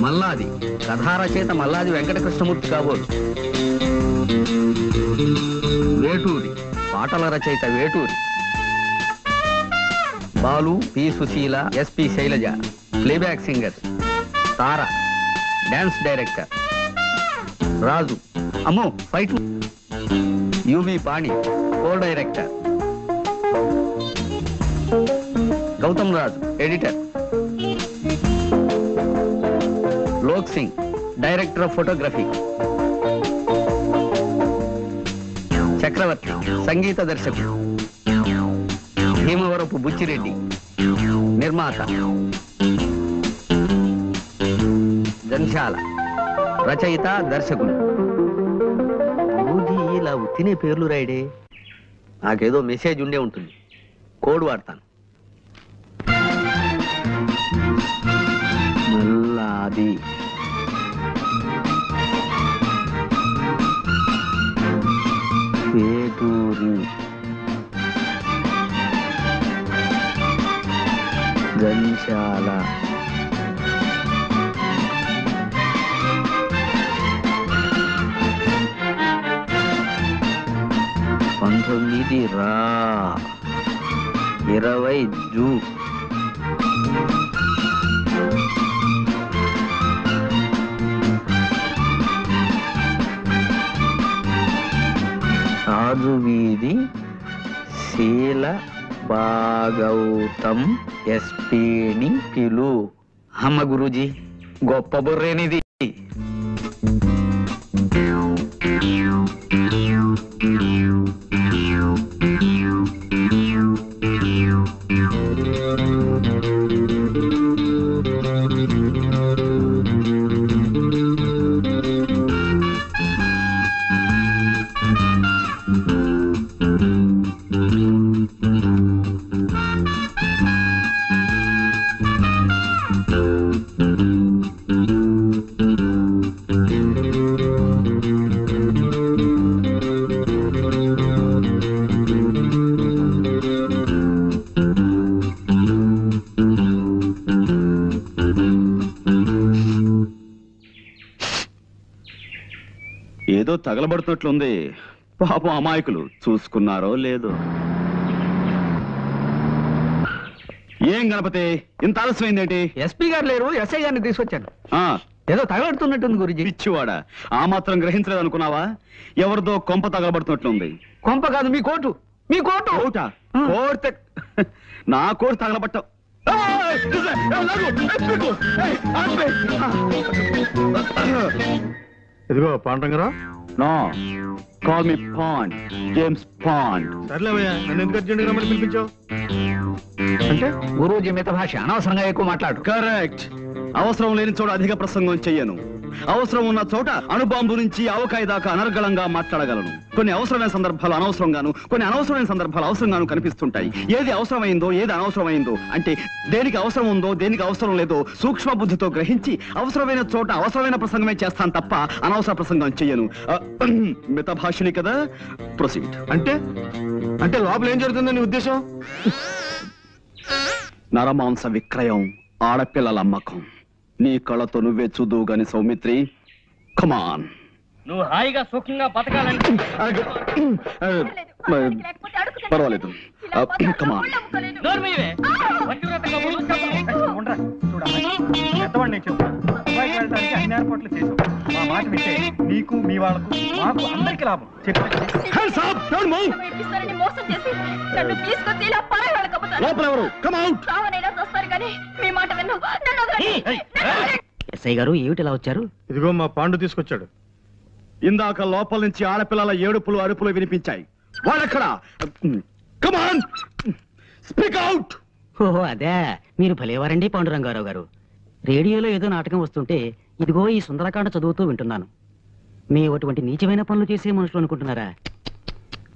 మల్లాది కథారచయిత మల్లాది వెంకటకృష్ణమూర్తి కాబోలు. వేటూరి పాటల రచయిత Veturi. Balu, P Susheela, SP Sailaja playback singer. Tara dance director. Raju అమ్మో fight. UV Pani co director. Gautham Raju editor. Lok Singh director of photography. Chakravarthi సంగీత దర్శకుడు. భీమవరపు బుచ్చిరెడ్డి నిర్మాత. జంధ్యాల రచయిత దర్శకుడు. ఇలా తినే పేర్లు రాయడే. నాకేదో మెసేజ్ ఉండే ఉంటుంది, కోడ్ వాడతాను. మల్లాది వేటూరి జంధ్యాల రా 20 జూన్. రాజు వీధి శీల భాగౌతం ఎస్పీని పిలు. అమ్మ గురూజీ గొప్ప బుర్రేనిది. ఏదో తగలబడుతున్నట్లుంది. పాపం అమాయకులు చూసుకున్నారో లేదో. ఏం గణపతి ఇంత ఆలస్యమైందేంటి? ఎస్పీ గారు లేరు, ఎస్ఐ గారిని తీసుకొచ్చాను. ఏదో తగలబడుతున్నట్టుంది గురించి. పిచ్చివాడా, ఆ మాత్రం గ్రహించలేదు అనుకున్నావా? ఎవరిదో కొంప తగలబడుతున్నట్లుంది. కొంప కాదు, మీ కోటు. మీ కోటు. కోటా? కోడితే నా కోటు తగలబట్టావు. ఇదిగో పాండ్రంగరా. No, call me pond, James Bond. సర్లేవయ్యా, నన్ను ఎందుకు అర్జెంట్గా రమ్మని పిలిపించావు? అంటే గురూజీ మిత భాష, అనవసరంగా ఎక్కువ మాట్లాడు. కరెక్ట్. అవసరం లేని చోట అధిక ప్రసంగం చెయ్యను. అవసరం ఉన్న చోట అణుబాంబు నుంచి ఆవకాయ దాకా అనర్గళంగా మాట్లాడగలను. కొన్ని అవసరమైన సందర్భాలు అనవసరంగాను, కొన్ని అనవసరమైన సందర్భాలు అవసరంగాను కనిపిస్తుంటాయి. ఏది అవసరమైందో ఏది అనవసరమైందో, అంటే దేనికి అవసరం ఉందో దేనికి అవసరం లేదో సూక్ష్మ బుద్ధితో గ్రహించి అవసరమైన చోట అవసరమైన ప్రసంగమే చేస్తాను తప్ప అనవసర ప్రసంగం చెయ్యను. మితభాషిణి కదా. ప్రొసీడ్. అంటే అంటే లోపల ఏం జరుగుతుందని ఉద్దేశం? నరమాంస విక్రయం, ఆడపిల్లల అమ్మకం. నీ కళ్ళతో నువ్వే చూదువు గాని సౌమిత్రి. కమాన్. నువ్వు హాయిగా సుఖంగా బతకాలంటే పర్వాలేదు. కమాన్. నోరు మీవే. పతివ్రతగా ఉండు, వెళ్ళడానికి అన్ని ఏర్పాట్లు చేసాం. మా మాట వింటే నీకు మీ వాళ్ళకు మాకు అందరికి లాభం. లోపల ఎవరు? Come out. ఎస్ఐ గారు ఏమిటి ఇలా వచ్చారు? ఇదిగో మా పాండు తీసుకొచ్చాడు. ఇందాక లోపల నుంచి ఆడపిల్లల ఏడుపులు అరుపులు వినిపించాయి. వాళ్ళెక్కడా? కమాన్, స్పీక్ అవుట్. ఓహో అదే, మీరు భలేవారండి పాండురంగారావు గారు. రేడియోలో ఏదో నాటకం వస్తుంటే ఇదిగో ఈ సుందరకాండ చదువుతూ వింటున్నాను. మీ అటువంటి నీచమైన పనులు చేసే మనుషులు అనుకుంటున్నారా?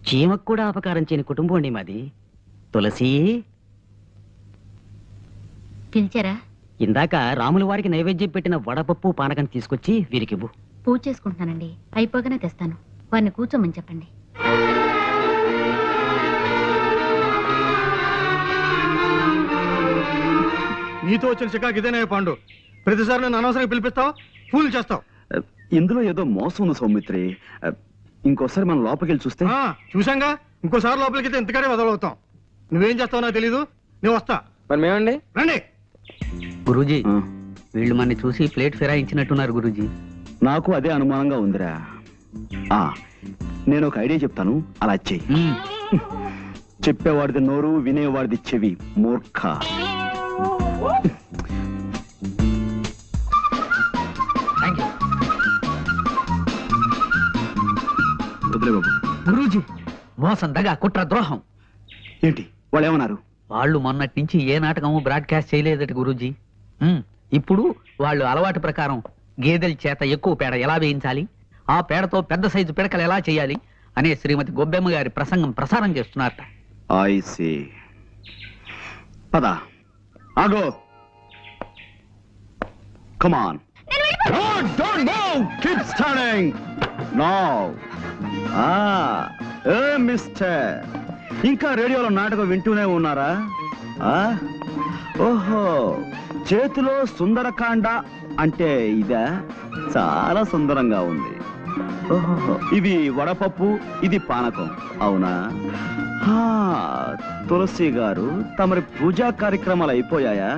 చీమకు కూడా అపకారం చేయని కుటుంబం అండి మాది. తులసి, పిలిచారా? ఇందాక రాముల వారికి నైవేద్యం పెట్టిన వడపప్పు పానకం తీసుకొచ్చి వీరికివ్వు. పూజ చేసుకుంటున్నానండి, అయిపోగానే తెస్తాను. వారిని కూర్చోమని చెప్పండి. నీతో వచ్చిన చికాకు ఇదేనా పాండు? ప్రతిసారి నన్ను అనవసరంగా పిలిపిస్తావు, ఫూల్ చేస్తావు. ఇందులో ఏదో మోసం ఉంది సౌమిత్రి. ఇంకోసారి మనం లోపలికి వెళ్ళి చూస్తే. చూసాంగా, ఇంకోసారి లోపలికి అయితే ఇంతకడే వదలవుతాం. నువ్వేం చేస్తావు నాకు తెలీదు, నేను వస్తా. మరి మేమండి రండి. గురూజీ, వీళ్ళు మనని చూసి ప్లేట్ ఫిరాయించినట్టున్నారు గురూజీ. నాకు అదే అనుమానంగా ఉందిరా. నేను ఒక ఐడియా చెప్తాను, అలా చెయ్యి. చెప్పేవాడిది నోరు, వినేవాడిది చెవి. మూర్ఖ. వదిలే బాబు. గురూజీ, మోసం, దగా, కుట్ర, ద్రోహం. ఏంటి వాళ్ళు ఏమన్నారు? వాళ్ళు మొన్నటి నుంచి ఏ నాటకము బ్రాడ్కాస్ట్ చేయలేదట గురూజీ. ఇప్పుడు వాళ్ళు అలవాటు ప్రకారం గేదెల చేత ఎక్కువ పేడ ఎలా వేయించాలి, ఆ పేడతో పెద్ద సైజు పిడకలు ఎలా చేయాలి అనే శ్రీమతి గొబ్బెమ్మ గారి ప్రసంగం ప్రసారం చేస్తున్నారట. I see. పద. ఆగో. Come on. Don't move. Keep standing. Now. Mister, ఇంకా రేడియోలో నాటకం వింటూనే ఉన్నారా? ఓహో, చేతిలో సుందరకాండ అంటే ఇదా? చాలా సుందరంగా ఉంది. ఓహో, ఇది వడపప్పు, ఇది పానకం, అవునా? తులసి గారు, తమరి పూజా కార్యక్రమాలు అయిపోయాయా?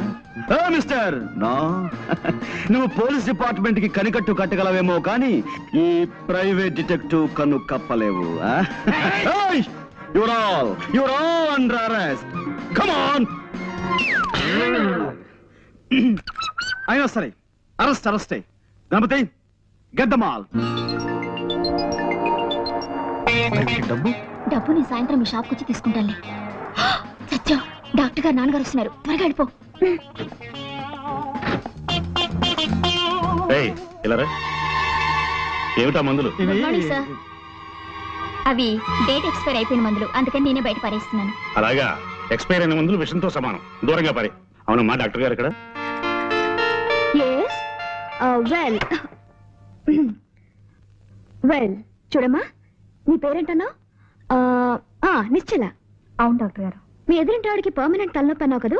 Mister, no. నువ్వు పోలీస్ డిపార్ట్మెంట్ కి కనికట్టు కట్టగలవేమో కానీ ఈ ప్రైవేట్ డిటెక్టివ్ కన్ను కప్పలేవు. You're all under arrest. Come on. అయినా సరే, అరెస్టే. Ganapati, get them all. డబ్బు నీ సాయంత్రం మీ షాప్కి వచ్చి తీసుకుంటానులే. సత్యం, డాక్టర్ గారు నాన్నగారు వస్తున్నారు, త్వరగా వెళ్ళిపో. ఏమిటా మందులు? సార్, అవి డేట్ ఎక్స్పైర్ అయిపోయిన మందులు, అందుకని నేనే బయట పారేస్తున్నాను. అలాగా, ఎక్స్పైర్ అయిన మందులు విషంతో సమానం, దూరంగా పారే. అవునమ్మా, డాక్టర్ గారు ఇక్కడ? వెల్ చూడమ్మా, నీ పేరేంటన్నావు? నిశ్చల. అవును డాక్టర్ గారు. మీ ఎదురింటాడికి పర్మనెంట్ తలనొప్పి అన్నావు కదూ.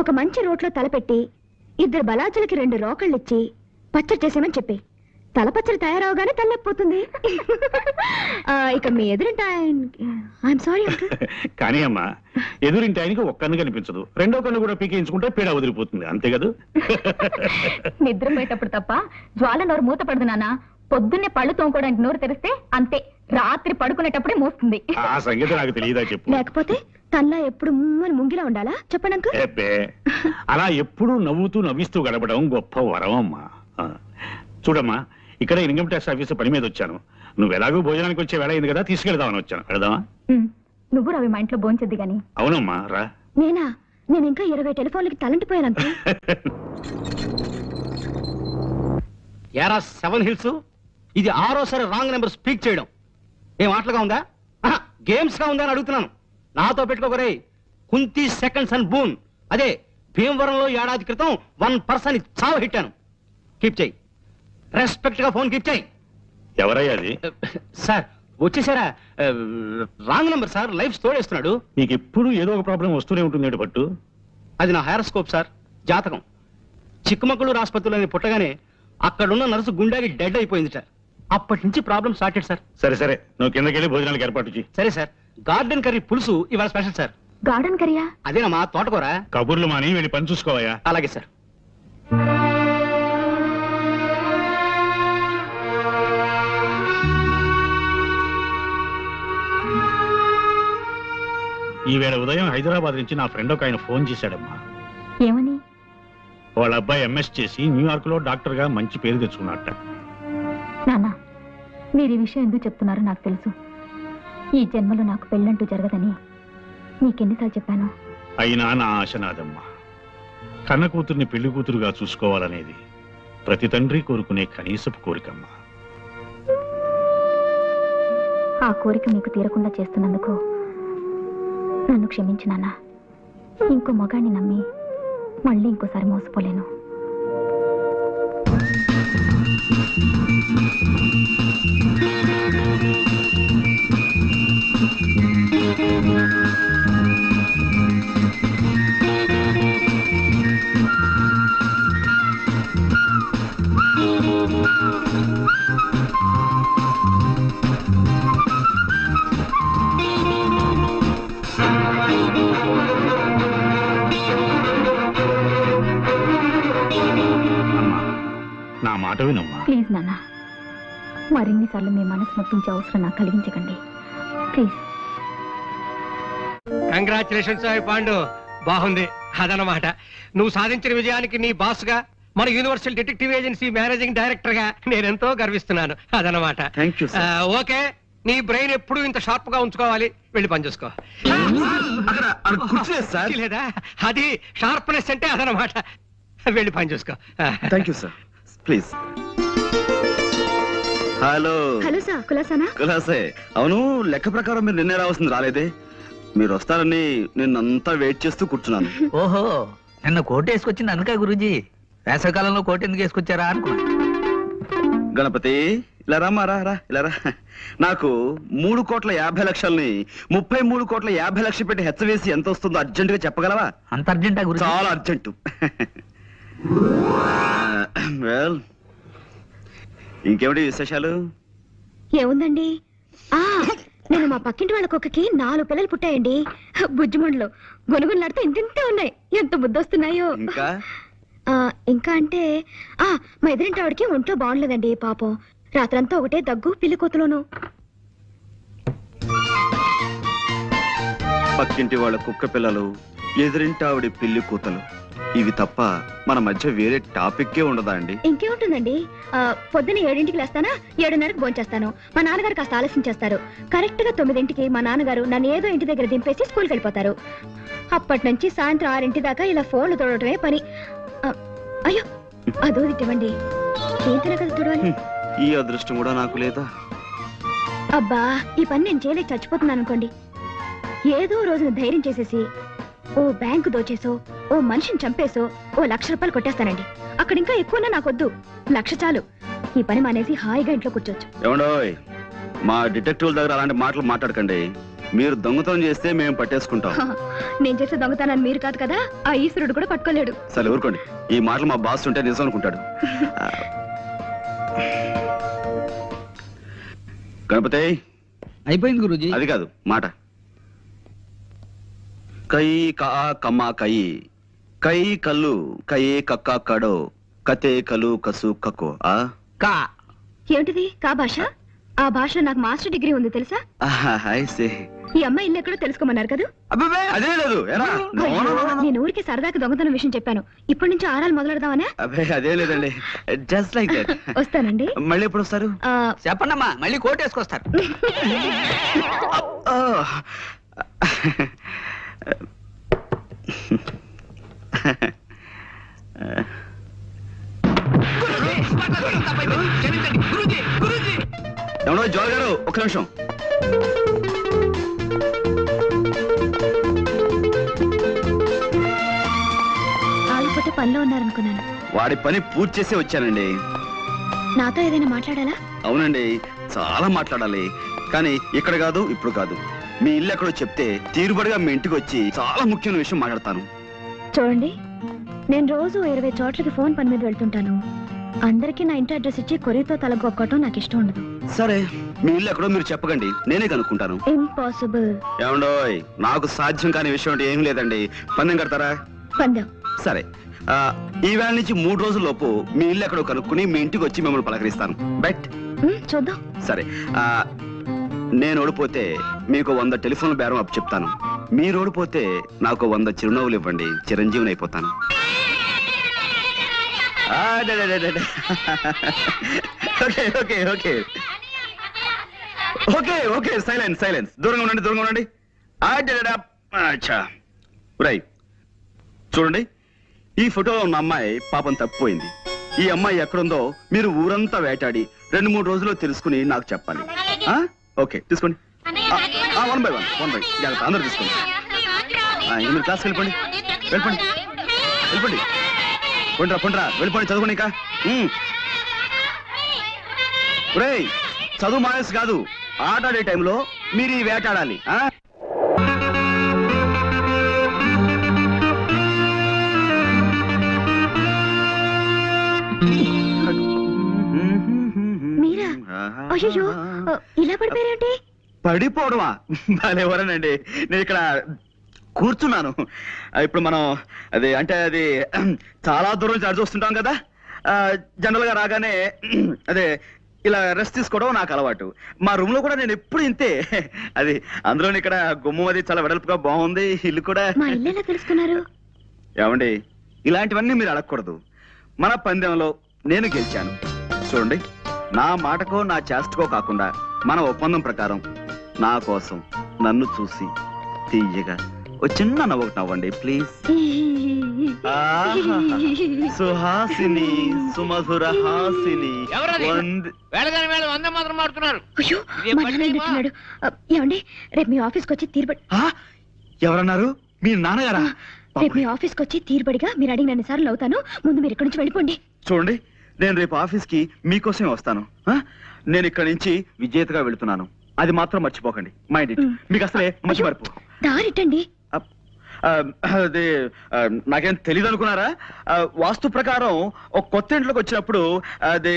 ఒక మంచి రోట్లో తలపెట్టి 2 బలాజులకి 2 రోకళ్ళు ఇచ్చి పచ్చడి చేసేమని చెప్పి తలపచ్చడి తయారవగానే తలనొప్పిపోతుంది. ఇక మీ ఎదురింటి ఐఎమ్ సారీ కానీ అమ్మా, ఎదురింటి ఆయనకి ఒక్క కన్ను కనిపించదు, రెండో కన్ను కూడా పీకేయించుకుంటే పీడ వదిలిపోతుంది, అంతే కదా? నిద్రపోయేటప్పుడు తప్ప జ్వాల నోరు మూత పడదు నాన్న. పొద్దున్నే పళ్ళు తోముకోవడానికి నోరు తెరిస్తే అంతే, రాత్రి పడుకునేటప్పుడే మూస్తుంది. ఆ సంగతి నాకు తెలియదా చెప్పు. లేకపోతే తనలా ఎప్పుడు ముంగిలా ఉండాలా చెప్పండి. అలా ఎప్పుడు నవ్వుతూ నవ్విస్తూ గడపడం గొప్ప వరం అమ్మా. చూడమ్మా, ఇక్కడ ఇన్కమ్ ట్యాక్స్ ఆఫీసు పని మీద వచ్చాను. నువ్వు ఎలాగో భోజనానికి వచ్చే వేళ అయింది కదా, తీసుకెళ్దామని వచ్చాను. వెళదామా? నువ్వు రవి మా ఇంట్లో భోంచద్ది గాని. అవునమ్మా, రా. నేనా? నేను ఇంకా 20 టెలిఫోన్లకి తలంటిపోయానంతే. ఎరా 7 హిల్స్, ఇది 6వ రాంగ్ నెంబర్ స్పీక్ చేయడం ఏం ఆటలుగా ఉందా? గేమ్స్ గా ఉందా అని అడుగుతున్నాను. నాతో పెట్టుకోకరే. కుంతి సెకండ్స్ అండ్ బూన్, అదే భీమవరంలో ఏడాది క్రితం 1% చావు హిట్టాను. కీప్ చేయి, రెస్పెక్ట్ గా ఫోన్ కీప్ చేయి. ఎవరయ్యా అది? సార్ వచ్చేసారా? రాంగ్ నెంబర్ సార్, లైఫ్ తోడేస్తున్నాడు. నీకు ఎప్పుడు ఏదో ఒక ప్రాబ్లం వస్తూనే ఉంటుంది పట్టు. అది నా హైరోస్కోప్ సార్, జాతకం. చిక్కమగళూరు ఆసుపత్రిలో నేను పుట్టగానే అక్కడున్న నర్సు గుండాకి డెడ్ అయిపోయింది సార్. అప్పటి నుంచి ప్రాబ్లం స్టార్టెడ్ సార్. సరే సరే, నువ్వు కిందకెళ్ళి భోజనాలకు ఏర్పాటు చేయి. సరే సార్. గార్డెన్ కర్రీ పులుసు ఇవాళ స్పెషల్ సార్. గార్డెన్ కరియా? అదేనమ్మా, తోటకూర. కబుర్లు మాని వెళ్ళి పని చూసుకోవయ్యా. అలాగే సార్. ఈవేళ ఉదయం హైదరాబాద్ నుంచి నా ఫ్రెండ్ ఒక ఆయన ఫోన్ చేశాడమ్మా. ఏమని? వాళ్ళ అబ్బాయి ఎంఎస్ చేసి న్యూయార్క్ లో డాక్టర్ గా మంచి పేరు తెచ్చుకున్నట్ట. నాన్న, మీరు ఈ విషయం ఎందుకు చెప్తున్నారో నాకు తెలుసు. ఈ జన్మలో నాకు పెళ్ళంటూ జరగదని నీకెన్నిసార్లు చెప్పాను? అయినా నా ఆశ నాదమ్మా. కన్న కూతుర్ని పెళ్లి కూతురుగా చూసుకోవాలనేది ప్రతి తండ్రి కోరుకునే కనీసపు కోరికమ్మా. ఆ కోరిక మీకు తీరకుండా చేస్తున్నందుకు నన్ను క్షమించు నాన్న. ఇంకో మగాన్ని నమ్మి మళ్ళీ ఇంకోసారి మోసపోలేను. నా మాట వినమ్మా. ప్లీజ్ నాన్న, మరిన్నిసార్లు మీ మనసు నొప్పించే అవసరం నాకు కలిగించకండి ప్లీజ్. కంగ్రాచులేషన్స్ పాండు, బాగుంది. అదనమాట నువ్వు సాధించిన విజయానికి నీ బాస్ గా, మన universal detective agency managing director గా నేనెంతో గర్విస్తున్నాను. అదనమాట. ఓకే, నీ బ్రెయిన్ ఎప్పుడు ఇంత షార్ప్ గా ఉంచుకోవాలి. వెళ్ళి పని చూసుకో. లేదా అది షార్ప్నెస్ అంటే అదనమాట. వెళ్ళి పని చూసుకో. Thank you sir. Please. Hello hello sir, కులాసానా? కులాసే. అవును, లెక్క ప్రకారం మీరు నిన్నే రావాల్సింది రాలేదే. మీరు వస్తారని నిన్నంతా వెయిట్ చేస్తూ కూర్చున్నాను. ఓహో, నిన్న కోట్ వేసుకొచ్చింది అనకా గురూజీ. వేసవికాలంలో కోట్ ఎందుకు వేసుకొచ్చారా అనుకున్నా. గణపతి, ఇలా రామ్మా, రా ఇలా రా. నాకు 3,50,00,000ని 33,50,00,000 పెట్టి హెచ్చవేసి ఎంత వస్తుందో అర్జెంట్ గా చెప్పగలవా? అంత అర్జెంటా గురూజీ? చాలా అర్జెంటు. వెల్, ఇంకేమిటి విశేషాలు? ఏముందండి, నేను మా పక్కింటి వాళ్ళ కుక్కకి 4 పిల్లలు పుట్టాయండి. బుజ్జిమండలు గొనుగులాడితే ఇంతింతే ఉన్నాయి. ఎంత బుద్ధొస్తున్నాయో. ఇంకా అంటే మా ఎదురింటి ఆవిడకి ఒంట్లో బాగుండలేదండి పాపం. రాత్రంతా ఒకటే దగ్గు, పిల్లి కూతులోను. పక్కింటి వాళ్ళ కుక్క పిల్లలు, ఎదురింటి ఆవిడ పిల్లి కూతలు, ఇవి తప్ప మన మధ్య వేరే టాపిక్కే ఉండదా అండి? ఇంకేముంటుందండి, పొద్దున్న 7ంటికి లేస్తానా, 7:30కి భోంచేస్తాను. మా నాన్నగారు కాస్త ఆలస్యం చేస్తారు. కరెక్ట్ గా 9ంటికి మా నాన్నగారు నన్ను ఏదో ఇంటి దగ్గర దింపేసి స్కూల్కి వెళ్ళిపోతారు. అప్పటి నుంచి సాయంత్రం 6 దాకా ఇలా ఫోన్లు తోడటమే పని. అయ్యో, అదో ఇవ్వండి. ఏంటనే కదా చూడాలి. ఈ అదృష్టం కూడా నాకు లేదా? అబ్బా, ఈ పని నేను చేయలేక చచ్చిపోతున్నాను అనుకోండి. ఏదో రోజున ధైర్యం చేసేసి ఓ బ్యాంకు దోచేసో, ఓ మనిషిని చంపేసో ఓ 1,00,000 రూపాయలు కొట్టేస్తానండి. అక్కడ ఇంకా ఎక్కువన్నా నాకొద్దు, 1,00,000 చాలు. ఈ పని మానేసి హాయిగా ఇంట్లో కూర్చోచ్చు. ఏమండోయ్, మా డిటెక్టివ్ దగ్గర అలాంటి మాటలు మాట్లాడకండి. మీరు దొంగతనం చేస్తే మేము పట్టేసుకుంటాం. నేను చేసే దొంగతనాన్ని మీరు కాదు కదా, ఆ ఈశ్వరుడు కూడా పట్టుకోలేడు. సరే ఊరుకోండి. ఈ మాటలు మా బాస్ ఉంటే నిజం అనుకుంటాడు. గణపతి, అయిపోయింది గురూజీ. అది కాదు మాట. కై కా కమ్మా కై, కై కల్లు కయే కక్క కడో, కతే కలు కసు కకో. కా ఏమిటిది కా భాష? ఆ భాషలో నాకు మాస్టర్ డిగ్రీ ఉంది తెలుసా? ఈ అమ్మాయి ఇల్లు ఎక్కడో తెలుసుకోమన్నారు కదా. అదే లేదు. నేను ఊరికి సరదాకి దొంగతనం విషయం చెప్పాను. ఇప్పటి నుంచి ఆరాలు మొదలెడదామనే. అదే లేదండి, జస్ట్ లైక్ దట్. వస్తానండి. మళ్ళీ ఎప్పుడు వస్తారు? చెప్పండమ్మా, మళ్ళీ కోట్ వేసుకొస్తారు. ఎవడో జోల్ గారు ఒక్క నిమిషం. ఆగిపోతే పనిలో ఉన్నారనుకున్నాను. వాడి పని పూర్తి చేసి వచ్చానండి. నాతో ఏదైనా మాట్లాడాలా? అవునండి, చాలా మాట్లాడాలి. కానీ ఇక్కడ కాదు, ఇప్పుడు కాదు. మీ ఇల్లు ఎక్కడో చెప్తే తీరుబడిగా మీ ఇంటికి వచ్చి చాలా ముఖ్యమైన విషయం మాట్లాడతాను. చూడండి, నేను రోజు 20 చోట్లకి ఫోన్ పని మీద వెళ్తుంటాను. అందరికీ నా ఇంటి అడ్రస్ ఇచ్చి కొరియర్తో తలగొక్కటం నాకు ఇష్టం ఉండదు. సరే, మీ ఇల్లు ఎక్కడో మీరు చెప్పకండి, నేనే కనుక్కుంటాను. ఇంపాసిబుల్. ఏమండోయ్, నాకు సాధ్యం కాని విషయం అంటే ఏం లేదండి. పందెం కడతారా? పందెం. సరే, ఈ వేళ నుంచి 3 రోజుల్లోపు మీ ఇల్లు ఎక్కడో కనుక్కుని మీ ఇంటికి వచ్చి మిమ్మల్ని పలకరిస్తాను. బెట్? చూద్దాం. సరే, నేను ఓడిపోతే మీకు 100 టెలిఫోన్ బేరం అప్పు చెప్తాను. మీరు ఓడిపోతే నాకు 100 చిరునవ్వులు ఇవ్వండి, చిరంజీవిని అయిపోతాను. Okay okay okay okay okay silence silence. దూరంగా ఉండండి, దూరంగా ఉండండి. రైట్, చూడండి, ఈ ఫోటోలో ఉన్న అమ్మాయి పాపం తప్పిపోయింది. ఈ అమ్మాయి ఎక్కడుందో మీరు ఊరంతా వేటాడి 2-3 రోజుల్లో తెలుసుకుని నాకు చెప్పాలి. ఓకే, తీసుకోండి. 1 by 1 జాగ్రత్త, అందరూ తీసుకోండి. మీరు క్లాస్కి వెళ్ళిపోండి, వెళ్ళిపోండి, వెళ్ళిపోండి, పొండ్రా పొండ్రా, వెళ్ళిపోండి, చదువుకోండి. ఇంకా రేయ్, చదువు మానేసి కాదు, ఆట ఆడే టైంలో మీరు ఈ వేటాడాలి. మీరా? అయ్యో, ఇలా పడిపోయారేంటి? పడిపోవడమా? ఎవరనండి, నేను ఇక్కడ కూర్చున్నాను. ఇప్పుడు మనం అది చాలా దూరం నుంచి చూస్తుంటాం కదా. జనరల్ గా రాగానే అదే ఇలా రెస్ట్ తీసుకోవడం నాకు అలవాటు. మా రూమ్ లో కూడా నేను ఎప్పుడు ఇంతే. అది అందులో ఇక్కడ గుమ్మం అది చాలా వెడల్పుగా బాగుంది. ఇల్లు కూడా. తెలుసుకున్నారు ఏమండి, ఇలాంటివన్నీ మీరు అడగకూడదు. మన పందెంలో నేను గెలిచాను. చూడండి, నా మాటకో నా చేష్టకో కాకుండా మన ఒప్పందం ప్రకారం నా కోసం నన్ను చూసి తీయగా ఓ చిన్న నవ్వొకటి నవ్వండి ప్లీజ్. సుహాసిని, సుమధుర హాసిని. ఏమండి, రేపు మీ ఆఫీస్కి వచ్చి తీరుబడి. ఎవరన్నారు? మీ నాన్నగారా? రేపు మీ ఆఫీస్కి వచ్చి తీరుబడిగా మీరు అడిగిన అన్నిసార్లు అవుతాను. ముందు మీరు ఇక్కడి నుంచి వెళ్ళిపోండి. చూడండి, నేను రేపు ఆఫీస్కి మీకోసమే వస్తాను. నేను ఇక్కడి నుంచి విజేతగా వెళుతున్నాను. అది మాత్రం మర్చిపోకండి. Mind it. మీకు అసలే మంచి మర్పు. దారిటండి. అదే నాకేం తెలియదు అనుకున్నారా? వాస్తు ప్రకారం ఒక కొత్త ఇంట్లోకి వచ్చినప్పుడు అదే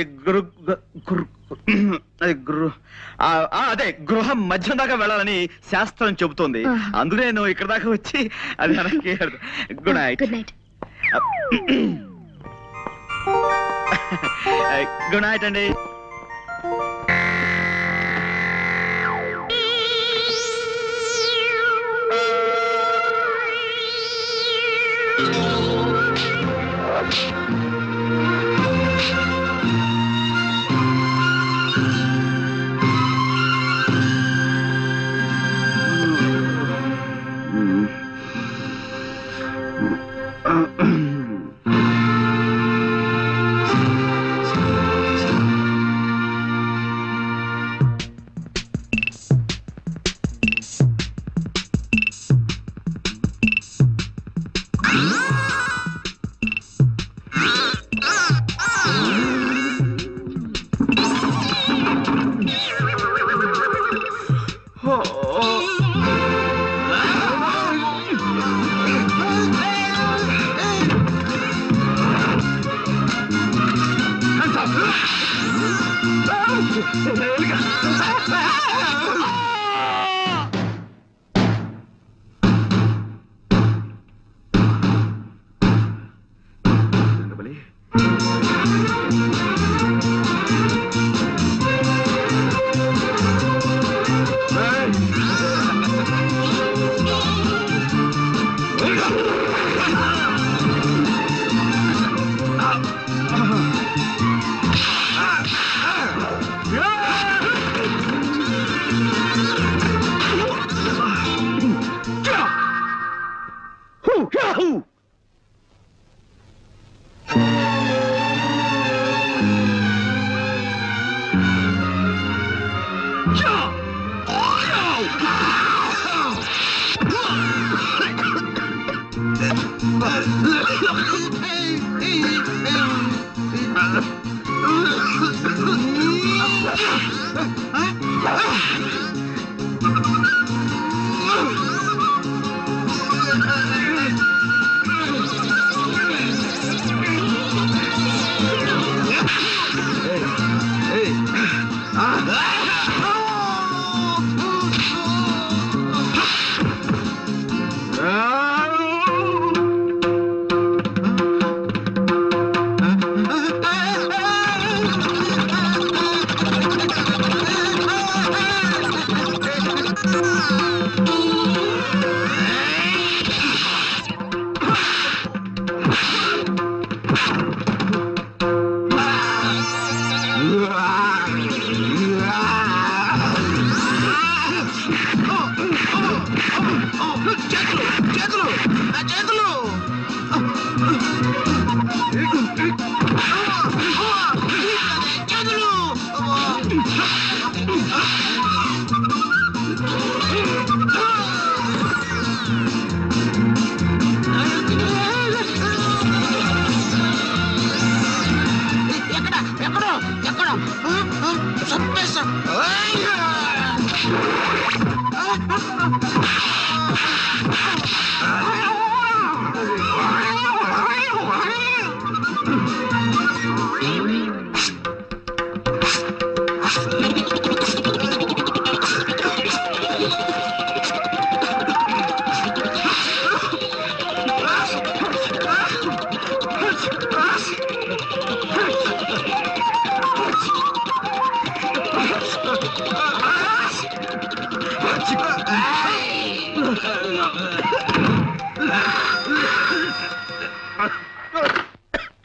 అదే గృహం మధ్యం దాకా వెళ్ళాలని శాస్త్రం చెబుతోంది. అందుకే నేను ఇక్కడ దాకా వచ్చి అది good night. Good night. Good night అండి.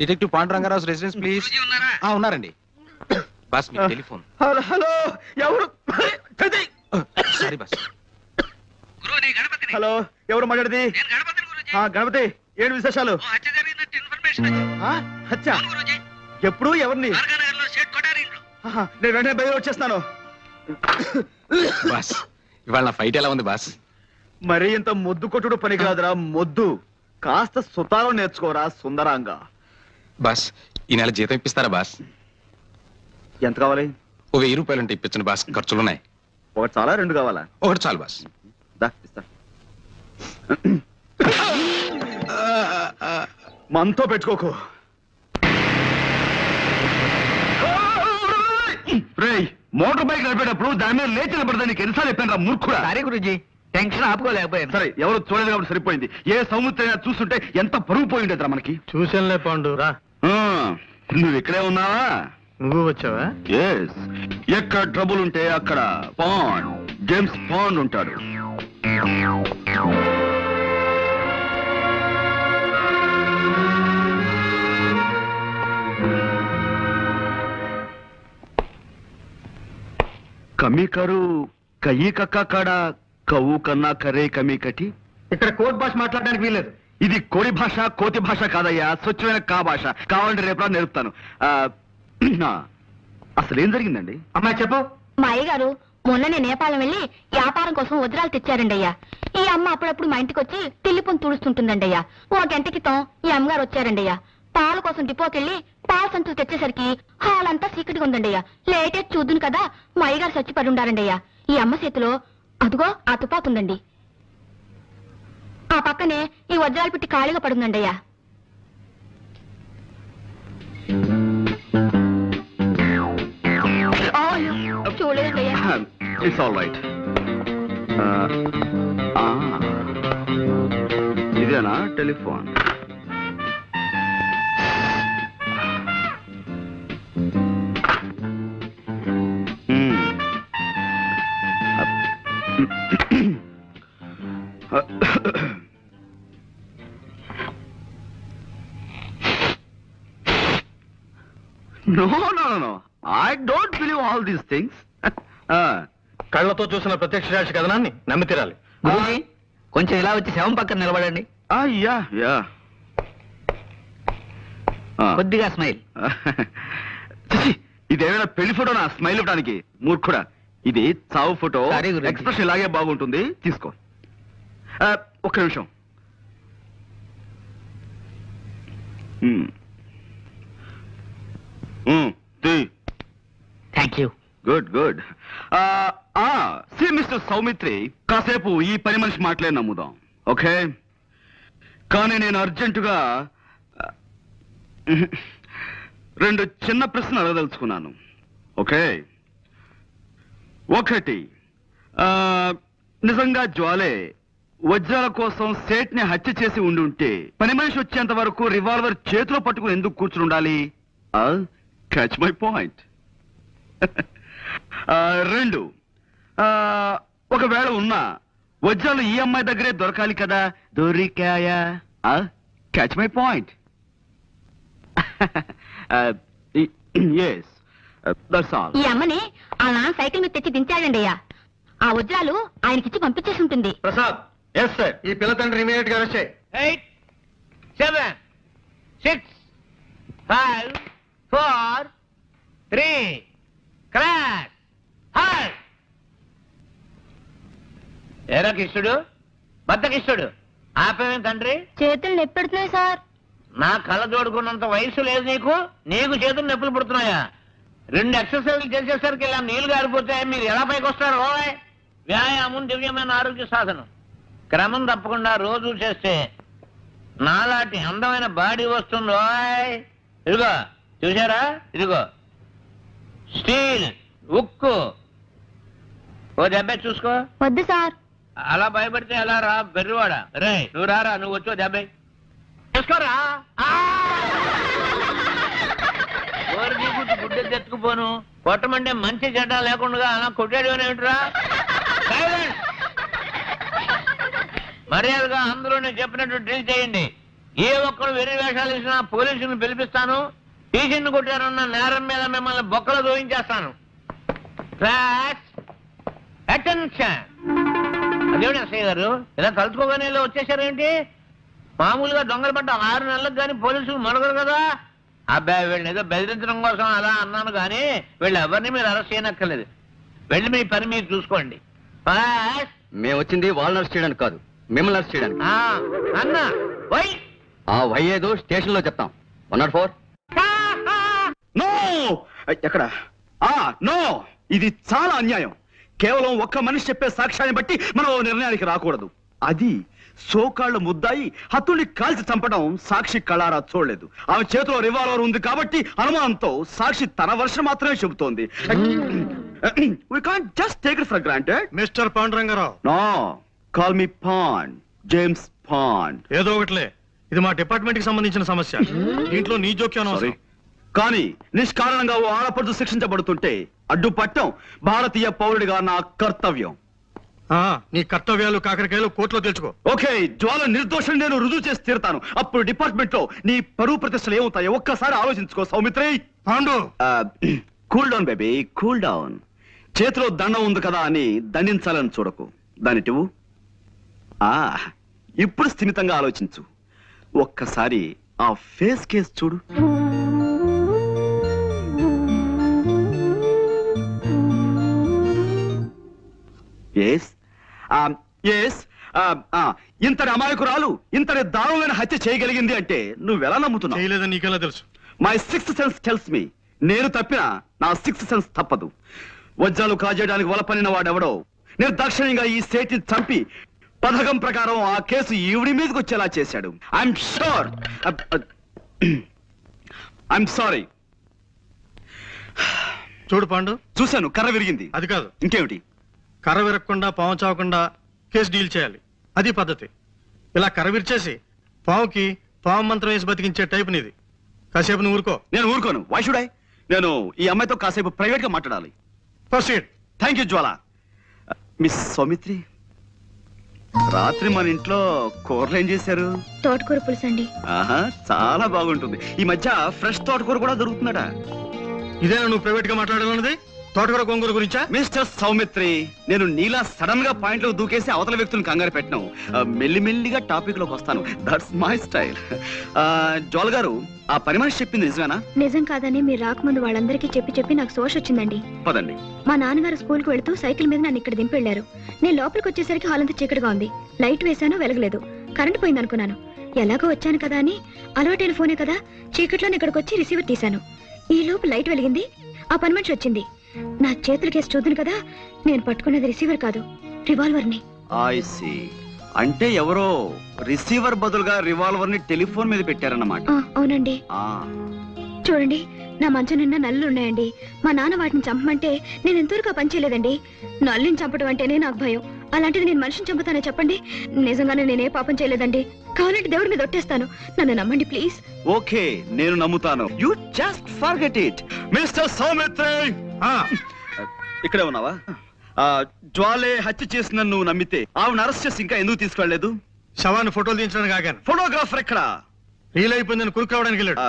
Detective Pandurangarao residence please. ఉన్నారండి బస్. మీ టెలిఫోన్. హలో హలో, ఎవరు? Sorry boss. హలో, ఎవరు మాట్లాడేది? గణపతి, ఏంటి విశేషాలు? హత్య ఎప్పుడు? ఎవరిని? నేను వెంటనే బయట వచ్చేస్తున్నాను. బస్ ఇవాళ నా ఫైట్ ఎలా ఉంది బాస్? మరి ఇంత మొద్దు కొట్టుడు పని కాదురా మొద్దు. కాస్త సుతారం నేర్చుకోరా సుందరాంగా. బాస్ ఈ నెల జీతం ఇప్పిస్తారా బాస్? ఎంత కావాలి? ఓ 1000 రూపాయలు ఉంటే ఇప్పించండి బాస్, ఖర్చులున్నాయి. ఒకటి చాలా, 2 కావాలా? ఒకటి చాలు బాస్. ఇస్తా. మనతో పెట్టుకోకు. మోటార్ బైక్ నడిపేటప్పుడు దాని మీద లేచి నిలబడదా నీకు ఎన్నిసార్లు చెప్పాను రా మూర్ఖుడా? సరే గురుజీ, టెన్షన్ ఆపుకోలేకపోయాను. సరే, ఎవరు చూడలేదు కాబట్టి సరిపోయింది. ఏ సముద్రైనా చూస్తుంటే ఎంత పరుగు పోయి ఉండేదిరా మనకి. చూసానులే పాండు. రా, నువ్వు ఇక్కడే ఉన్నావా? నువ్వు వచ్చావా? ఎస్. ఎక్కడ ట్రబుల్ ఉంటే అక్కడ పాండ్, జేమ్స్ పాండ్ ఉంటాడు. కమీ కరు కయ్యి కక్క కాడ కవ్వు కన్నా కరే కమీ కటి. ఇక్కడ కోర్ట్ భాష మాట్లాడడానికి వీలేదు. ఇది కోడి భాష, కోతి భాష కాదయ్యా, స్వచ్ఛమైన కా భాష. కావాలంటే రేపు నేర్పుతాను. అసలు ఏం జరిగిందండి? అమ్మాయి చెప్పు. మా అయ్యగారు మొన్ననే నేపాలం వెళ్ళి వ్యాపారం కోసం వజ్రాలు తెచ్చారండి అయ్యా. ఈ అమ్మ అప్పుడప్పుడు మా ఇంటికి వచ్చి తిల్లిపొని తుడుస్తుంటుందండి అయ్యా. ఓ గంట క్రితం ఈ అమ్మగారు వచ్చారండి అయ్యా. పాల కోసం డిపోకెళ్ళి పాల సంచులు తెచ్చేసరికి హాల్ అంతా చీకటిగా ఉందండి అయ్యా. లేటే చూద్దును కదా మా అయ్యగారు చచ్చిపడి ఉండారండి అయ్యా. ఈ అమ్మ చేతిలో అదుగో ఆ తుపాకు ఉందండి. ఆ పక్కనే ఈ వజ్రాలు పెట్టి ఖాళీగా పడుందండి అయ్యా. చూడలేదండి అయ్యా. It's all right. ఇదేనా telephone? No, no, no, no. I don't believe all these things. కళ్ళతో చూసిన ప్రత్యక్ష సాక్షి కథనాన్ని నమ్మి తీరాలి. కొంచెం ఇలా వచ్చి శవం పక్కన నిలబడండి. Yeah yeah. కొద్దిగా స్మైల్. ఇదేమైనా పెళ్లి ఫోటోనా స్మైల్ ఇవ్వడానికి? మూర్ఖుడా, ఇది చావు ఫోటో. సరే గురూజీ. ఎక్స్ప్రెషన్ ఇలాగే బాగుంటుంది, తీసుకో. ఒక్క నిమిషం. Thank you. Good good. See mister Soumitri, కాసేపు ఈ పని మనిషి మాటలే నమ్ముదాం, ఓకే? కానీ నేను అర్జెంటుగా 2 చిన్న ప్రశ్నలు అడగదలుచుకున్నాను, ఓకే? ఒకటి, నిజంగా జ్వాలే వజ్రాల కోసం సేట్ని హత్య చేసి ఉండుంటే పని మనిషి వచ్చేంత వరకు రివాల్వర్ చేతిలో పట్టుకుని ఎందుకు కూర్చుని ఉండాలి? Catch my point. 2, ఒకవేళ ఉన్నా వజ్రాలు ఈ అమ్మాయి దగ్గరే దొరకాలి కదా, దొరికాయా? Catch my point. Yes, that's all. ఈ అమ్మని ఆ నాన్న సైకిల్ మీద తెచ్చి దించాడండి అయ్యా. ఆ వజ్రాలు ఆయనకిచ్చి పంపించేసి ఉంటుంది. Prasad, yes sir. ఈ పిల్ల తండ్రి ఇమీడియట్ గా అరెస్ట్ చేయి. 8, 7, 6, 5, 4, 3, క్రాష్. హాయ్ ఏరా కిష్టుడు, బద్ద కిష్టుడు, ఆపేమేం తండ్రి? చేతులు నొప్పెడుతున్నాయి సార్. నా కళ్ళ జోడుకున్నంత వయసు లేదు నీకు, నీకు చేతులు నొప్పులు పుడుతున్నాయా? 2 ఎక్సర్సైజ్లు చేసేసరికి ఇలా నీళ్లు గారిపోతాయి, మీరు ఎలా పైకి వస్తారు? ఓయ్, వ్యాయామం దివ్యమైన ఆరోగ్య సాధనం. క్రమం తప్పకుండా రోజు చేస్తే నాలాంటి అందమైన బాడీ వస్తుంది. ఓయ్, ఇదిగో చూసారా, ఇదిగో స్టీల్, ఉక్కు. ఓ దెబ్బ చూసుకో. వద్దు సార్. అలా భయపడితే ఎలా రా బెర్రివాడ. రే నువ్వు రారా, నువ్వు వచ్చో దెబ్బ చూసుకోరా. ఓరికి గుడ్డు గుడ్డ తెచ్చుకుపోను, కొట్టమంటే మంచి చెడ్డ లేకుండా అలా కొట్టాడు ఏమిట్రా? మర్యాదగా అందరూ నేను చెప్పినట్టు డ్రిల్ చేయండి. ఏ ఒక్కరు వెర్రి వేషాలు ఇచ్చినా పోలీసులను పిలిపిస్తాను. టీచర్ని కొట్టారన్న నేరం మీద మిమ్మల్ని బొక్కలు దోయించేస్తాను. అటెన్షన్. అదేమిటి ఎస్ఐ గారు ఇలా తలుచుకోగానే ఇలా వచ్చేసారేంటి? మామూలుగా దొంగలు పడ్డ 6 నెలలకు కానీ పోలీసులు మరొకరు కదా. అబ్బాయి వీళ్ళని ఏదో బెదిరించడం కోసం అలా అన్నాను కానీ వీళ్ళు ఎవరిని మీరు అరెస్ట్ చేయనక్కర్లేదు. వెళ్ళి మీ పని మీరు చూసుకోండి. మేము వచ్చింది వాళ్ళని అరెస్ట్ చేయడానికి కాదు, మిమ్మల్ని అరెస్ట్ చేయడానికి. అన్న వై ఆ వై ఏదో స్టేషన్ లో చెప్తాం. 104. నో, ఎక్కడ? నో, ఇది చాలా అన్యాయం. కేవలం ఒక్క మనిషి చెప్పే సాక్ష్యాన్ని బట్టి మనం నిర్ణయానికి రాకూడదు. అది సోకాళ్ల ముద్దాయి హత్తుల్ని కాల్చి చంపడం సాక్షి కళారా చూడలేదు. ఆమె చేతిలో రివాల్వర్ ఉంది కాబట్టి అనుమానంతో సాక్షి తన వర్షం మాత్రమే చెబుతోంది. We can't just take it for granted. Mister Panduranga Rao. No, call me Pond, James Pond. ఏదో ఒకట్లే, ఇది మా డిపార్ట్మెంట్ కి సంబంధించిన సమస్య. దీంట్లో నీ జోక్యం అవసరం. కానీ నిష్కారణంగా ఓ ఆడపడుచు శిక్షించబడుతుంటే అడ్డుపట్టం భారతీయ పౌరుడిగా నా కర్తవ్యం. నీ కర్తవ్యాలు కాకరకాయలు కోర్టులో తెలుసుకో. ఓకే, జ్వాల నిర్దోషం నేను రుజువు చేసి తీరుతాను. అప్పుడు డిపార్ట్మెంట్ లో నీ పరువు ప్రతిష్టలు ఏమవుతాయో ఒక్కసారి ఆలోచించుకో Saumitri. Pandu, cool down baby, cool down. చేతిలో దండం ఉంది కదా అని దండించాలని చూడకు. దానిటివు. ఇప్పుడు స్థిమితంగా ఆలోచించు. ఒక్కసారి ఆ ఫేస్ కేస్ చూడు. ఇంతటి అమాయకురాలు ఇంతటి దారుణమైన హత్య చేయగలిగింది అంటే నువ్వెలా నమ్ముతున్నావు? చేయలేదని నీకెలా తెలుసు? My 6th sense tells me. నేను తప్పినా నా 6th సెన్స్ తప్పదు. వజ్రాలు కాజేయడానికి వలపనిన వాడెవడో నిర్దాక్షిణ్యంగా ఈ సేటిని చంపి పథకం ప్రకారం ఆ కేసు ఈవిడి మీదకి వచ్చేలా చేశాడు. I'm sure. I'm sorry. చూడు పాండు, చూశాను, కర్ర విరిగింది. అది కాదు, ఇంకేమిటి? కర్ర విరగకుండా పాము చావకుండా కేసు డీల్ చేయాలి. అది పద్ధతి. ఇలా కర్ర విరిచేసి పావుకి పాము మంత్రం వేసి బతికించే టైప్ నీది. కాసేపు నువ్వు ఊరుకో. నేను ఊరుకోను. Why should I? నేను ఈ అమ్మాయితో కాసేపు ప్రైవేట్ గా మాట్లాడాలి. Proceed. Thank you Jwala. Miss Soumitri, రాత్రి మన ఇంట్లో కూరలు ఏం చేశారు? తోటకూర పులుసు అండి. ఆహా, చాలా బాగుంటుంది. ఈ మధ్య ఫ్రెష్ తోటకూర కూడా దొరుకుతున్నాడా? ఇదేనా నువ్వు ప్రైవేట్ గా మాట్లాడాలన్నది? తోటకూర గోంగూర గురించా? మిస్టర్ సౌమిత్రి, నేను నీలా సడన్ గా పాయింట్ లో దూకేసి అవతల వ్యక్తులను కంగారు పెట్టను. మెల్లిమెల్లిగా టాపిక్ లోకి వస్తాను. That's my style. జోల్ గారు, ఆ పని మనిషి చెప్పింది నిజమేనా? నిజం కాదని మీరు రాకముందు వాళ్ళందరికీ చెప్పి నాకు సోష వచ్చిందండి. పదండి. మా నాన్నగారు స్కూల్ కు వెళుతూ సైకిల్ మీద నన్ను ఇక్కడ దింపెళ్లారు. నేను లోపలికి వచ్చేసరికి హాల్ అంతా చీకటిగా ఉంది. లైట్ వేశాను, వెలగలేదు. కరెంట్ పోయింది అనుకున్నాను. ఎలాగో వచ్చాను కదా అని అలవాటైన ఫోనే కదా, చీకట్లోనే ఇక్కడికి వచ్చి రిసీవర్ తీశాను. ఈ లోపు లైట్ వెలిగింది. ఆ పని మనిషి వచ్చింది. నా చేతులు కేసు చూద్దును కదా, నేను పట్టుకున్నది రిసీవర్ కాదు, రివాల్వర్ ని. I see. అంటే ఎవరో రిసీవర్ బదులుగా రివాల్వర్ ని టెలిఫోన్ మీద పెట్టారన్నమాట. అవునండి. చూడండి, నా మంచం నిండా నల్లులు ఉన్నాయండి. మా నాన్న వాటిని చంపమంటే నేను ఎంతవరకు పని చేయలేదండి. నల్లుని చంపడం అంటేనే నాకు భయం. అలాంటిది నేను మనిషిని చంపుతానే చెప్పండి? నిజంగానే నేనే పాపం చేయలేదండి. కావాలంటే దేవుడి మీద ఒట్టేస్తాను. నన్ను నమ్మండి ప్లీజ్. ఓకే, నేను నమ్ముతాను. You just forget it. Mister Saumitri, ఇక్కడే ఉన్నావా? జ్వాలే హత్య చేసిన నువ్వు నమ్మితే ఆవిడ అరెస్ట్ చేసి ఇంకా ఎందుకు తీసుకెళ్లలేదు? శవాన్ని ఫోటోలు తీయించడానికి ఆగాను. ఫోటోగ్రాఫర్ ఎక్కడ? రీల్ అయిపోయిందని కురుకు రావడానికి వెళ్ళాడు.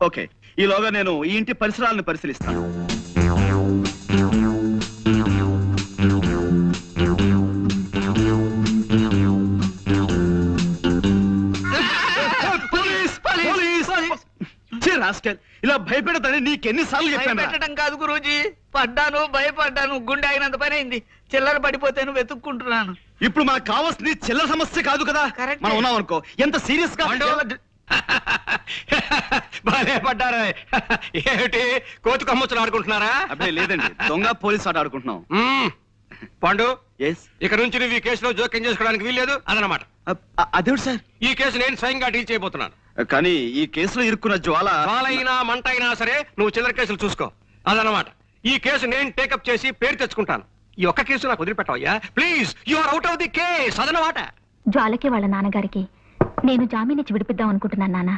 ఓకే, ఈలోగా నేను ఈ ఇంటి పరిసరాలను పరిశీలిస్తాను. ఇలా భయపెడతానని నీకెన్నిసార్లు చెప్పాను? పెట్టడం కాదు గురూజీ, పడ్డాను, భయపడ్డాను, గుండె అయినంత పని అయింది. చిల్లర పడిపోతాను, వెతుక్కుంటున్నాను. ఇప్పుడు మనకు కావాల్సింది చిల్లర సమస్య కాదు కదా. మనం ఉన్నాం అనుకో, ఎంత సీరియస్ గా బాగా పడ్డారా? ఏమిటి కోతి కొమ్మచ్చులు ఆడుకుంటున్నారా? అప్పుడే లేదండి, దొంగ పోలీస్ ఆట ఆడుకుంటున్నాం. పాండు, ఇక నుంచి నువ్వు ఈ కేసులో జోక్యం చేసుకోవడానికి వీల్లేదు అదనమాట. అదేమిటి సార్? ఈ కేసు నేను స్వయంగా డీల్ చేయబోతున్నాను. కానీ ఈ కేసులో ఇరుక్కున్న జ్వాల అయినా మంట అయినా సరే నువ్వు చిల్లర కేసులు చూసుకో అదనమాట. ఈ కేసు నేను టేకప్ చేసి పేరు తెచ్చుకుంటాను. ఈ ఒక్క కేసు నాకు వదిలిపెట్టవయ్యా please. You are out of the case అదనమాట. జ్వాలకి వాళ్ళ నాన్నగారికి నేను జామీన్ ఇచ్చి విడిపిద్దాం అనుకుంటున్నాను. నాన్న,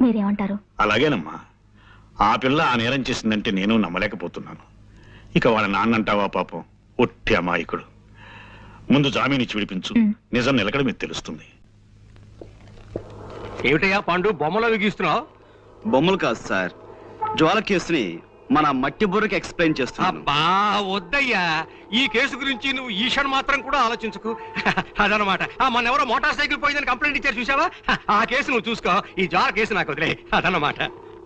మీరేమంటారు? అలాగేనమ్మా. ఆ పిల్ల ఆ నేరం చేసిందంటే నేను నమ్మలేకపోతున్నాను. ఇక వాళ్ళ నాన్నంటావా? పాపం ఒట్టి అమాయకుడు. ముందు జామీన్ ఇచ్చి విడిపించు, నిజం నిలకడ మీకు తెలుస్తుంది. ఏమిటయ్యా పాండు బొమ్మలో విగిస్తున్నావు? బొమ్మలు కాదు సార్, జ్వాల కేసుని మన మట్టి బుర్రకి ఎక్స్ప్లెయిన్ చేస్తున్నాను. అబ్బా వద్దయ్యా, ఈ కేసు గురించి నువ్వు ఈషన్ మాత్రం కూడా ఆలోచించుకు అదనమాట. మన ఎవరో మోటార్ సైకిల్ పోయిందని కంప్లైంట్ ఇచ్చారు చూసావా? ఆ కేసు నువ్వు చూసుకో, ఈ జ్వాల కేసు నాకు వదిలే అదనమాట.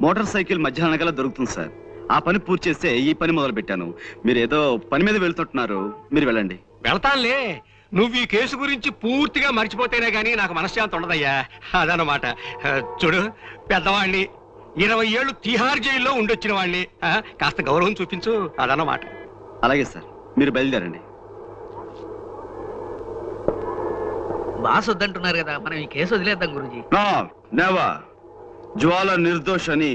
మోటార్ సైకిల్ మధ్యాహ్నం కల్లా దొరుకుతుంది సార్. ఆ పని పూర్తి చేస్తే ఈ పని మొదలు పెట్టాను. మీరు ఏదో పని మీద వెళ్తుంటున్నారు, మీరు వెళ్ళండి. వెళ్తానులే, నువ్వు ఈ కేసు గురించి పూర్తిగా మర్చిపోతేనే గానీ నాకు మనశ్శాంతి ఉండదయ్యా అదనమాట. చూడు, పెద్దవాణ్ణి, 20 ఏళ్ళు తిహార్ జైల్లో ఉండొచ్చిన వాడిని, కాస్త గౌరవం చూపించు అదనమాట. అలాగే సార్, మీరు బయలుదేరండి. బాస్ వద్దంటున్నారు కదా, మనం ఈ కేసు వదిలేద్దాం గురూజీ. నెవర్. జ్వాల నిర్దోష్ అని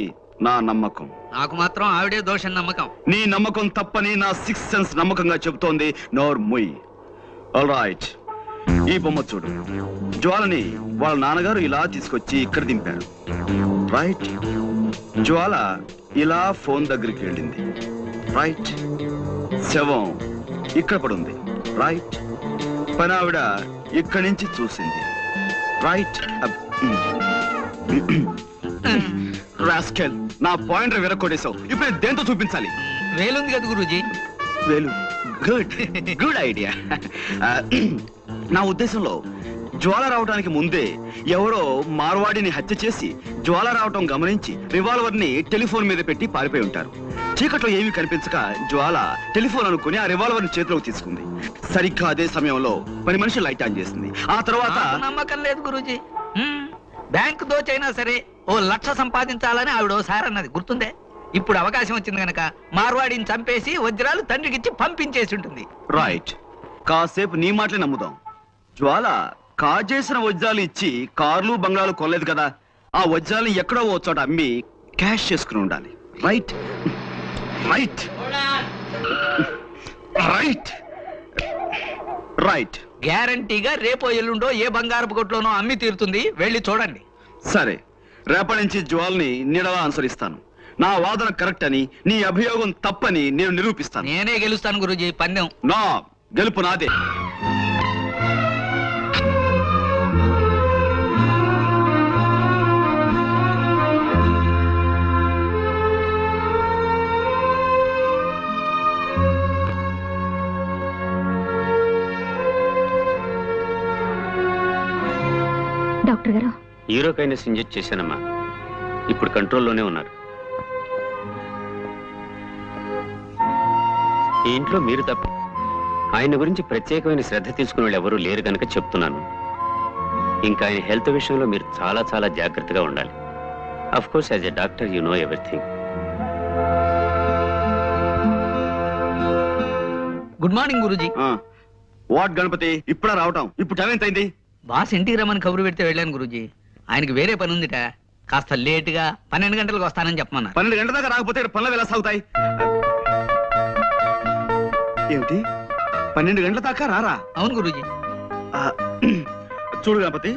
నా నమ్మకం. నాకు మాత్రం ఆవిడే దోషం నమ్మకం. నీ నమ్మకం తప్పని నా 6th సెన్స్ నమ్మకంగా చెబుతోంది. నోర్ ముయ్. ఆల్ రైట్, ఈ బొమ్మ చూడు. జ్వాలని వాళ్ళ నాన్నగారు ఇలా తీసుకొచ్చి ఇక్కడ దింపారు. రైట్. జ్వాల ఇలా ఫోన్ దగ్గరికి వెళ్ళింది. రైట్. శవం ఇక్కడ పడుంది. రైట్. పని ఆవిడ ఇక్కడి నుంచి చూసింది. రైట్. రాస్కెల్, నా పాయింటర్ విరక్కొడేశావు. ఇప్పుడు దేంతో చూపించాలి? వేలుంది కదా గురూజీ. వేలు. Good good idea. నా ఉద్దేశంలో జ్వాల రావడానికి ముందే ఎవరో మార్వాడిని హత్య చేసి జ్వాల రావటం గమనించి రివాల్వర్ ని టెలిఫోన్ మీద పెట్టి పారిపోయి ఉంటారు. చీకట్లో ఏమీ కనిపించక జ్వాల టెలిఫోన్ అనుకుని ఆ రివాల్వర్ ని చేతిలోకి తీసుకుంది. సరిగ్గా అదే సమయంలో పని మనిషి లైట్ ఆన్ చేసింది. ఆ తర్వాత నమ్మకం లేదు గురూజీ. బ్యాంకు దోచైనా సరే 1,00,000 సంపాదించాలని ఆవిడ ఓసారి అన్నది గుర్తుందే. ఇప్పుడు అవకాశం వచ్చింది గనక మార్వాడిని చంపేసి వజ్రాలు తండ్రికిచ్చి పంపించేసి ఉంటుంది. రైట్. కాసేపు నీ మాటలే నమ్ముదాం. జ్వాల కాజేసిన వజ్రాలు ఇచ్చి కార్లు బంగ్లాలు కొనలేదు కదా. ఆ వజ్రాలు ఎక్కడో ఓ చోట అమ్మి క్యాష్ చేసుకుని ఉండాలి. Right right right right. గ్యారంటీగా రేపో ఎల్లుండో ఏ బంగారపు కొట్లోనో అమ్మి తీరుతుంది, వెళ్ళి చూడండి. సరే, రేపటి నుంచి జ్వాల్ని నీడలా అనుసరిస్తాను. నా వాదన కరెక్ట్ అని, నీ అభియోగం తప్పని నేను నిరూపిస్తాను. నేనే గెలుస్తాను గురూజీ పందెం. నా గెలుపు నాదే. డాక్టర్ గారు హీరోకైనస్ ఇంజెక్ట్ చేశానమ్మా. ఇప్పుడు కంట్రోల్లోనే ఉన్నారు. ఈ ఇంట్లో మీరు తప్ప ఆయన గురించి ప్రత్యేకమైన శ్రద్ధ తీసుకునే వాళ్ళు ఎవరూ లేరు కనుక చెప్తున్నాను. ఇంకా ఆయన హెల్త్ విషయంలో మీరు చాలా చాలా జాగ్రత్తగా ఉండాలి. Of course as a doctor you know everything. Good morning Guruji. What Ganapati, ఇప్పుడా రావటం? ఇప్పుడు టైం ఎంత అయింది? బాస్ ఇంటికి రమ్మని కబురు పెడితే వెళ్ళాను గురూజీ. ఆయనకి వేరే పని ఉందిట, కాస్త లేటుగా 12 గంటలకు వస్తానని చెప్పమన్నా. 12 గంటల దాకా రాకపోతే ఇక్కడ పనులు ఎలా సాగుతాయి? ఏమిటి 12 గంటల దాకా రారా? అవును గురూజీ. చూడు గణపతి,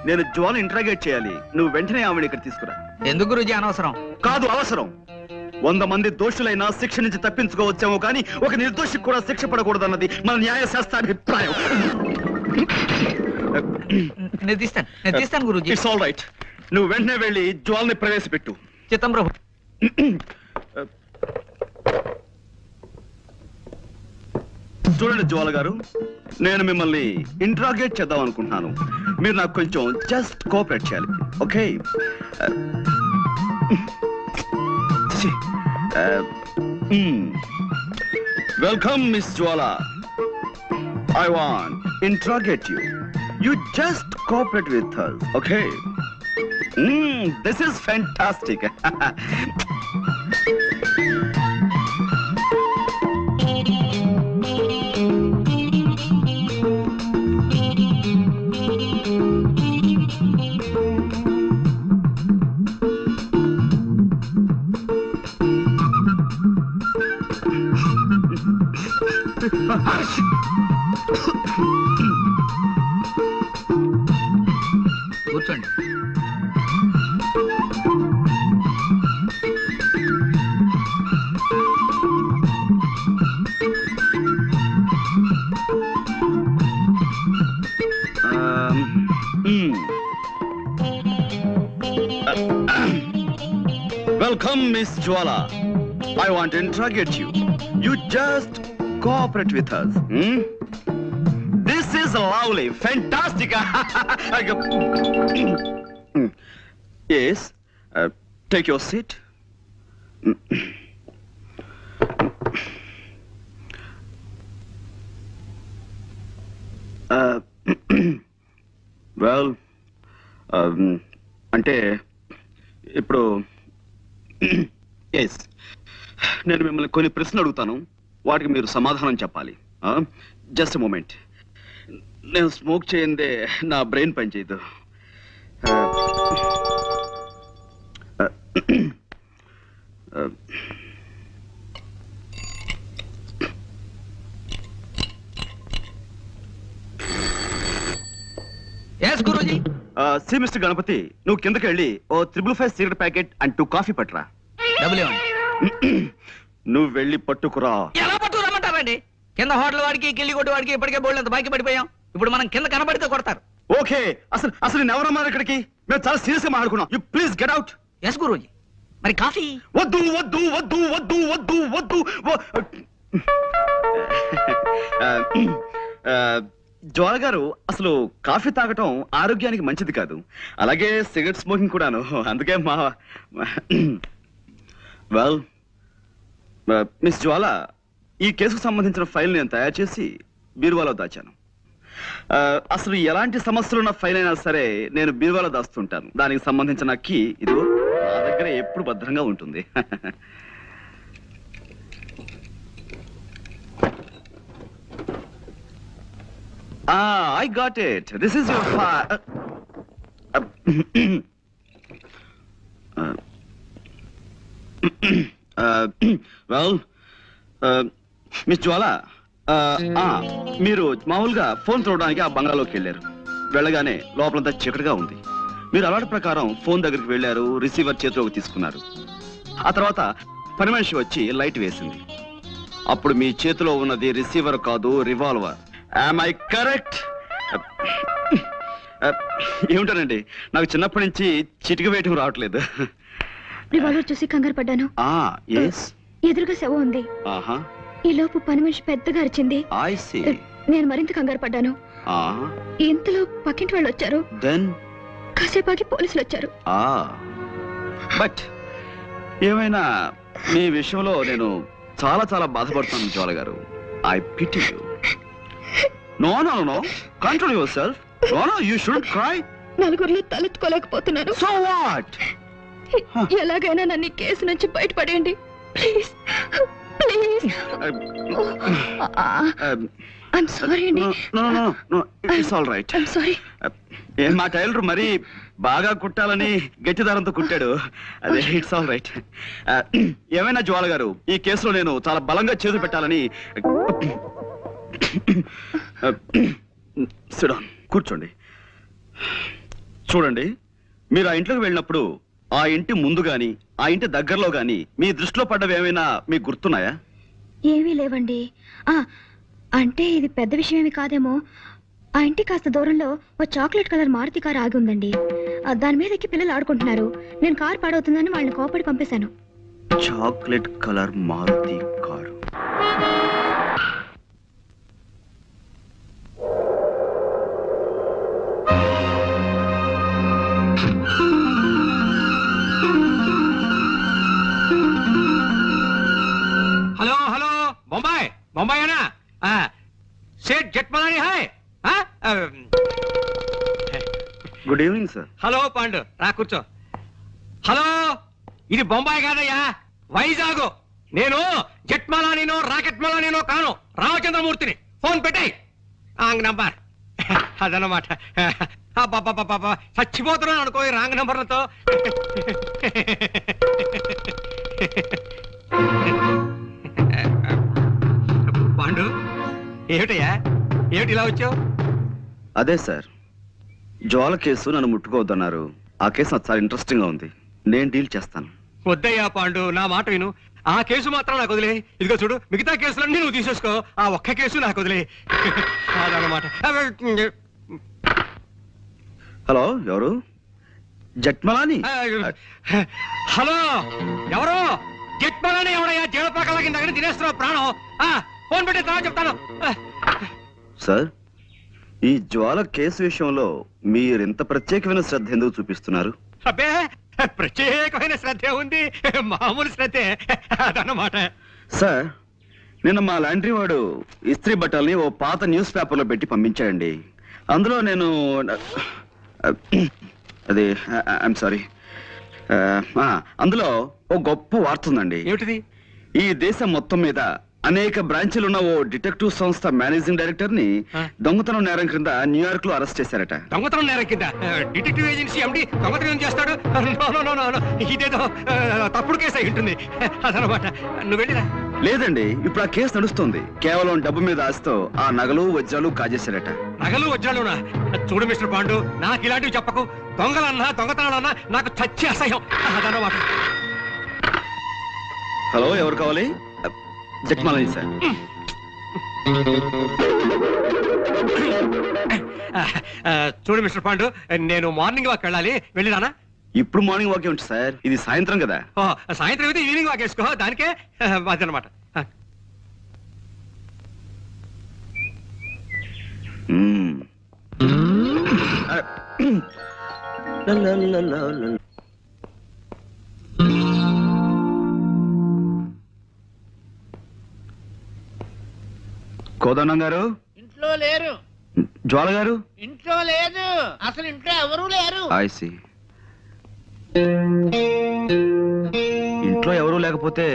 నేను జ్వాల ఇంట్రాగేట్ చేయాలి. నువ్వు వెంటనే ఆవిడ ఇక్కడ తీసుకురా. ఎందుకు గురూజీ? అనవసరం. కాదు, అవసరం. 100 మంది దోషులైనా శిక్ష నుంచి తప్పించుకోవచ్చేమో కానీ ఒక నిర్దోషికి కూడా శిక్ష పడకూడదన్నది మన న్యాయశాస్త్రాభిప్రాయం. నేను తీస్తాను గురూజీ. It's all right. నువ్వు వెంటనే వెళ్ళి జ్వాల్ని ప్రవేశపెట్టు. చిత్తం ప్రభు. చూడండి జ్వాల గారు, నేను మిమ్మల్ని ఇంట్రాగేట్ చేద్దాం అనుకుంటున్నాను. మీరు నాకు కొంచెం జస్ట్ కోఆపరేట్ చేయాలి, okay? Welcome miss Jwala. I want interrogate you. You just cooperate with us, okay? This is fantastic. కూర్చోండి. Welcome, Miss Jwala. I want to interrogate you. You just cooperate with us. This is lovely, fantastic. Yes, take your seat. Well, అంటే ఇప్పుడు yes, నేను మిమ్మల్ని కొన్ని ప్రశ్నలు అడుగుతాను, వాటికి మీరు సమాధానం చెప్పాలి. Just moment. నేను స్మోక్ చేయందే నా బ్రెయిన్ పనిచేయదు. సి మిస్టర్ గణపతి, నువ్వు కిందకి వెళ్ళి ఓ 555 సిగరెట్ ప్యాకెట్ అండ్ 2 కాఫీ పట్టురా. నువ్వు వెళ్ళి పట్టుకురా. ఎలా పట్టుకురమ్మంటారండి? కింద హోటల్ వాడికి, కిల్లి కొట్టు వాడికి ఇప్పటికే బోల్డ్ అంత బాకీ పడిపోయాం. ఇప్పుడు మనం కింద కనబడితే కొడతారు. ఓకే, అసలు నేను ఎవరన్నారు ఇక్కడికి? మేము చాలా సీరియస్ గా మాట్లాడుకున్నాం. You please get out. Yes Guruji. మరి కాఫీ? వద్దు వద్దు వద్దు వద్దు వద్దు వద్దు. జ్వాల గారు, అసలు కాఫీ తాగటం ఆరోగ్యానికి మంచిది కాదు, అలాగే సిగరెట్ స్మోకింగ్ కూడాను. అందుకే వెల్ మిస్ జ్వాల, ఈ కేసుకు సంబంధించిన ఫైల్ నేను తయారు చేసి బీరువాలో దాచాను. అసలు ఎలాంటి సమస్యలున్న ఫైల్ అయినా సరే నేను బీరువాలో దాస్తుంటాను. దానికి సంబంధించిన కీ ఇదిగో నా దగ్గర ఎప్పుడు భద్రంగా ఉంటుంది. I got it. This is your file. Well, miss Jwala, మీరు మామూలుగా ఫోన్ చూడడానికి ఆ బంగాళలోకి వెళ్ళారు. వెళ్ళగానే లోపలంతా చీకటిగా ఉంది. మీరు అలవాటు ప్రకారం ఫోన్ దగ్గరికి వెళ్ళారు, రిసీవర్ చేతిలోకి తీసుకున్నారు. ఆ తర్వాత పని మనిషి వచ్చి లైట్ వేసింది. అప్పుడు మీ చేతిలో ఉన్నది రిసీవర్ కాదు, రివాల్వర్. Am I correct? ఏమిటానండి, నాకు చిన్నప్పటి నుంచి చిటిక వేయటం రావట్లేదు. రివాల్వర్ చూసి కంగారు పడ్డాను. ఎదురుగా శవం ఉంది. ఈ లోపు పని మనిషి పెద్దగా అరిచింది. నేను మరింత కంగారు పడ్డాను. ఇంతలో పక్కింటి వాళ్ళు వచ్చారు. కాసేపాకి పోలీసులు వచ్చారు. బట్ ఏమైనా మీ విషయంలో నేను చాలా చాలా బాధపడుతున్నాను జ్వాల గారు. I pity you. No no no control yourself. No no you should cry. నలుగురిలో తలెత్తుకోలేకపోతున్నాను. So what? ఎలాగైనా నన్ను ఈ కేసు నుంచి బయటపడేయండి ప్లీజ్ ప్లీజ్. ఐఎమ్ సారీ అండి. No no no it's all right. I'm sorry. మా టైలర్ మరి బాగా కుట్టాలని గట్టి దారంతో కుట్టాడు. అదే ఇట్స్ ఆల్ రైట్. ఏమైనా జ్వాల గారు, ఈ కేసులో నేను చాలా బలంగా చేతులు పెట్టాలని. సిడాన్, కూర్చోండి. చూడండి, మీరు ఆ ఇంట్లోకి వెళ్ళినప్పుడు ఆ ఇంటి ముందు గాని ఆ ఇంటి దగ్గరలో గాని మీ దృష్టిలో పడ్డవి ఏమైనా మీకు గుర్తున్నాయా? ఏమీ లేవండి. అంటే ఇది పెద్ద విషయం ఏమి కాదేమో. ఆ ఇంటి కాస్త దూరంలో ఓ చాక్లెట్ కలర్ మారుతి కారు ఆగి ఉందండి. దాని మీద ఎక్కి పిల్లలు ఆడుకుంటున్నారు. నేను కారు పాడవుతుందని వాళ్ళని కోపడి పంపేశాను. Chocolate colour Maruti car. Hello hello Bombay Bombay है ना? सेठ जेठमलानी है? Good evening sir. Hello Pandu, రా కూర్చో. హలో, ఇది బొంబాయి కాదయ్యా, వైజాగ్. నేను జెట్మలానీనో రాకెట్ మలానీనో కాను, రామచంద్రమూర్తిని. ఫోన్ పెట్టాయి రాంగ్ నంబర్. అదనమాట. చచ్చిపోతున్నాను అనుకో ఈ రాంగ్ నంబర్లతో. పాండు, ఏమిటయ్యా, ఏమిటి ఇలా వచ్చావు? అదే సార్, జ్వాల కేసు నన్ను ముట్టుకోవద్దన్నారు. ఆ కేసు నాకు చాలా ఇంట్రెస్టింగ్ గా ఉంది. నేను డీల్ చేస్తాను. వద్దయ్యా పాండు, నా మాట విను. ఆ కేసు మాత్రం నాకు వదిలే. ఇదిగో చూడు, మిగతా కేసులన్నీ నువ్వు తీసేసుకో. ఆ ఒక్క కేసు నాకు వదిలే. అదనమాట. హలో, ఎవరు? జట్మలాని? హలో, ఎవరు? జట్మలాని ఎవడయ్యా? జీవపాకల కింద తినేస్తున్నావు ప్రాణం. ఫోన్ పెట్టి తర్వాత చెప్తాను. సార్, ఈ జ్వాల కేసు విషయంలో మీరెంత ప్రత్యేకమైన శ్రద్ధ ఎందుకు చూపిస్తున్నారు? అబ్బే, ప్రత్యేకమైన శ్రద్ధ ఉంది, మామూలు శ్రద్ధే. అదన్నమాట. సార్, నిన్న మా లాండ్రీ వాడు ఇస్త్రీ బట్టల్ని ఓ పాత న్యూస్ పేపర్లో పెట్టి పంపించాడండి. అందులో నేను అది ఐఎమ్ సారీ, అందులో ఓ గొప్ప వార్త ఉందండి. ఏమిటిది? ఈ దేశం మొత్తం మీద అనేక బ్రాంచీలున్న ఓ డిటెక్టివ్ సంస్థ మేనేజింగ్ డైరెక్టర్ ని దొంగతనం నేరం కింద న్యూయార్క్ లో అరెస్ట్ చేశారట. దొంగతనం నేరం కింద? డిటెక్టివ్ ఏజెన్సీ ఎండి దొంగతనం చేస్తాడు? ఇదేదో తప్పుడు కేసు అయి ఉంటుంది. అదనమాట. నువ్వు వెళ్ళిరా. లేదండి, ఇప్పుడు ఆ కేసు నడుస్తుంది. కేవలం డబ్బు మీద ఆశతో ఆ నగలు వజ్రాలు కాజేశారట. నగలు వజ్రాలునా? చూడు మిస్టర్ పాండు, నాకు ఇలాంటివి చెప్పకు. దొంగలన్నా దొంగతనాలన్నా నాకు చచ్చి అసహ్యం. అదనమాట. హలో, ఎవరు కావాలి? జట్మలాని సార్. చూడు మిస్టర్ పాండు, నేను మార్నింగ్ వాక్ వెళ్ళాలి. వెళ్ళిరానా? ఇప్పుడు మార్నింగ్ వాక్ ఏమిటి సార్, ఇది సాయంత్రం కదా. సాయంత్రం అయితే ఈవినింగ్ వాక్ వేసుకో. దానికే అదనమాట. కోదండం గారు ఇంట్లో లేరు. జ్వాల గారు ఇంట్లో లేదు. అసలు ఇంట్లో ఎవరూ లేరు. I see. ఇంట్లో ఎవరూ లేకపోతే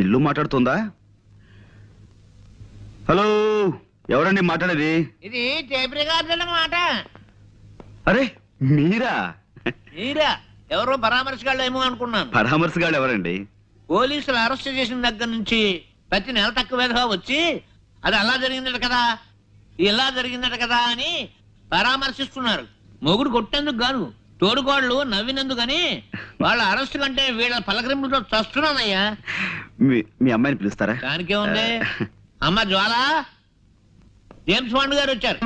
ఇల్లు మాట్లాడుతుందా? హలో, ఎవరండి మాట్లాడేది? ఇది టేప్ రికార్డు అన్నమాట. అరే మీరా? మీరా? ఎవరో పరామర్శగాళ్ళు ఏమో అనుకున్నాను. పరామర్శగాళ్ళు ఎవరండి? పోలీసులు అరెస్ట్ చేసిన దగ్గర నుంచి ప్రతి నెల తక్కువగా వచ్చి అది అలా జరిగిందట కదా, ఇలా జరిగిందట కదా అని పరామర్శిస్తున్నారు. మొగుడు కొట్టేందుకు కాదు, తోడుకోళ్ళు నవ్వినందుకని. వాళ్ళ అరెస్ట్ కంటే వీళ్ళ పలకరింపులతో చస్తున్నానయ్యా. మీ అమ్మాయిని పిలుస్తారా? దానికే ఉంది. అమ్మ జ్వాల, జేమ్స్ బాండ్ గారు వచ్చారు.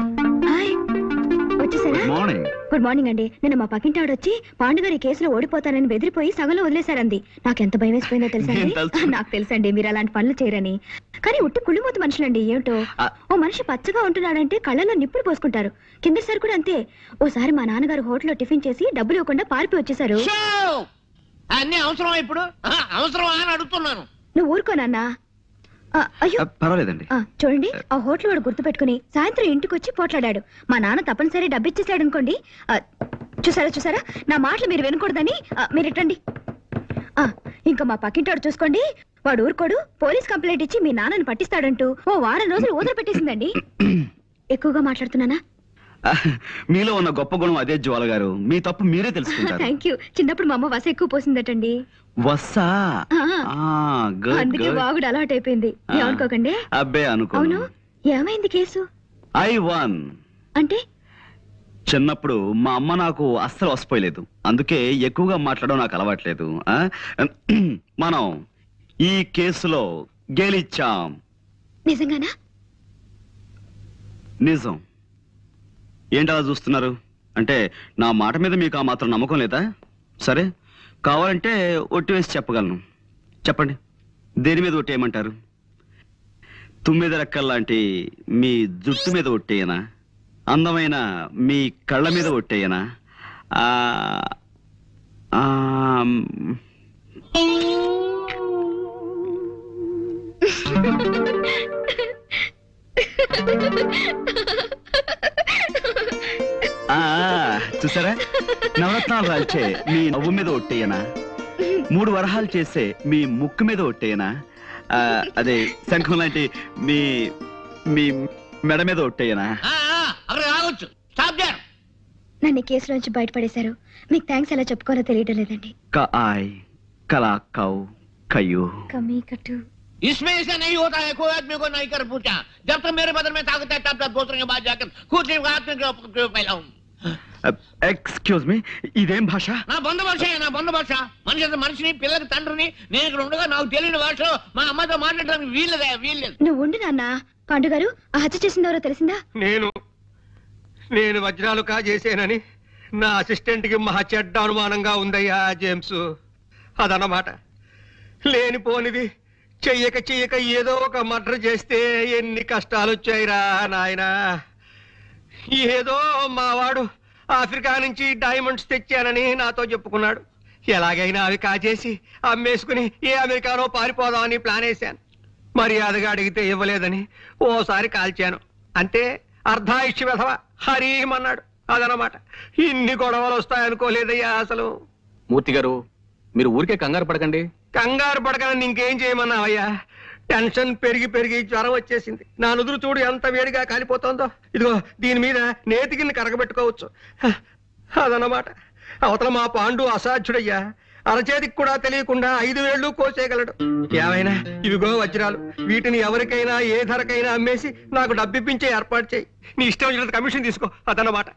వచ్చేసారా? మార్నింగ్. గుడ్ మార్నింగ్ అండి. నిన్న మా పక్కింటి ఆవిడ వచ్చి పాండుగారి కేసులో ఓడిపోతానని బెదిరిపోయి సగంలో వదిలేశారంది. నాకు ఎంత భయం వేసిపోయిందో తెలుసా? నాకు తెలుసండి మీరు అలాంటి పనులు చేయరని. కానీ ఉట్టి కుళ్ళిమూత మనుషులండి. ఏమిటో ఓ మనిషి పచ్చగా ఉంటున్నాడంటే కళ్ళలో నిప్పులు పోసుకుంటారు. కిందసారి కూడా అంతే. ఓసారి మా నాన్నగారు హోటల్లో టిఫిన్ చేసి డబ్బులు ఇవ్వకుండా పారిపోయి వచ్చేసారు. అన్ని అవసరమా ఇప్పుడు? అవసరమా అని అడుగుతున్నాను. నువ్వు ఊరుకోనన్నా. అయ్యో పర్వాలేదండి. చూడండి, ఆ హోటల్ వాడు గుర్తు పెట్టుకుని సాయంత్రం ఇంటికి వచ్చి పోట్లాడాడు. మా నాన్న తప్పనిసరి డబ్బిచ్చేసాడు అనుకోండి. చూసారా నా మాటలు మీరు వినకూడదని మీరు ఇట్టండి. ఇంకా మా పక్కింటాడు చూసుకోండి, వాడు ఊరుకోడు. పోలీస్ కంప్లైంట్ ఇచ్చి మీ నాన్నని పట్టిస్తాడంటూ ఓ వారం రోజులు ఊదర పెట్టేసిందండి. ఎక్కువగా మాట్లాడుతున్నానా? మీలో ఉన్న గొప్ప గుణం అదే జ్వాల గారు. మీ తప్పు మీరే తెలుసుకుంటారు. Thank you. చిన్నప్పుడు మా అమ్మ వస ఎక్కువ పోసిందటండి. వస్సా? అందుకే బాగుడు అలవాటు అయిపోయింది. ఏమనుకోకండి. అబ్బే అనుకో. అవును, ఏమైంది కేసు? ఐ వన్ అంటే చిన్నప్పుడు మా అమ్మ నాకు అస్సలు వసిపోయలేదు. అందుకే ఎక్కువగా మాట్లాడడం నాకు అలవాట్లేదు. మనం ఈ కేసులో గెలిచాం. నిజంగానా? నిజం. ఏంటలా చూస్తున్నారు? అంటే నా మాట మీద మీకు ఆ మాత్రం నమ్మకం లేదా? సరే, కావాలంటే ఒట్టి వేసి చెప్పగలను. చెప్పండి, దేని మీద ఒట్టేయమంటారు? తుమ్మిద రెక్కల్లాంటి మీ జుట్టు మీద ఒట్టేయనా? అందమైన మీ కళ్ళ మీద ఒట్టేయనా? చూసారా, నవరత్నాలు రాల్చే మీ నవ్వు మీద ఒట్టేయనా? 3 వరహాలు చేసే మీ ముక్కు మీద ఒట్టేయనా? అదే శంఖం లాంటి మీ మీ మెడ మీద ఒట్టేయనా? నన్ను కేసు నుంచి బయటపడేశారు. మీకు థ్యాంక్స్ ఎలా చెప్పుకోవాలో తెలియడం లేదండి. कमी कटू इसमें ऐसा नहीं होता है। कोई आदमी को नहीं कर पूछा। जब तक मेरे बदन में ताकत है तब तक दूसरे के बाद जाकर खुद ही हाथ में फैलाऊं। ఎక్స్క్యూజ్ మీ, ఇదేం భాష? నా బంధు భాష, నా బంధు భాష. మనిషిని పిల్లకి తండ్రిని నేను ఇక్కడ ఉండగా నాకు తెలియని భాషలో మా అమ్మతో మాట్లాడడానికి వీల్లేదు. నువ్వు ఉండు నాన్న. పాండు గారు, ఆ హత్య చేసిందెవరో తెలిసిందా? నేను వజ్రాలు కాజేసేనని నా అసిస్టెంట్ కి మహా చెడ్డ అనుమానంగా ఉందయ్యా జేమ్స్. అదన్నమాట. లేనిపోనిది చెయ్యక ఏదో ఒక మర్డర్ చేస్తే ఎన్ని కష్టాలు వచ్చాయిరా నాయనా. ఏదో మావాడు ఆఫ్రికా నుంచి డైమండ్స్ తెచ్చానని నాతో చెప్పుకున్నాడు. ఎలాగైనా అవి కాజేసి అమ్మేసుకుని ఏ అమెరికానో పారిపోదామని ప్లాన్ వేశాను. మర్యాదగా అడిగితే ఇవ్వలేదని ఓసారి కాల్చాను. అంతే, అర్ధాయుష్య వెధవ హరీమన్నాడు. అదనమాట. ఇన్ని గొడవలు వస్తాయనుకోలేదయ్యా అసలు. మూర్తి గారు, మీరు ఊరికే కంగారు పడకండి. కంగారు పడకని ఇంకేం చేయమన్నావయ్యా? టెన్షన్ పెరిగి జ్వరం వచ్చేసింది. నా నుదురు చూడు ఎంత వేడిగా కాలిపోతుందో. ఇదిగో దీని మీద నేతికిని కరగబెట్టుకోవచ్చు. అదన్నమాట. అవతల మా పాండు అసాధ్యుడయ్యా. అరచేతికి కూడా తెలియకుండా 5 వేళ్ళు కోసేయగలడు. ఏమైనా ఇవిగో వజ్రాలు. వీటిని ఎవరికైనా ఏ ధరకైనా అమ్మేసి నాకు డబ్బిప్పించే ఏర్పాటు చేయి. నీ ఇష్టం వచ్చినంత కమిషన్ తీసుకో. అదన్నమాట.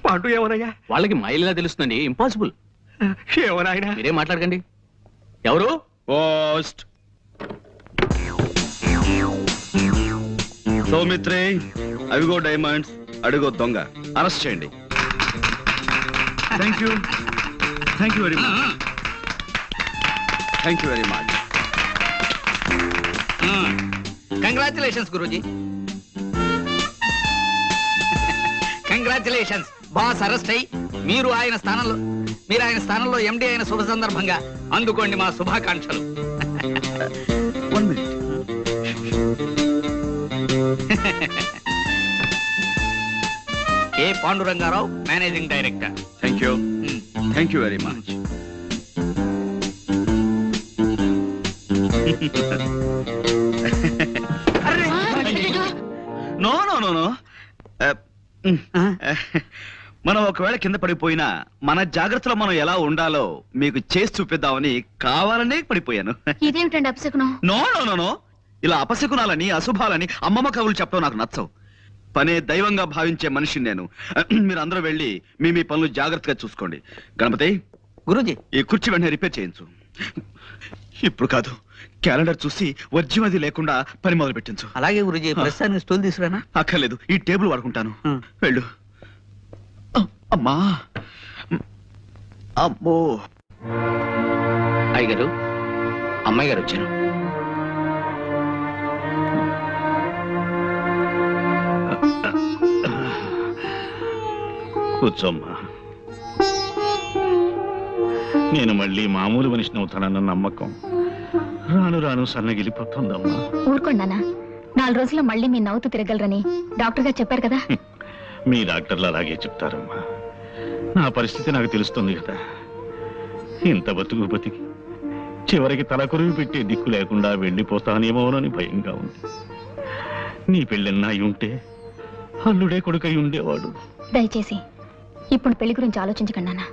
పాండు ఏమోనయ్యా? వాళ్ళకి మైలేలా తెలుస్తుందండి. ఇంపాసిబుల్. ఏమోనాయన, మీరేం మాట్లాడకండి. ఎవరు? పోస్ట్ సౌమిత్రే, అవిగో డైమండ్స్, అడుగో దొంగ. అరెస్ట్ చేయండి. Thank you very much. Congratulations Guruji. Congratulations. Boss arrest అయ్యి మీరు ఆయన స్థానంలో ఎండి అయిన శుభ సందర్భంగా అందుకోండి మా శుభాకాంక్షలు. K Pandurangarao, managing director. Thank you very much. No మనం ఒకవేళ కింద పడిపోయినా మన జాగ్రత్తలో మనం ఎలా ఉండాలో మీకు చేసి చూపిద్దామని కావాలనే పడిపోయాను. ఇదేమిటండి అపశకునం? నో, ఇలా అపశకునాలని అశుభాలని అమ్మమ్మ కవులు చెప్పడం నాకు నచ్చవు. పనే దైవంగా భావించే మనిషిని నేను. మీరు అందరూ వెళ్ళి మీ పనులు జాగ్రత్తగా చూసుకోండి. గణపతి గురూజీ, ఈ కుర్చీ వెంటనే రిపేర్ చేయించు. ఇప్పుడు కాదు, క్యాలెండర్ చూసి వర్జ్యం అది లేకుండా పని మొదలు పెట్టించు. అలాగే గురూజీ. ప్రస్తుతానికి స్టూల్ తీసుకురానా? అక్కర్లేదు, ఈ టేబుల్ వాడుకుంటాను. వెళ్ళు. అమ్మా అమ్మో. అయ్యగారు, అమ్మాయి గారు వచ్చారు. కూర్చోమ్మా. నేను మళ్ళీ మామూలు మనిషిని అవుతానన్న నమ్మకం రాను రాను సన్నగిలిపోతుందమ్మా. ఊరుకోండానా, 4 రోజుల్లో మళ్ళీ మీ నవ్వుతూ తిరగలరని డాక్టర్ గారు చెప్పారు కదా. మీ డాక్టర్లు అలాగే చెప్తారమ్మా. నా పరిస్థితి నాకు తెలుస్తుంది కదా. ఇంత బతుకు బతికి చివరికి తలకొరువి పెట్టే దిక్కు లేకుండా వెళ్ళిపోతానేమోనని భయంగా ఉంది. నీ పెళ్ళన్నా అయి ఉంటే అల్లుడే కొడుకై ఉండేవాడు. దయచేసి ఇప్పుడు పెళ్లి గురించి ఆలోచించకండి.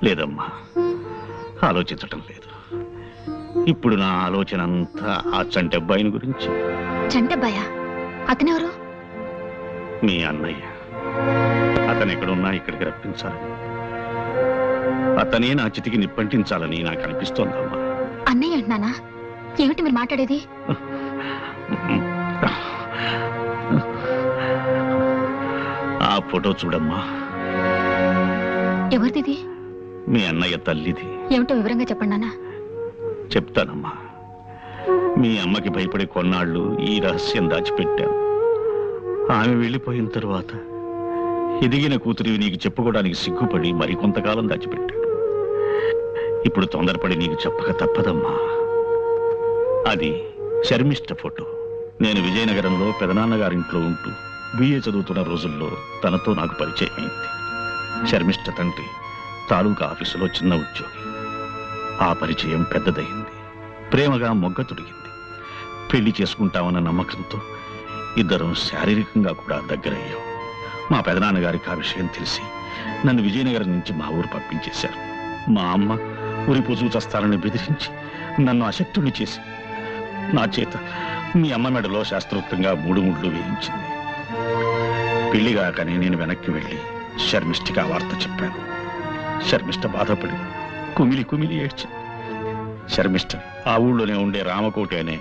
లేదమ్మా, ఆలోచించటం లేదు. ఇప్పుడు నా ఆలోచన అంతా ఆ చంటబ్బాయిని గురించి. చంటబ్బాయా? అతనెవరు? మీ అన్నయ్య. అతను ఎక్కడున్నా ఇక్కడికి రప్పించాలని, అతనే నా చితికి నిప్పంటించాలని నాకు అనిపిస్తోందమ్మా. అన్నయ్య అంటున్నానా? ఏమిటి మీరు మాట్లాడేది? ఆ ఫోటో చూడమ్మా. ఎవరిది? మీ అన్నయ్య తల్లిది. ఏమిటో వివరంగా చెప్పండి నాన్న. చెప్తానమ్మా. మీ అమ్మకి భయపడే కొన్నాళ్ళు ఈ రహస్యం దాచిపెట్టాను. ఆమె వెళ్ళిపోయిన తరువాత ఎదిగిన కూతురివి నీకు చెప్పుకోవడానికి సిగ్గుపడి మరికొంతకాలం దాచిపెట్టాను. ఇప్పుడు తొందరపడి నీకు చెప్పక తప్పదమ్మా. అది శర్మిష్ట ఫోటో. నేను విజయనగరంలో పెదనాన్నగారింట్లో ఉంటూ బిఏ చదువుతున్న రోజుల్లో తనతో నాకు పరిచయం అయింది. శర్మిష్ట తండ్రి తాలూకా ఆఫీసులో చిన్న ఉద్యోగి. ఆ పరిచయం పెద్దదయింది. ప్రేమగా మొగ్గ తొడిగింది. పెళ్లి చేసుకుంటామన్న నమ్మకంతో ఇద్దరం శారీరకంగా కూడా దగ్గరయ్యాం. మా పెదనాన్నగారికి ఆ విషయం తెలిసి నన్ను విజయనగరం నుంచి మా ఊరు పంపించేశారు. మా అమ్మ ఉరిపోచూ చస్తానని బెదిరించి నన్ను అశక్తుని చేసి నా చేత మీ అమ్మ మెడలో శాస్త్రోక్తంగా 3 ముళ్ళు వేయించింది. పెళ్లిగాకనే నేను వెనక్కి వెళ్ళి శర్మిష్ఠకి ఆ వార్త చెప్పాను. శర్మిష్ఠ బాధపడి కుమిలి కుమిలి ఏడ్చింది. శర్మిష్ఠ ఆ ఊళ్ళోనే ఉండే రామకోటి అనే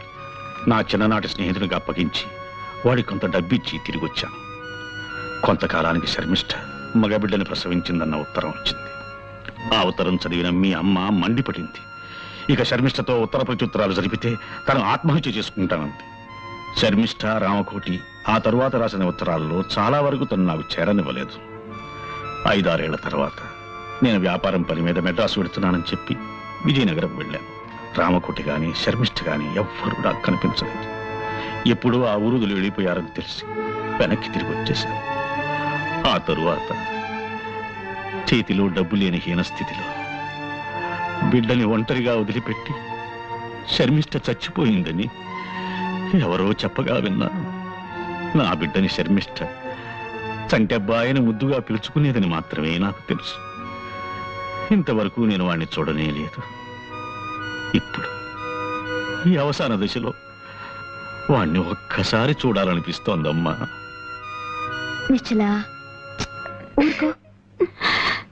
నా చిన్ననాటి స్నేహితునికి అప్పగించి వాడికి కొంత డబ్బిచ్చి తిరిగి వచ్చాను. కొంతకాలానికి శర్మిష్ఠ మగబిడ్డని ప్రసవించిందన్న ఉత్తరం వచ్చింది. ఆ ఉత్తరం చదివిన మీ అమ్మ మండిపడింది. ఇక శర్మిష్ఠతో ఉత్తర ప్రత్యుత్తరాలు జరిపితే తను ఆత్మహత్య చేసుకుంటానంది. శర్మిష్ఠ, రామకోటి ఆ తరువాత రాసిన ఉత్తరాల్లో చాలా వరకు తను నాకు చేరనివ్వలేదు. 5-6 ఏళ్ల తర్వాత నేను వ్యాపారం పని మీద మెడ్రాసు వెడుతున్నానని చెప్పి విజయనగరం వెళ్ళాను. రామకోటి గాని శర్మిష్ఠ గాని ఎవ్వరూ నాకు కనిపించలేదు. ఎప్పుడూ ఆ ఊరుదులు వెళ్ళిపోయారని తెలిసి వెనక్కి తిరిగి వచ్చేశాను. ఆ తరువాత చేతిలో డబ్బు లేని హీన స్థితిలో బిడ్డని ఒంటరిగా వదిలిపెట్టి శర్మిష్ఠ చచ్చిపోయిందని ఎవరో చెప్పగా విన్నాను. నా బిడ్డని శర్మిష్ఠ చంటబ్బాయిని ముద్దుగా పిలుచుకునేదని మాత్రమే నాకు తెలుసు. ఇంతవరకు నేను వాణ్ణి చూడనే లేదు. ఇప్పుడు ఈ అవసాన దశలో వాణ్ణి ఒక్కసారి చూడాలనిపిస్తోందమ్మా. నిశ్చలా ఊరుకో.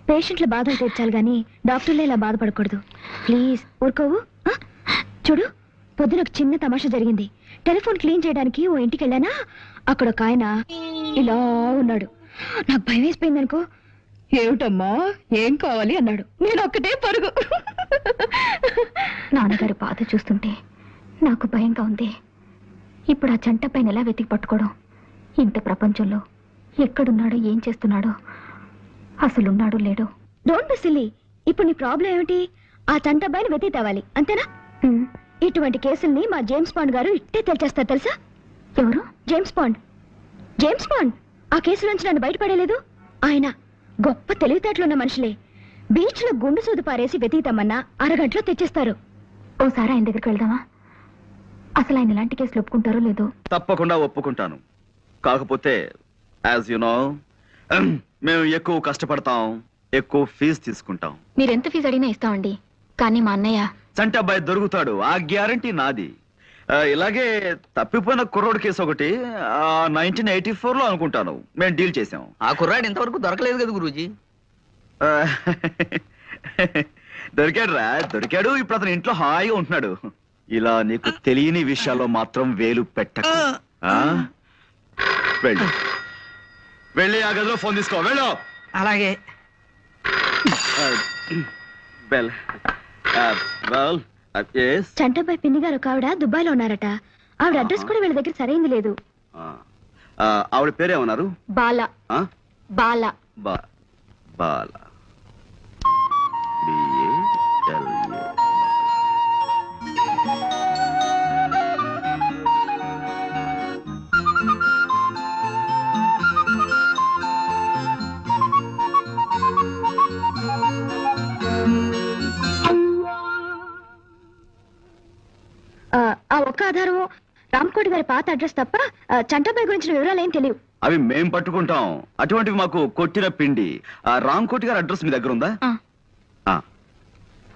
పేషెంట్ల బాధలు తీర్చాలి గాని డాక్టర్లే ఇలా బాధపడకూడదు. ప్లీజ్ ఊరుకోవు. చూడు, పొద్దున ఒక చిన్న తమాషా జరిగింది. టెలిఫోన్ క్లీన్ చేయడానికి ఓ ఇంటికి వెళ్ళానా, అక్కడ ఒక ఆయన ఇలా ఉన్నాడు. నాకు భయం వేసిపోయింది అనుకో. ఏమిటమ్మా, ఏం కావాలి అన్నాడు. నేను ఒక్కటే పరుగు. నాన్నగారు బాధ చూస్తుంటే నాకు భయంగా ఉంది. ఇప్పుడు ఆ జంట పైన ఎలా వెతికి పట్టుకోవడం? ఇంత ప్రపంచంలో ఎక్కడున్నాడో, ఏం చేస్తున్నాడో, అసలున్నాడో లేడో. Don't be silly. ఇప్పుడు నీ ప్రాబ్లం ఏమిటి? ఆ చంటబ్బాయిని వెతికి తేవాలి, అంతేనా? ఇటువంటి కేసుల్ని మా జేమ్స్ బాండ్ గారు ఇట్టే తెలిచేస్తారు తెలుసా? ఎవరు? James bond. జేమ్స్ బాండ్ ఆ కేసు నుంచి నన్ను బయటపడేలేదు. ఆయన గొప్ప తెలివితేటలున్న మనుషులే. బీచ్ లో గుండు సూది పారేసి వెతికితామన్నా అరగంటలో తెచ్చేస్తారు. ఓసారి ఆయన దగ్గరికి వెళ్దామా? అసలు ఆయన ఇలాంటి కేసులు ఒప్పుకుంటారో లేదో. తప్పకుండా ఒప్పుకుంటాను. కాకపోతే యాజ్ యు నో మేము ఎక్కువ కష్టపడతాం, ఎక్కువ ఫీజు తీసుకుంటాం. మీరెంత ఫీజు అడిగినా ఇస్తామండి. కానీ మా అన్నయ్య చంటబ్బాయి దొరుకుతాడు, ఆ గ్యారంటీ నాది. ఇలాగే తప్పిపోయిన కుర్రోడు కేసు ఒకటి 1984లో అనుకుంటాను మేము డీల్ చేసాం. ఆ కుర్రాడు ఇంతవరకు దొరకలేదు కదా గురూజీ. దొరికాడు రా, దొరికాడు. ఇప్పుడు అతను ఇంట్లో హాయిగా ఉంటున్నాడు. ఇలా నీకు తెలియని విషయాల్లో మాత్రం వేలు పెట్టకు. వెళ్ళి ఆ గదిలో ఫోన్ తీసుకో. వెళ్ళు. అలాగే చంటబాయ్ పిన్ని గారు ఒక ఆవిడ దుబాయ్లో ఉన్నారట. ఆవిడ అడ్రస్ కూడా వీళ్ళ దగ్గర సరైంది లేదు. ఆవిడ పేరేమన్నారు? బాల. బాల. బాల. ఆ ఒక్క ఆధారం రామ్కోటి గారి పాత అడ్రస్ తప్ప చంటబాయ్ గురించిన వివరాలు ఏం తెలియవు. అవి మేం పట్టుకుంటాం. అటువంటివి మాకు కొట్టిన పిండి. ఆ రామ్కోటి గారి అడ్రస్ మీ దగ్గర ఉందా?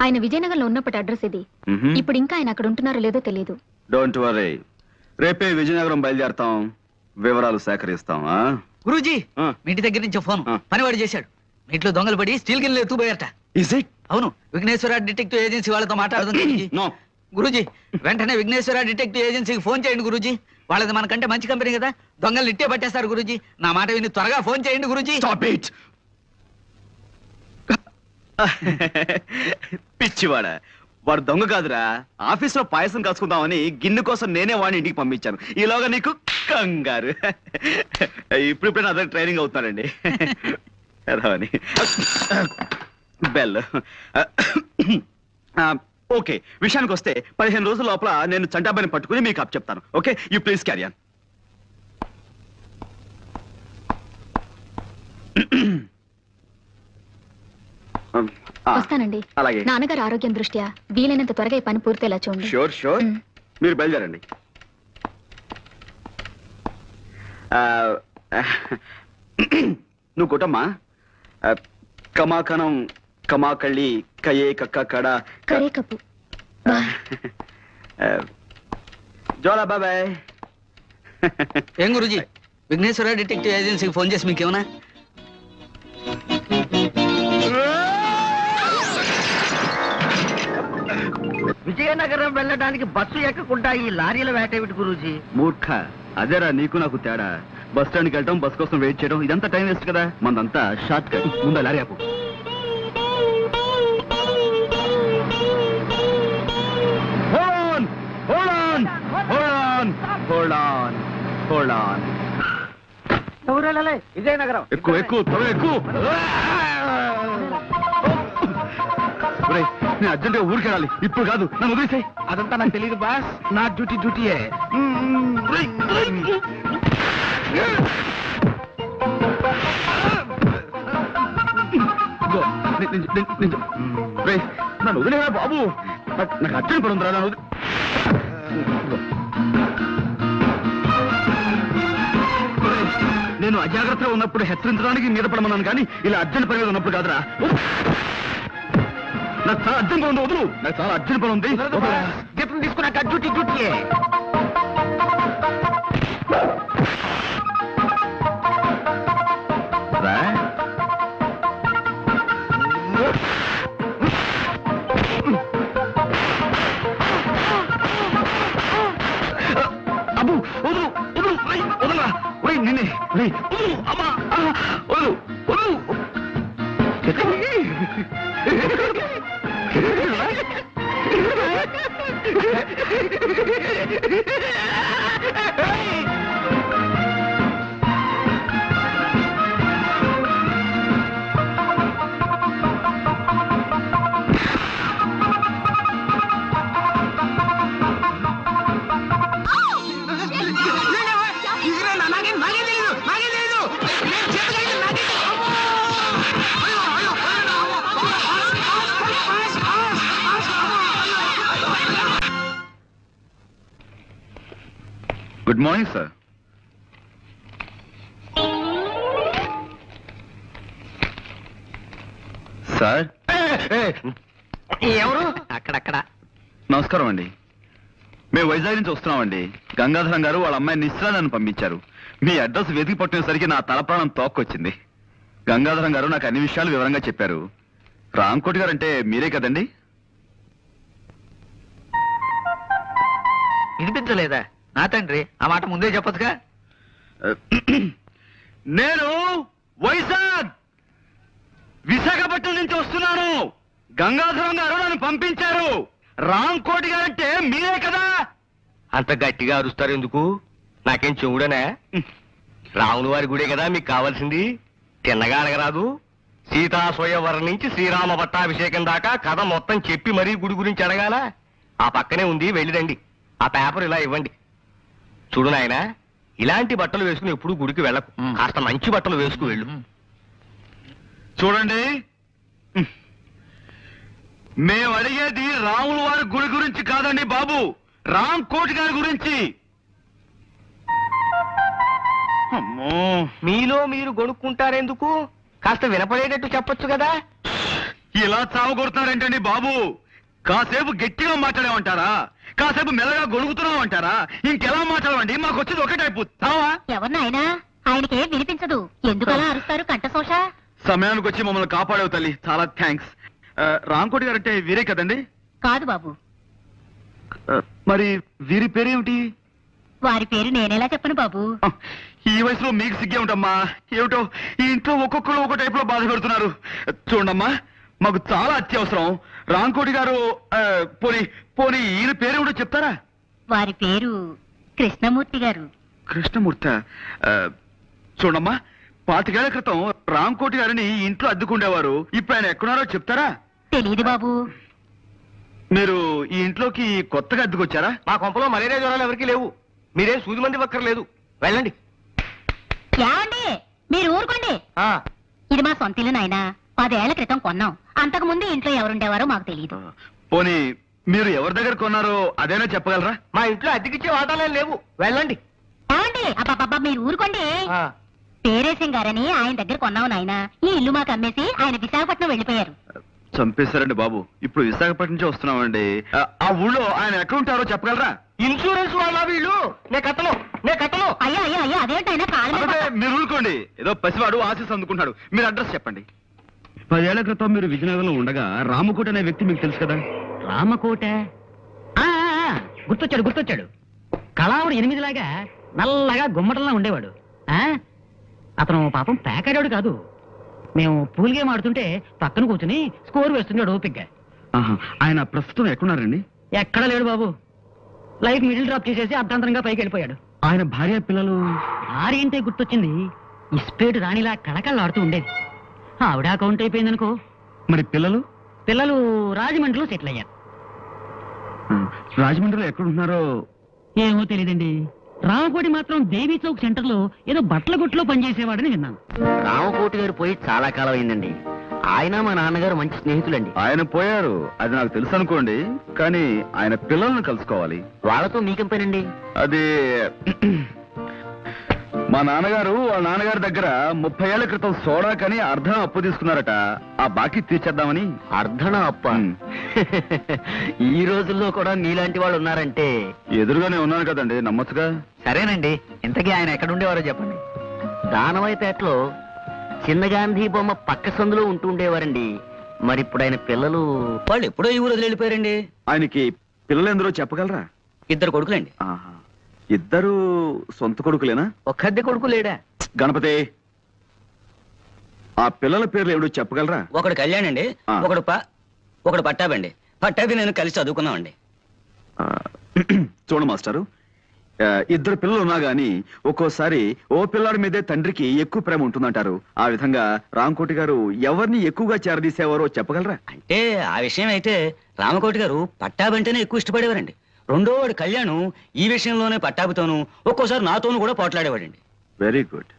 ఆయన విజయనగరంలో ఉన్నప్పటి అడ్రస్ ఇది. ఇప్పుడు ఇంకా ఆయన అక్కడ ఉంటున్నారో లేదో తెలియదు. డోంట్ వరీ, రేపే విజయనగరం బయలుదేరతాం, వివరాలు సేకరిస్తాం. గురూజీ, మీ ఇంటి దగ్గర నుంచి ఫోన్ పనివాడు చేశాడు. మీ ఇంట్లో దొంగలు పడి స్టీల్ గిన్నెలు ఎత్తుపోయారట. అవును, విఘ్నేశ్వర డిటెక్టివ్ ఏజెన్సీ వాళ్ళతో మాట్లాడుతుంది. గురూజీ, వెంటనే విఘ్నేశ్వర డిటెక్టివ్ ఏజెన్సీకి ఫోన్ చేయండి గురూజీ. వాళ్ళది మనకంటే మంచి కంపెనీ కదా, దొంగలు ఇట్టే పట్టేస్తారు గురూజీ. నా మాట విని త్వరగా ఫోన్ చేయండి గురూజీ. పిచ్చివాడ, వాడు దొంగ కాదురా. ఆఫీస్ లో పాయసం కాసుకుందామని గిన్నె కోసం నేనే వాడిని ఇంటికి పంపించాను. ఈలోగా నీకు కంగారు. ఇప్పుడు నా దగ్గర ట్రైనింగ్ అవుతున్నాడండి. బెల్. ఓకే, విషయానికి వస్తే 15 రోజుల లోపల నేను చంటాబాయిని పట్టుకుని మీకు అప్ చెప్తాను. Okay, you please carry on. వస్తానండి. అలాగే. నాన్నగారు ఆరోగ్యం దృష్ట్యా వీలైనంత త్వరగా ఈ పని పూర్తేలా చూడండి. షూర్ షూర్, మీరు బయలుదేరండి. నువ్వు కొట్టమ్మా. కమాకణం కమాకళ్ళి కయే కక్క కడ కరే కప్పు. జోలా బాబాయ్. ఏం గురూజీ, విఘ్నేశ్వర డిటెక్టివ్ ఏజెన్సీకి ఫోన్ చేసి మీకేమన్నా? విజయనగరం వెళ్ళడానికి బస్సు ఎక్కకుండా ఈ లారీల వేటేమిటి గురూజీ? మూర్ఖ, అదేరా నీకు నాకు తేడా. బస్ స్టాండ్కి వెళ్ళటం, బస్ కోసం వెయిట్ చేయడం, ఇదంతా టైం వేస్ట్ కదా. మనదంతా షార్ట్ కట్. ముందు లారీ ఆపు. విజయనగరం ఎక్కువ ఎక్కువ త్వరగా ఎక్కువ. నేను అర్జెంటుగా ఊరికి వెళ్ళాలి. ఇప్పుడు కాదు, నన్ను వదిలేసాయి. అదంతా నాకు తెలియదు బాస్. నా డ్యూటీయే. నన్ను వదిలేరా బాబు. నాకు అర్జెంట్ పడుందిరా. నన్ను నేను అజాగ్రత్తగా ఉన్నప్పుడు హెచ్చరించడానికి మీద పడమన్నాను, కానీ ఇలా అర్జెంట్ పని మీద ఉన్నప్పుడు కాదురా. నాకు చాలా అర్జెంట్ పని ఉంది, వదులు. నాకు చాలా అర్జెంట్ పని ఉంది. జీతం తీసుకున్నాక డ్యూటీయే. అబ్బు వదులు వదులు వదలరా. నిన్నే అమ్మా వదులు వదులు. Good morning sir. సార్ ఎవరు? అక్కడక్కడ. నమస్కారం అండి. మేము వైజాగ్ నుంచి వస్తున్నామండి. గంగాధరం గారు వాళ్ళ అమ్మాయి నిశ్చల నన్ను పంపించారు. మీ అడ్రస్ వెతికి పట్టినసరికి నా తలప్రాణం తోక్కొచ్చింది. గంగాధరం గారు నాకు అన్ని విషయాలు వివరంగా చెప్పారు. రామ్కోటి గారు అంటే మీరే కదండి? వినిపించలేదా? నా తండ్రి, ఆ మాట ముందే చెప్పొచ్చుగా. నేను వైజాగ్ విశాఖపట్నం నుంచి వస్తున్నాను. గంగాధరం గారు నన్ను పంపించారు. రామ్ కోటి గారంటే మీరే కదా? అంత గట్టిగా అరుస్తారు ఎందుకు? నాకేం చెవుడనా? రాముల వారి గుడే కదా మీకు కావాల్సింది. తిన్నగా అడగరాదు. సీతా స్వయంవరం నుంచి శ్రీరామ పట్టాభిషేకం దాకా కథ మొత్తం చెప్పి మరీ గుడి గురించి అడగాల. ఆ పక్కనే ఉంది, వెళ్ళిరండి. ఆ పేపర్ ఇలా ఇవ్వండి. చూడు నాయనా, ఇలాంటి బట్టలు వేసుకుని ఎప్పుడు గుడికి వెళ్ళకు. కాస్త మంచి బట్టలు వేసుకు వెళ్ళు. చూడండి, మేము అడిగేది రాముల వారి గుడి గురించి కాదండి బాబు, రామ్ కోటి గారి గురించి. అమ్మో, మీలో మీరు గొడుక్కుంటారెందుకు? కాస్త వినపడేటట్టు చెప్పొచ్చు కదా. ఇలా చావగొడుతున్నారేంటండి బాబు? కాసేపు గట్టిగా మాట్లాడామంటారా? కాసేపు మెల్లగా గొడుగుతున్నామంటారా? ఇంకెలా మాట్లాడమండి? మాకు వచ్చేది ఒక టైపు చావా. ఎవరినైనా ఆయనకే వినిపించదు, ఎందుకలా అరుస్తారు కంఠశోష? సమయానికి వచ్చి మమ్మల్ని కాపాడేవు తల్లి, చాలా థ్యాంక్స్. రామ్కోటి గారు అంటే వీరే కదండి? కాదు బాబు. మరి వీరి పేరేమిటి? వారి పేరు నేనేలా చెప్పను బాబు. ఈ వయసులో మీకు సిగ్గే ఉంటామ్మా. ఏమిటో ఈ ఇంట్లో ఒక్కొక్కరు ఒక్కో టైప్ లో బాధ పెడుతున్నారు. చూడమ్మా, మాకు చాలా అత్యవసరం. రామ్కోటి గారు పోనీ పోనీ ఈయన పేరేమిటో చెప్తారా? వారి పేరు కృష్ణమూర్తి గారు. కృష్ణమూర్తి. చూడమ్మా, 25 ఏళ్ల క్రితం రామ్కోటి గారిని ఇంట్లో అద్దుకుండేవారు. ఇప్పుడు ఆయన ఎక్కడున్నారో చెప్తారా? తెలియదు బాబు. మీరు ఈ ఇంట్లోకి కొత్తగా అద్దుకొచ్చారా? మా కొంపలో మలేరియా జ్వరాలు ఎవరికి లేవు. మీరేం సూది మంది వక్కర్లేదు, వెళ్ళండి. ఏమండి, మీరు ఊరుకోండి. ఇది మా సొంత ఇల్లు నాయనా. 10 ఏళ్ల క్రితం కొన్నాం. అంతకు ముందు ఇంట్లో ఎవరుండేవారో మాకు తెలియదు. పోనీ మీరు ఎవరి దగ్గర కొన్నారో అదేనా చెప్పగలరా? మా ఇంట్లో అద్దెకిచ్చే వాటాలే లేవు, వెళ్ళండి. ఏమండి, అబ్బాబ్బా మీరు ఊరుకోండి. పేరేశం గారని ఆయన దగ్గర కొన్నావు నాయనా. ఈ ఇల్లు మాకు అమ్మేసి ఆయన విశాఖపట్నం వెళ్ళిపోయారు. చంపేశారండి బాబు. ఇప్పుడు విశాఖపట్నం నుంచి వస్తున్నామండి. ఆ ఊళ్ళో ఆయన ఎక్కడ ఉంటారో చెప్పగలరా? ఇన్సూరెన్స్ వాళ్ళ వీళ్ళు. నేను కట్టను. అయ్యా అయ్యా అయ్యా, అదేంటైనా మీరు ఊరుకోండి. ఏదో పసివాడు ఆశీస్ అందుకుంటాడు. మీరు అడ్రస్ చెప్పండి. 10 ఏళ్ల క్రితం మీరు విజయనగరంలో ఉండగా రామకోట అనే వ్యక్తి మీకు తెలుసు కదా? రామకోట గుర్తొచ్చాడు. కళావుడు 8 లాగా నల్లగా గుమ్మటంలా ఉండేవాడు. అతను పాపం పేకాడాడు కాదు. మేము పూల్ గేమ్ ఆడుతుంటే పక్కన కూర్చుని స్కోర్ వేస్తున్నాడు ఓపిగ్గా. ఆయన ప్రస్తుతం ఎక్కడున్నారండి? ఎక్కడా లేడు బాబు. లైఫ్ మిడిల్ డ్రాప్ చేసేసి అర్ధాంతరంగా పైకి వెళ్ళిపోయాడు. ఆయన భార్య పిల్లలు? భార్య అంటే గుర్తొచ్చింది. ఇస్పేటు రాణిలా కళకళలాడుతూ ఉండేది. ఆవిడ అకౌంట్ అయిపోయిందనుకో. మరి పిల్లలు? పిల్లలు రాజమండ్రిలో సెటిల్ అయ్యారు. రాజమండ్రిలో ఎక్కడున్నారో ఏమో తెలియదండి. రామకోటి మాత్రం దేవీ చౌక్ సెంటర్ లో ఏదో బట్టల గుట్లో పనిచేసేవాడని విన్నాను. రామకోటి గారు పోయి చాలా కాలం అయిందండి. ఆయన మా నాన్నగారు మంచి స్నేహితులండి. ఆయన పోయారు, అది నాకు తెలుసు అనుకోండి. కానీ ఆయన పిల్లలను కలుసుకోవాలి. వాళ్ళతో మీకేం పనండి? అది మా నాన్నగారు వాళ్ళ నాన్నగారి దగ్గర 30 ఏళ్ల క్రితం సోడా కని అర్ధన అప్పు తీసుకున్నారట. ఆ బాకీ తీర్చేద్దామని. అర్ధన అప్ప? ఈ రోజుల్లో కూడా మీలాంటి వాళ్ళు ఉన్నారంటే. ఎదురుగానే ఉన్నాను కదండి, నమ్మచ్చుగా. సరేనండి, ఇంతకీ ఆయన ఎక్కడుండేవారో చెప్పండి. దానవైపేటలో చిన్న గాంధీ బొమ్మ పక్క సందులో ఉంటుండేవారండి. మరి ఇప్పుడు ఆయన పిల్లలు? వాళ్ళు ఎప్పుడో ఈ ఊరు వెళ్ళిపోయారండి. ఆయనకి పిల్లలు ఎందరో చెప్పగలరా? 2 కొడుకులండి. ఇద్దరు సొంత కొడుకులేనా? ఒక్కద్దె కొడుకు లేడా? గణపతి, ఆ పిల్లల పేర్లు ఏమిటో చెప్పగలరా? ఒకడు కళ్యాణ్ అండి, ఒకడు పట్టాబండి. పట్టాభి నేను కలిసి చదువుకున్నామండి. చూడు మాస్టారు, 2 పిల్లలు ఉన్నా గాని ఒక్కోసారి ఓ పిల్లాడి మీదే తండ్రికి ఎక్కువ ప్రేమ ఉంటుందంటారు. ఆ విధంగా రామకోటి గారు ఎవరిని ఎక్కువగా చేరదీసేవారో చెప్పగలరా? అంటే ఆ విషయం అయితే రామకోటి గారు పట్టాబంటేనే ఎక్కువ ఇష్టపడేవారండి. రెండో వాడు కళ్యాణ్ ఈ విషయంలోనే పట్టాభితోనూ ఒక్కోసారి నాతోనూ కూడా పోట్లాడేవాడండి. Very good.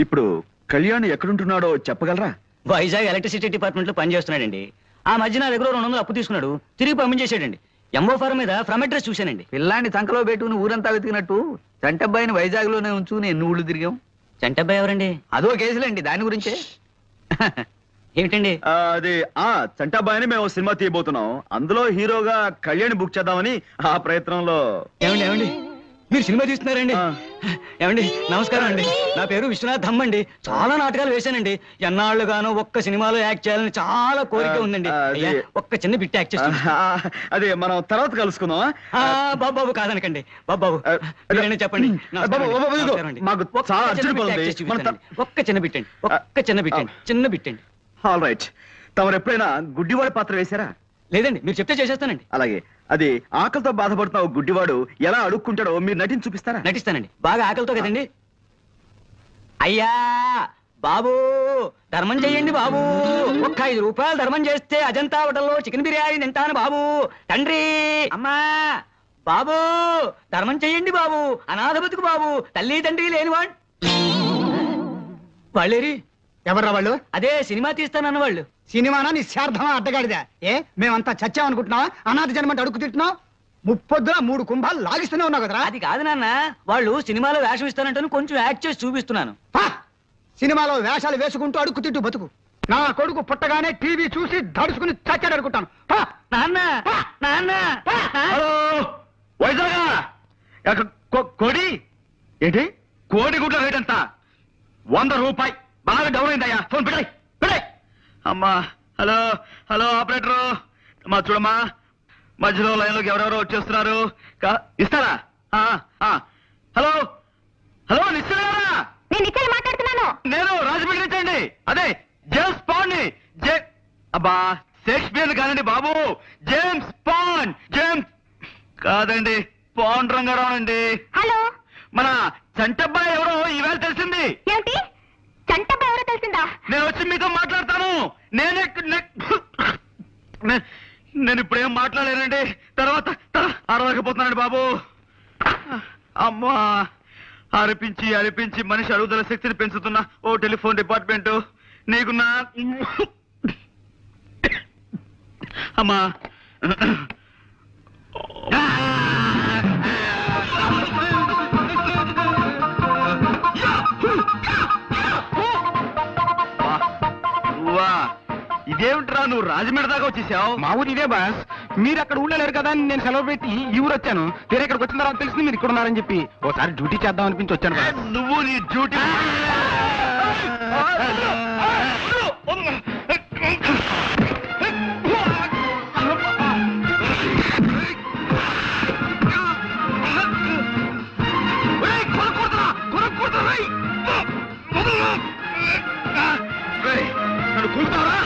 ఇప్పుడు కళ్యాణ్ ఎక్కడుంటున్నాడో చెప్పగలరా? వైజాగ్ ఎలక్ట్రిసిటీ డిపార్ట్మెంట్ లో పనిచేస్తున్నాడండి. ఆ మధ్య నా దగ్గర 200 అప్పు తీసుకున్నాడు, తిరిగి పంపించేశాడండి. ఎంఓ ఫారం మీద ఫ్రమ్ అడ్రస్ చూశానండి. పిల్లాన్ని సంకలో పెట్టుకుని ఊరంతా వెతికినట్టు చంటబ్బాయిని వైజాగ్ లోనే ఉంచు నేను ఊళ్ళు తిరిగాం. చంటబ్బాయి ఎవరండి? అదో కేసులండి, దాని గురించే. ఏమిటండి అది? చంటాబాయిని మేము సినిమా తీయబోతున్నాం. అందులో హీరోగా కళ్యాణ్ బుక్ చేద్దామని ఆ ప్రయత్నంలో. ఏమండి మీరు సినిమా తీస్తున్నారండి? ఏమండి నమస్కారం అండి, నా పేరు విశ్వనాథ్ ధమ్ అండి. చాలా నాటకాలు వేశానండి. ఎన్నాళ్ళుగానో ఒక్క సినిమాలో యాక్ట్ చేయాలని చాలా కోరిక ఉందండి. ఒక్క చిన్న బిట్ యాక్ట్ చేస్తాను. అదే మనం తర్వాత కలుసుకుందాం. బాబు కాదనకండి. బాబు చెప్పండి. ఒక్క చిన్న బిట్టండి, చిన్న బిట్టండి. All right. తమరు ఎప్పుడైనా గుడ్డివాడి పాత్ర వేశారా? లేదండి, మీరు చెప్తే చేసేస్తానండి. అలాగే, అది ఆకలితో బాధపడుతున్న ఒక గుడ్డివాడు ఎలా అడుక్కుంటాడో మీరు నటించి చూపిస్తారా? నటిస్తానండి. బాగా ఆకలితో కదండి. అయ్యా బాబు, ధర్మం చెయ్యండి బాబు. ఒక్క 5 రూపాయలు ధర్మం చేస్తే అజంతా హోటల్లో చికెన్ బిర్యానీ తింటాను బాబు. తండ్రి, అమ్మా, బాబు ధర్మం చెయ్యండి బాబు. అనాథ బతుకు బాబు, తల్లి తండ్రి లేనివాడు. వాళ్ళేరి? ఎవర్రా వాళ్ళు? అదే సినిమా తీస్తానన్న వాళ్ళు. సినిమానా నిశ్చార్థమా అడ్డగాడిదా? మేమంతా చచ్చామనుకుంటున్నావా? అనాథ జన్మంటే అడుగు తింటున్నావు. 3 కుంభాలు లాగిస్తూనే ఉన్నావు కదరా. అది కాదు నాన్న, వాళ్ళు సినిమాలో వేషం ఇస్తానంటే కొంచెం యాక్ట్ చేసి చూపిస్తున్నాను. సినిమాలో వేషాలు వేసుకుంటూ అడుగు తింటూ బతుకు. నా కొడుకు పుట్టగానే టీవీ చూసి దడుచుకుని చచ్చాడు అనుకుంటాను. నాన్న నాన్న కోడి ఏంటి? కోడి గుడ్ల రేట్ ఎంత? 100 రూపాయి. బాగా డౌన్ అయిందయ్యా. ఫోన్ పెట్టాయి పెట్టాయి. అమ్మా, హలో హలో ఆపరేటరు, మా చూడమ్మా, మధ్యలో లైన్లోకి ఎవరెవరో వచ్చేస్తున్నారు. ఇస్తారా? హలో హలో, నిశ్చయరా? నేను మాట్లాడుతున్నాను. నేను రాజమండ్రి నుంచి అండి. అదే జేమ్స్ పాండ్ ని. అబ్బా, షేక్స్పియర్ కాదండి బాబు, జేమ్స్ పాండ్. జేమ్స్ కాదండి, పాండ్ రంగారావు అండి. హలో, మన చంటబ్బాయి ఎవరో ఈవేళ తెలిసింది. ఏంటి చంటబ్బాయి ఎవరో తెలిసిందా? నేను వచ్చి మీతో మాట్లాడతాను. నేను ఇప్పుడేం మాట్లాడలేనండి. తర్వాత అరవకపోతున్నానండి బాబు. అమ్మా, అరిపించి అరిపించి మనిషి అరుగుదల శక్తిని పెంచుతున్న ఓ టెలిఫోన్ డిపార్ట్మెంట్ నీకు నా అమ్మా. ఇదేమిట్రా, నువ్వు రాజమండ్రి దాకా వచ్చేసావు? మా ఊరు ఇదే బాస్. మీరు అక్కడ ఊళ్ళో కదా అని నేను సెలవు పెట్టి ఈ ఊరు వచ్చాను. తీరా ఇక్కడికి వచ్చిన తర్వాత తెలిసింది మీరు ఇక్కడ ఉన్నారని చెప్పి ఓసారి డ్యూటీ చేద్దాం అనిపించి వచ్చాను బాస్. నువ్వు నీ డ్యూటీ నన్ను కూర్చున్నారా?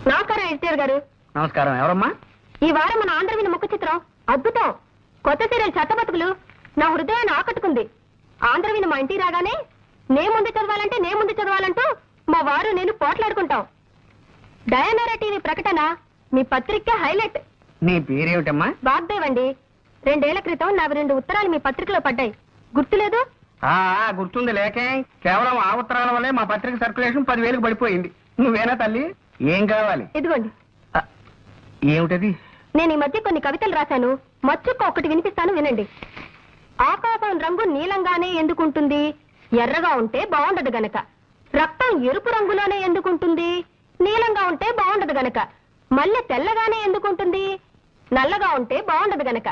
నమస్కారం ఎడిటర్ గారు. నమస్కారం. ఎవరమ్మా? ఈ వారం మన ఆంధ్రవిని ముఖ చిత్రం అద్భుతం. కొత్త సీరియల్ చెత్తబతుకులు నా హృదయాన్ని ఆకట్టుకుంది. ఆంధ్రవిని మా ఇంటికి రాగానే నే ముందు చదవాలంటూ మా వారు నేను పోట్లాడుకుంటాం. డయానోరా టీవీ ప్రకటన మీ పత్రిక హైలైట్. నీ పేరేమిటమ్మా? వాగ్దేవ్ అండి. 2 ఏళ్ల క్రితం నాకు 2 ఉత్తరాలు మీ పత్రికలో పడ్డాయి, గుర్తులేదు? గుర్తుంది. లేకే, కేవలం ఆ ఉత్తరాల వల్లే మా పత్రిక సర్క్యులేషన్ 10,000కి పడిపోయింది. నువ్వేనా తల్లి? ఏం కావాలి? ఇదిగోండి. ఏమిటది? నేను ఈ మధ్య కొన్ని కవితలు రాశాను, మచ్చుక్క ఒకటి వినిపిస్తాను, వినండి. ఆకాశం రంగు నీలంగానే ఎందుకుంటుంది? ఎర్రగా ఉంటే బాగుండదు గనక. రక్తం ఎరుపు రంగులోనే ఎందుకుంటుంది? నీలంగా ఉంటే బాగుండదు గనక. మల్లె తెల్లగానే ఎందుకుంటుంది? నల్లగా ఉంటే బాగుండదు గనక.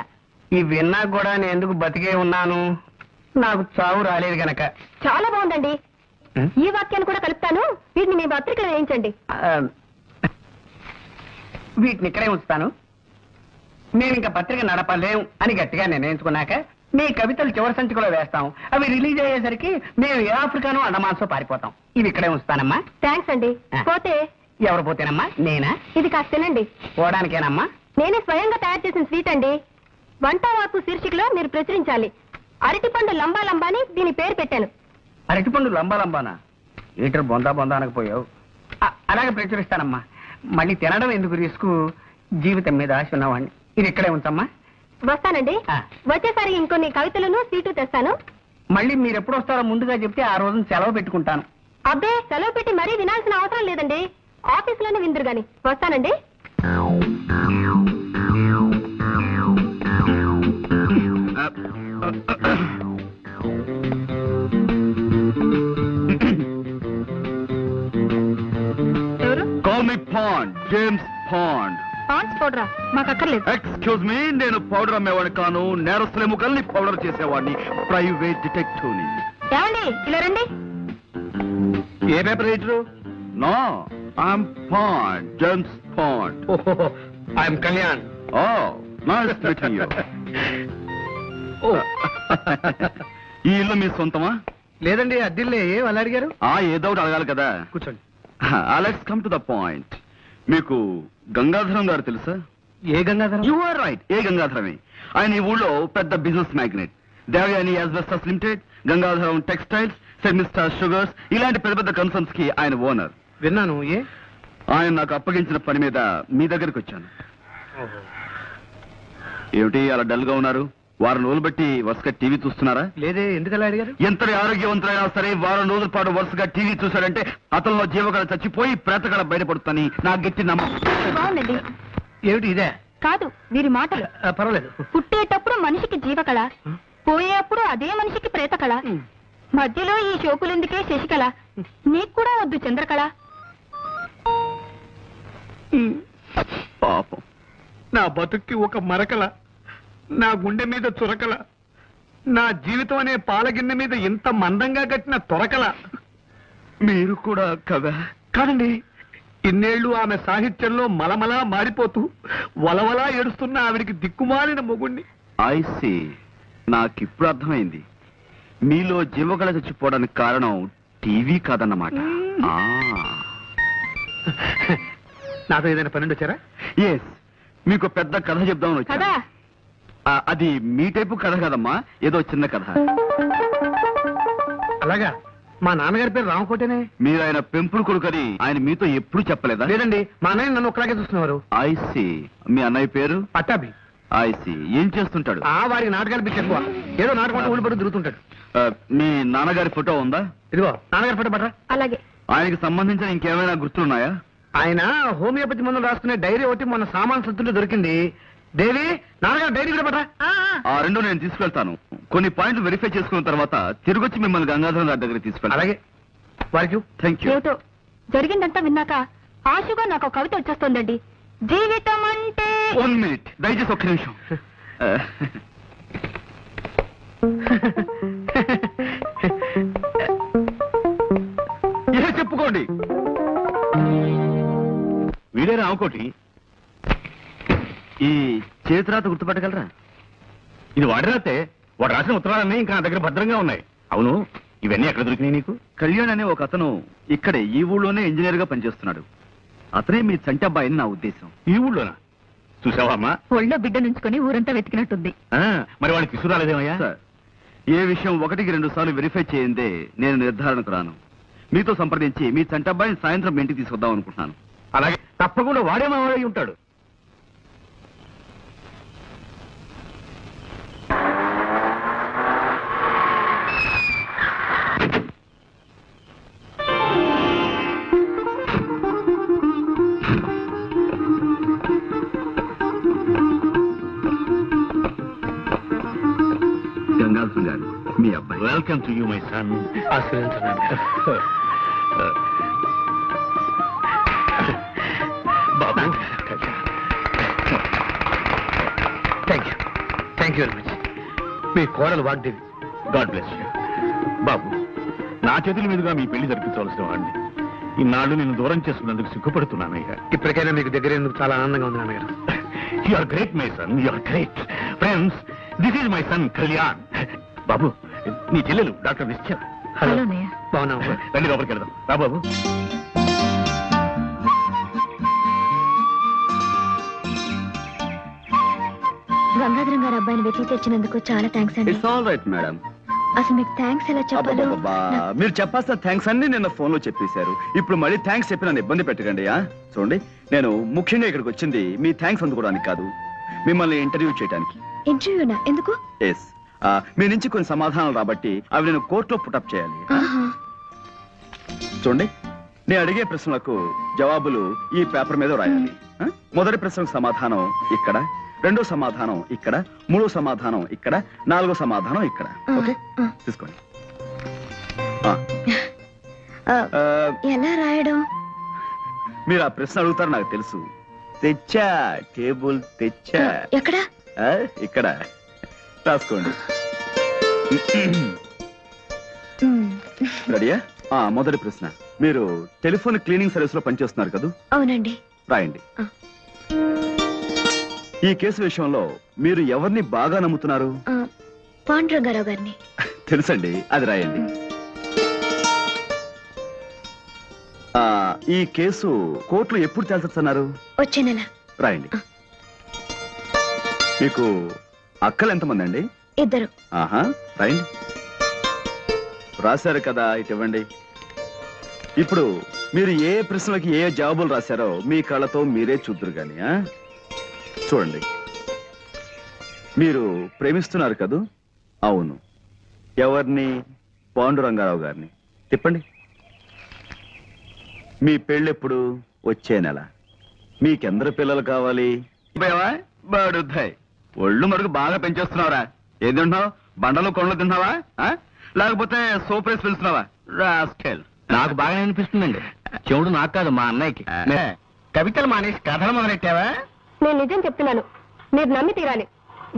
ఈ విన్నా కూడా నేను ఎందుకు బతికే ఉన్నాను? నాకు చావు రాలేదు గనక. చాలా బాగుందండి. ఈ వాక్యాన్ని కూడా కలుపుతాను, వీటిని మీ పత్రికలో వేయించండి. వీటిని ఇక్కడే ఉంచుతాను. మేము ఇంకా పత్రిక నడపలేం అని గట్టిగా నిర్ణయించుకున్నాక మీ కవితలు చివరి సంచికలో వేస్తాం. అవి రిలీజ్ అయ్యేసరికి మేము ఏ ఆఫ్రికానో అండమాన్సో పారిపోతాం. ఇవి ఇక్కడే ఉంచుతానమ్మా. థ్యాంక్స్ అండి. పోతే ఎవరు పోతేనమ్మా? నేనా? ఇది కాస్త తినండి. పోవడానికేనమ్మా? నేనే స్వయంగా తయారు చేసిన స్వీట్ అండి. వంట వార్పు శీర్షికలో మీరు ప్రచురించాలి. అరటిపండు లంబా లంబా అని దీని పేరు పెట్టాను. అరటిపండు లంబా లంబానా? లీటర్ బొందా బొందా అనకపోయావు. అలాగే ప్రచురిస్తానమ్మా. మళ్ళీ తినడం ఎందుకు రిస్క్? జీవితం మీద ఆశ ఉన్నవాడిని. ఇది ఇక్కడే ఉంచమ్మా. వస్తానండి. వచ్చేసారి ఇంకొన్ని కవితలను సీటు తెస్తాను. మళ్ళీ మీరు ఎప్పుడు వస్తారో ముందుగా చెప్తే ఆ రోజున సెలవు పెట్టుకుంటాను. అబ్బే, సెలవు పెట్టి మరీ వినాల్సిన అవసరం లేదండి. ఆఫీసులోనే విందురు గాని. వస్తానండి. మాకు అక్కర్లేదు. ఎక్స్క్యూజ్ మీ, నేను పౌడర్ అమ్మేవాడిని కాను, నేరస్తుల ఎముకల్ని పౌడర్ చేసేవాడిని, ప్రైవేట్ డిటెక్టివ్ని. ఏమండి ఇలా రండి. ఏ paper writer? No, I'm Bond, James Bond. I'm Kalyan. Oh, nice meeting you. ఈ ఇల్లు మీ సొంతమా? లేదండి, అద్దిల్లే. వాళ్ళు అడిగారు? ఏదో ఒకటి అడగాలి కదా. కూర్చోండి. Let's come to the point. మీకు గంగాధరం గారు తెలుసా? ఏ గంగాధరం? యు ఆర్ రైట్, ఏ గంగాధరమే. ఆయన ఈ ఊళ్ళో పెద్ద business magnet. Devayani asbestos limited, Gangadharam textiles, సెమిస్టార్ షుగర్స్, ఇలాంటి పెద్ద పెద్ద కన్సర్న్స్ కి ఆయన ఓనర్. విన్నాను. ఆయన నాకు అప్పగించిన పని మీద మీ దగ్గరికి వచ్చాను. ఏమిటి అలా డల్ గా ఉన్నారు? వారం రోజులు బట్టి వరుసగా టీవీ చూస్తున్నారా? లేదే, ఎందుకలా అడిగారు? ఎంతటి ఆరోగ్యవంతులైనా సరే వారం రోజుల పాటు వరుసగా టీవీ చూశాడంటే అతనిలో జీవకళ చచ్చిపోయి ప్రేతకళ బయటపడుతుందని నా గట్టి నమ్మకం. బాగుందండి. ఏమిటి ఇదే? కాదు, వీరి మాటలు. పర్వాలేదు. పుట్టేటప్పుడు మనిషికి జీవకళ, పోయేప్పుడు అదే మనిషికి ప్రేతకళ, మధ్యలో ఈ షోకులెందుకే శశికళ, నీకు కూడా వద్దు చంద్రకళ. పాపం, నా బతుక్కి ఒక మరకల, నా గుండె మీద చురకల, నా జీవితం అనే పాలగిన్నె మీద ఇంత మందంగా కట్టిన తొరకల. మీరు కూడా కదా? కాదండి, ఇన్నేళ్లు ఆమె సాహిత్యంలో మలమలా మారిపోతూ వలవలా ఏడుస్తున్న ఆవిడికి దిక్కుమాలిన మొగుణ్ణి. ఐ సీ, నాకిప్పుడు అర్థమైంది. మీలో జీవకళ చచ్చిపోవడానికి కారణం టీవీ కాదన్నమాట. నాతో ఏదైనా పన్నెండు వచ్చారా? ఎస్, మీకు పెద్ద కథ చెప్దామని వచ్చా. అది మీ టైపు కథ కదమ్మా, ఏదో చిన్న కథ. అలాగా? మా నాన్నగారి పేరు రామకోటేనే. మీరు ఆయన పెంపుడు కొడుకని ఆయన మీతో ఎప్పుడు చెప్పలేదా? లేదండి, మా అన్నయ్య నన్ను ఒకలాగే చూస్తున్నారు. I see. మీ అన్నయ్య పేరు? పట్టాభి. I see. ఏం చేస్తుంటాడు? వారికి నాటకాలు పిచ్చి ఎక్కువ. ఏదో నాటకం ఊళ్ళు పడి తిరుగుతుంటాడు. మీ నాన్నగారి ఫోటో ఉందా? ఇదిగో నాన్నగారి ఫోటో పట్రా. అలాగే. ఆయనకి సంబంధించిన ఇంకేమైనా గుర్తులున్నాయా? ఆయన హోమియోపతి మందులు రాసుకునే డైరీ ఒకటి మొన్న సామాన్ సత్తుంటే దొరికింది. దేవి, నాన్నగారు డైరీ కూడా పట్రా. ఆ రెండు నేను తీసుకెళ్తాను. కొన్ని పాయింట్లు వెరిఫై చేసుకున్న తర్వాత తిరిగొచ్చి మిమ్మల్ని గంగాధరం గారి దగ్గర తీసుకెళ్తాను. అలాగే. వారికి థ్యాంక్ యూ. ఏమిటో జరిగిందంతా విన్నాక ఆశగా నాకు ఒక కవిత వచ్చేస్తోందండి. జీవితం అంటే. 1 మినిట్, దయచేసి ఒక్క నిమిషం. చెప్పుకోండి. వీడే రామకోటి. ఈ చేతిరాత గుర్తుపట్టగలరా? ఇది వాడి రాతే. వాడు రాసిన ఉత్తరాలన్నీ ఇంకా నా దగ్గర భద్రంగా ఉన్నాయి. అవును, ఇవన్నీ ఎక్కడ దొరికినాయి నీకు? కళ్యాణ్ అనే ఒక అతను ఇక్కడే ఈ ఊళ్ళోనే ఇంజనీర్ గా పనిచేస్తున్నాడు. అతనే మీ చంటి అబ్బాయిని నా ఉద్దేశం. ఈ ఊళ్ళోనా? చూసావా అమ్మా? ఒళ్ళో బిడ్డ నుంచుకొని ఊరంతా వెతికినట్టుంది. మరి వాడిని తీసుకురాలేదేమయ్యా? సార్, ఏ విషయం 1-2 సార్లు వెరిఫై చేయందే నేను నిర్ధారణకు రాను. మీతో సంప్రదించి మీ చంటి అబ్బాయిని సాయంత్రం ఇంటికి తీసుకొద్దాం అనుకుంటున్నాను. అలాగే, తప్పకుండా వాడే మా వాడై ఉంటాడు. గంగాధరం గారు, మీ అబ్బాయి. Welcome to you my son. బాబు, థ్యాంక్ యూ వెరీ మచ్. మీ కోడలు వాగ్దేవి. God bless you. బాబు, నా చేతుల మీదుగా మీ పెళ్లి జరిపించవలసిన వాడిని. ఇన్నాళ్ళు నేను దూరం చేసుకున్నందుకు సిగ్గుపడుతున్నానయ్యా. ఇప్పటికైనా మీకు దగ్గర ఎందుకు చాలా ఆనందంగా ఉంది నాన్నగారు. You are great my son, you are great. Friends, this is my son Kalyan. బాబు, నీ చెల్లెలు డాక్టర్ నిశ్చల. హలో. బాగున్నావు? రండి, లోపలికి వెళ్దాం. రా బాబు. గంగాధరం గారు అబ్బాయిని వెతికి తెచ్చినందుకు చాలా థ్యాంక్స్ అండి. It's all right madam. అసలు మీకు థ్యాంక్స్ ఎలా చెప్పాలో మీరు చెప్పాల్సిన థ్యాంక్స్ అన్ని నిన్న ఫోన్ లో చెప్పేశారు. ఇప్పుడు మళ్ళీ థ్యాంక్స్ చెప్పి నన్ను ఇబ్బంది పెట్టకండి. చూడండి, నేను ముఖ్యంగా ఇక్కడికి వచ్చింది మీ థ్యాంక్స్ అందుకోవడానికి కాదు, మిమ్మల్ని ఇంటర్వ్యూ చేయడానికి. ఇంటర్వ్యూనా? ఎందుకు? ఎస్, మీ నుంచి కొన్ని సమాధానాలు రాబట్టి అవి నేను కోర్టులో పుటప్ చేయాలి. చూడండి, నేను అడిగే ప్రశ్నలకు జవాబులు ఈ పేపర్ మీద రాయాలి. మొదటి ప్రశ్నకు సమాధానం ఇక్కడ, రెండో సమాధానం ఇక్కడ, మూడో సమాధానం ఇక్కడ, నాలుగో సమాధానం ఇక్కడ. ఓకే, తీసుకోండి. ఎలా రాయడం? మీరు ఆ ప్రశ్న అడుగుతారు నాకు తెలుసు. తెచ్చా టేబుల్ తెచ్చా. ఎక్కడ? ఇక్కడ రాసుకోండి. రెడీయా? మొదటి ప్రశ్న, మీరు టెలిఫోన్ క్లీనింగ్ సర్వీస్ లో పనిచేస్తున్నారు కదా? అవునండి. రాయండి. ఈ కేసు విషయంలో మీరు ఎవరిని బాగా నమ్ముతున్నారు? పాండురంగారావు గారిని. తెలుసండి, అది రాయండి. ఈ కేసు కోర్టులో ఎప్పుడు తేల్చొచ్చన్నారు? వచ్చే నెల. రాయండి. మీకు అక్కలు ఎంతమంది అండి? 2. రాయండి. రాశారు కదా, ఇటు ఇవ్వండి. ఇప్పుడు మీరు ఏ ప్రశ్నలకి ఏ జవాబులు రాశారో మీ కళ్ళతో మీరే చూద్దరు గాని. చూడండి, మీరు ప్రేమిస్తున్నారు కదూ? అవును. ఎవరిని? పాండురంగారావు గారిని. తిప్పండి. మీ పెళ్ళెప్పుడు? వచ్చే నెల. మీకెందరు పిల్లలు కావాలి? బాడుద్దాయి. ఒళ్ళు మరుగు బాగా పెంచేస్తున్నావురా. ఏది తింటున్నావు? బండలు కొండలు తింటున్నావా, లేకపోతే సోప్రేస్ పిలుస్తున్నావా? రాస్కెల్. నాకు బాగా అనిపిస్తుందండి. చెవుడు నాకు కాదు, మా అన్నయ్యకి. కవితలు మానేసి కథలు మొదలెట్టావా? నేను నిజం చెప్తున్నాను, మీరు నమ్మి తీరాలి.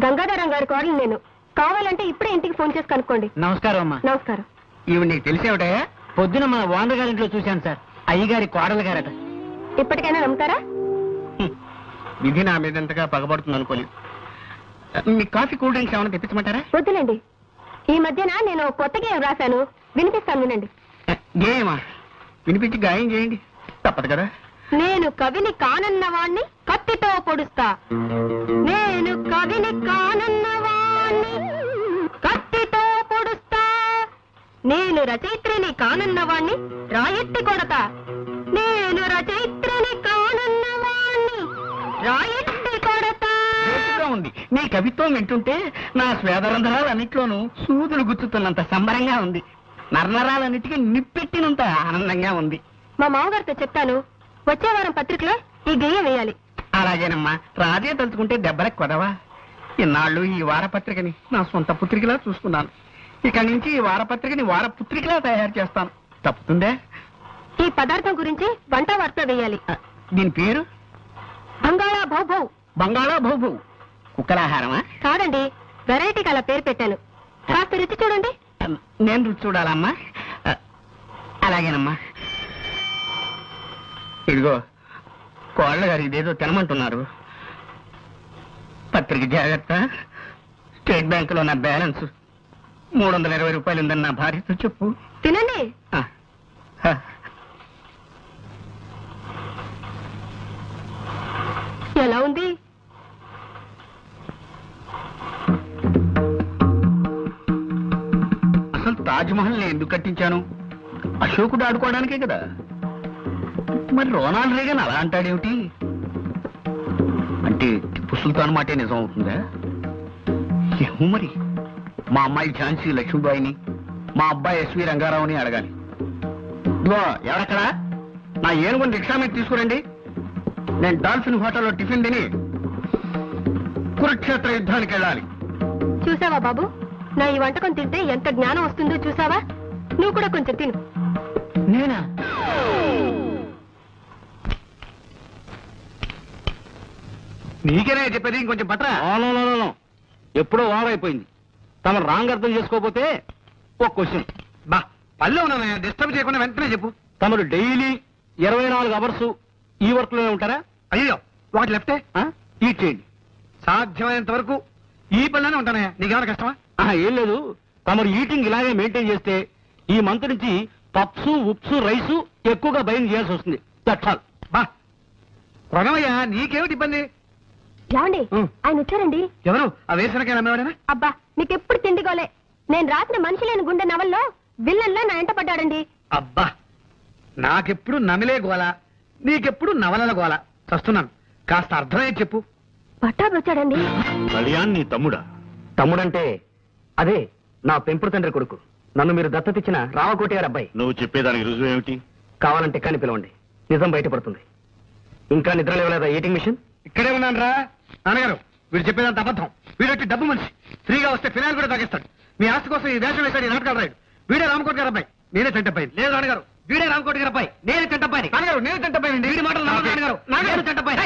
గంగాధరం గారి కోడలు నేను. కావాలంటే ఇప్పుడే ఇంటికి ఫోన్ చేసి కనుక్కోండి. నమస్కారం అమ్మా. నమస్కారం. ఇవి నీకు తెలిసేవిటయా? పొద్దున మన ఓనర్ గారింట్లో చూశాను సార్. అయ్యగారి కోడలు గారట. ఇప్పటికైనా నమ్ముతారా? విధి నా మీద ఎంతగా పగబడుతుంది అనుకోలేదు. మీ కాఫీ కూల్ డ్రింక్స్ ఏమైనా తెప్పించమంటారా? వద్దులేండి. ఈ మధ్యన నేను కొత్త గేయం రాశాను, వినిపిస్తాను వినండి. గేయమా? వినిపించి గాయం చేయండి. తప్పదు కదా. నేను కవిని కానన్నవాణ్ణి కత్తితో పొడుస్తా. నేను కవిని కానన్నవాణ్ణి కత్తితో పొడుస్తా. నేను రచయిత్రిని కానన్నవాణ్ణి రాయెత్తి కొడతా. నేను రచయిత్రిని కానన్నవాణ్ణి రాయెత్తి కొడతా. ఉంది. నీ కవిత్వం వింటుంటే నా స్వేదరంధ్రాలన్నిట్లోనూ సూదులు గుచ్చుతున్నంత సంబరంగా ఉంది. నరనరాలన్నిటికీ నిప్పెట్టినంత ఆనందంగా ఉంది. మా మామగారితో చెప్తాను, వచ్చే వారం పత్రికలో ఈ గేయం వేయాలి. అలాగేనమ్మా. రాజే తలుచుకుంటే దెబ్బలకు కొదవా. ఇన్నాళ్ళు ఈ వారపత్రికని నా సొంత పుత్రికలా చూసుకున్నాను. ఇక నుంచి ఈ వారపత్రికని వారపుత్రికలా తయారు చేస్తాను. తప్పుతుందే? ఈ పదార్థం గురించి వంట వార్త వేయాలి. దీని పేరు? బంగాళా భౌభౌ. బంగాళా భౌభౌ. కుక్కలాహారమా? కాదండి, వెరైటీకి అలా పేరు పెట్టాను. కాస్త రుచి చూడండి. నేను రుచి చూడాలమ్మా. అలాగేనమ్మా. ఇదిగో కోళ్ళ గారు ఇదేదో తినమంటున్నారు. పత్రిక జాగ్రత్త. స్టేట్ బ్యాంకులో నా బ్యాలెన్స్ 320 రూపాయలు ఉందని నా భార్యతో చెప్పు. తినండి. ఎలా ఉంది? అసలు తాజ్మహల్ ని ఎందుకు కట్టించాను? అశోకుడు ఆడుకోవడానికే కదా. మరి రోనాల్డ్ రేగన్ అలా అంటాడేమిటి? అంటే టిప్పు సుల్తాన్ మాటే నిజం అవుతుందా? ఏమో మరి. మా అమ్మాయి ఝాన్సీ లక్ష్మీబాయిని, మా అబ్బాయి ఎస్వి రంగారావుని అడగాలి. ఇదిగో ఎవరక్కడా? నా ఏనుగుని రిక్షా మీద తీసుకురండి. నేను డాల్ఫిన్ హోటల్లో టిఫిన్ తిని కురుక్షేత్ర యుద్ధానికి వెళ్ళాలి. చూసావా బాబు, నా ఈ వంటకం తింటే ఎంత జ్ఞానం వస్తుందో చూసావా? నువ్వు కూడా కొంచెం తిను. నేనా? నీకేనే చెప్పేది, ఇంకొంచెం పట్రా. ఎప్పుడో ఓవర్ అయిపోయింది. తమ రాంగ్ అర్థం చేసుకోకపోతే ఒక క్వశ్చన్. బా పల్లె ఉన్నా డిస్టర్బ్ చేయకుండా వెంటనే చెప్పు. తమరు డైలీ 24 అవర్స్ ఈ వర్క్ లోనే ఉంటారా? అయ్యో, వాటి లెఫ్టే ఈట్ చేయండి. సాధ్యమైనంత వరకు ఈ పనిలోనే ఉంటానయ్యా. నీకేమైనా కష్టమా? ఏం లేదు. తమరు ఈటింగ్ ఇలాగే మెయింటైన్ చేస్తే ఈ మంత్ నుంచి పప్స్, ఉప్స్, రైసు ఎక్కువగా బయలు చేయాల్సి వస్తుంది. That's all. బా కొనవయ్యా, నీకేమిటి ఇబ్బంది? ఏమండి, ఆయన వచ్చారండి. ఎవరు? ఆ వేసనకాయ అమ్మేవాడేనా? అబ్బా, నీకెప్పుడు తిండిగోలే. నేను రాసిన మనిషి లేని గుండె నవల్లో విల్లన్లా నా ఎంట పడ్డాడండి. అబ్బా, నాకెప్పుడు నమిలే గోల, నీకెప్పుడు నవలల గోల. చస్తున్నాను. కాస్త అర్థమయ్యే చెప్పు. పట్టాభి వచ్చాడండి. కళ్యాణ్ నీ తమ్ముడా? తమ్ముడంటే అదే నా పెంపుడు తండ్రి కొడుకు. నన్ను మీరు దత్తతిచ్చిన రామకోటి గారి అబ్బాయి. నువ్వు చెప్పేదానికి రుజువు ఏమిటి? కావాలంటే కానీ పిలవండి, నిజం బయటపడుతుంది. ఇంకా నిద్ర లేవలేదా ఈటింగ్ మిషన్? ఇక్కడే ఉన్నాను రా. నాన్నగారు, వీడు చెప్పేదంత అబద్ధం. వీడొచ్చి డబ్బు మనిషి. ఫ్రీగా వస్తే ఫినాయిల్ కూడా తాగేస్తాడు. మీ ఆస్తి కోసం ఈ వేషం వేశాడు, ఈ నాటకాలు రాయుడు. వీడే రామకోటి గారు అబ్బాయి. నేనే చంటబ్బాయి. లేదు నాన్నగారు, వీడే రామకోటి గారి అబ్బాయి, నేను చంటబ్బాయి. నాన్నగారు నేను చంటబ్బాయి. వీడి మాటలు నమ్మరు నాన్నగారు. నాన్నగారు Chantabbai.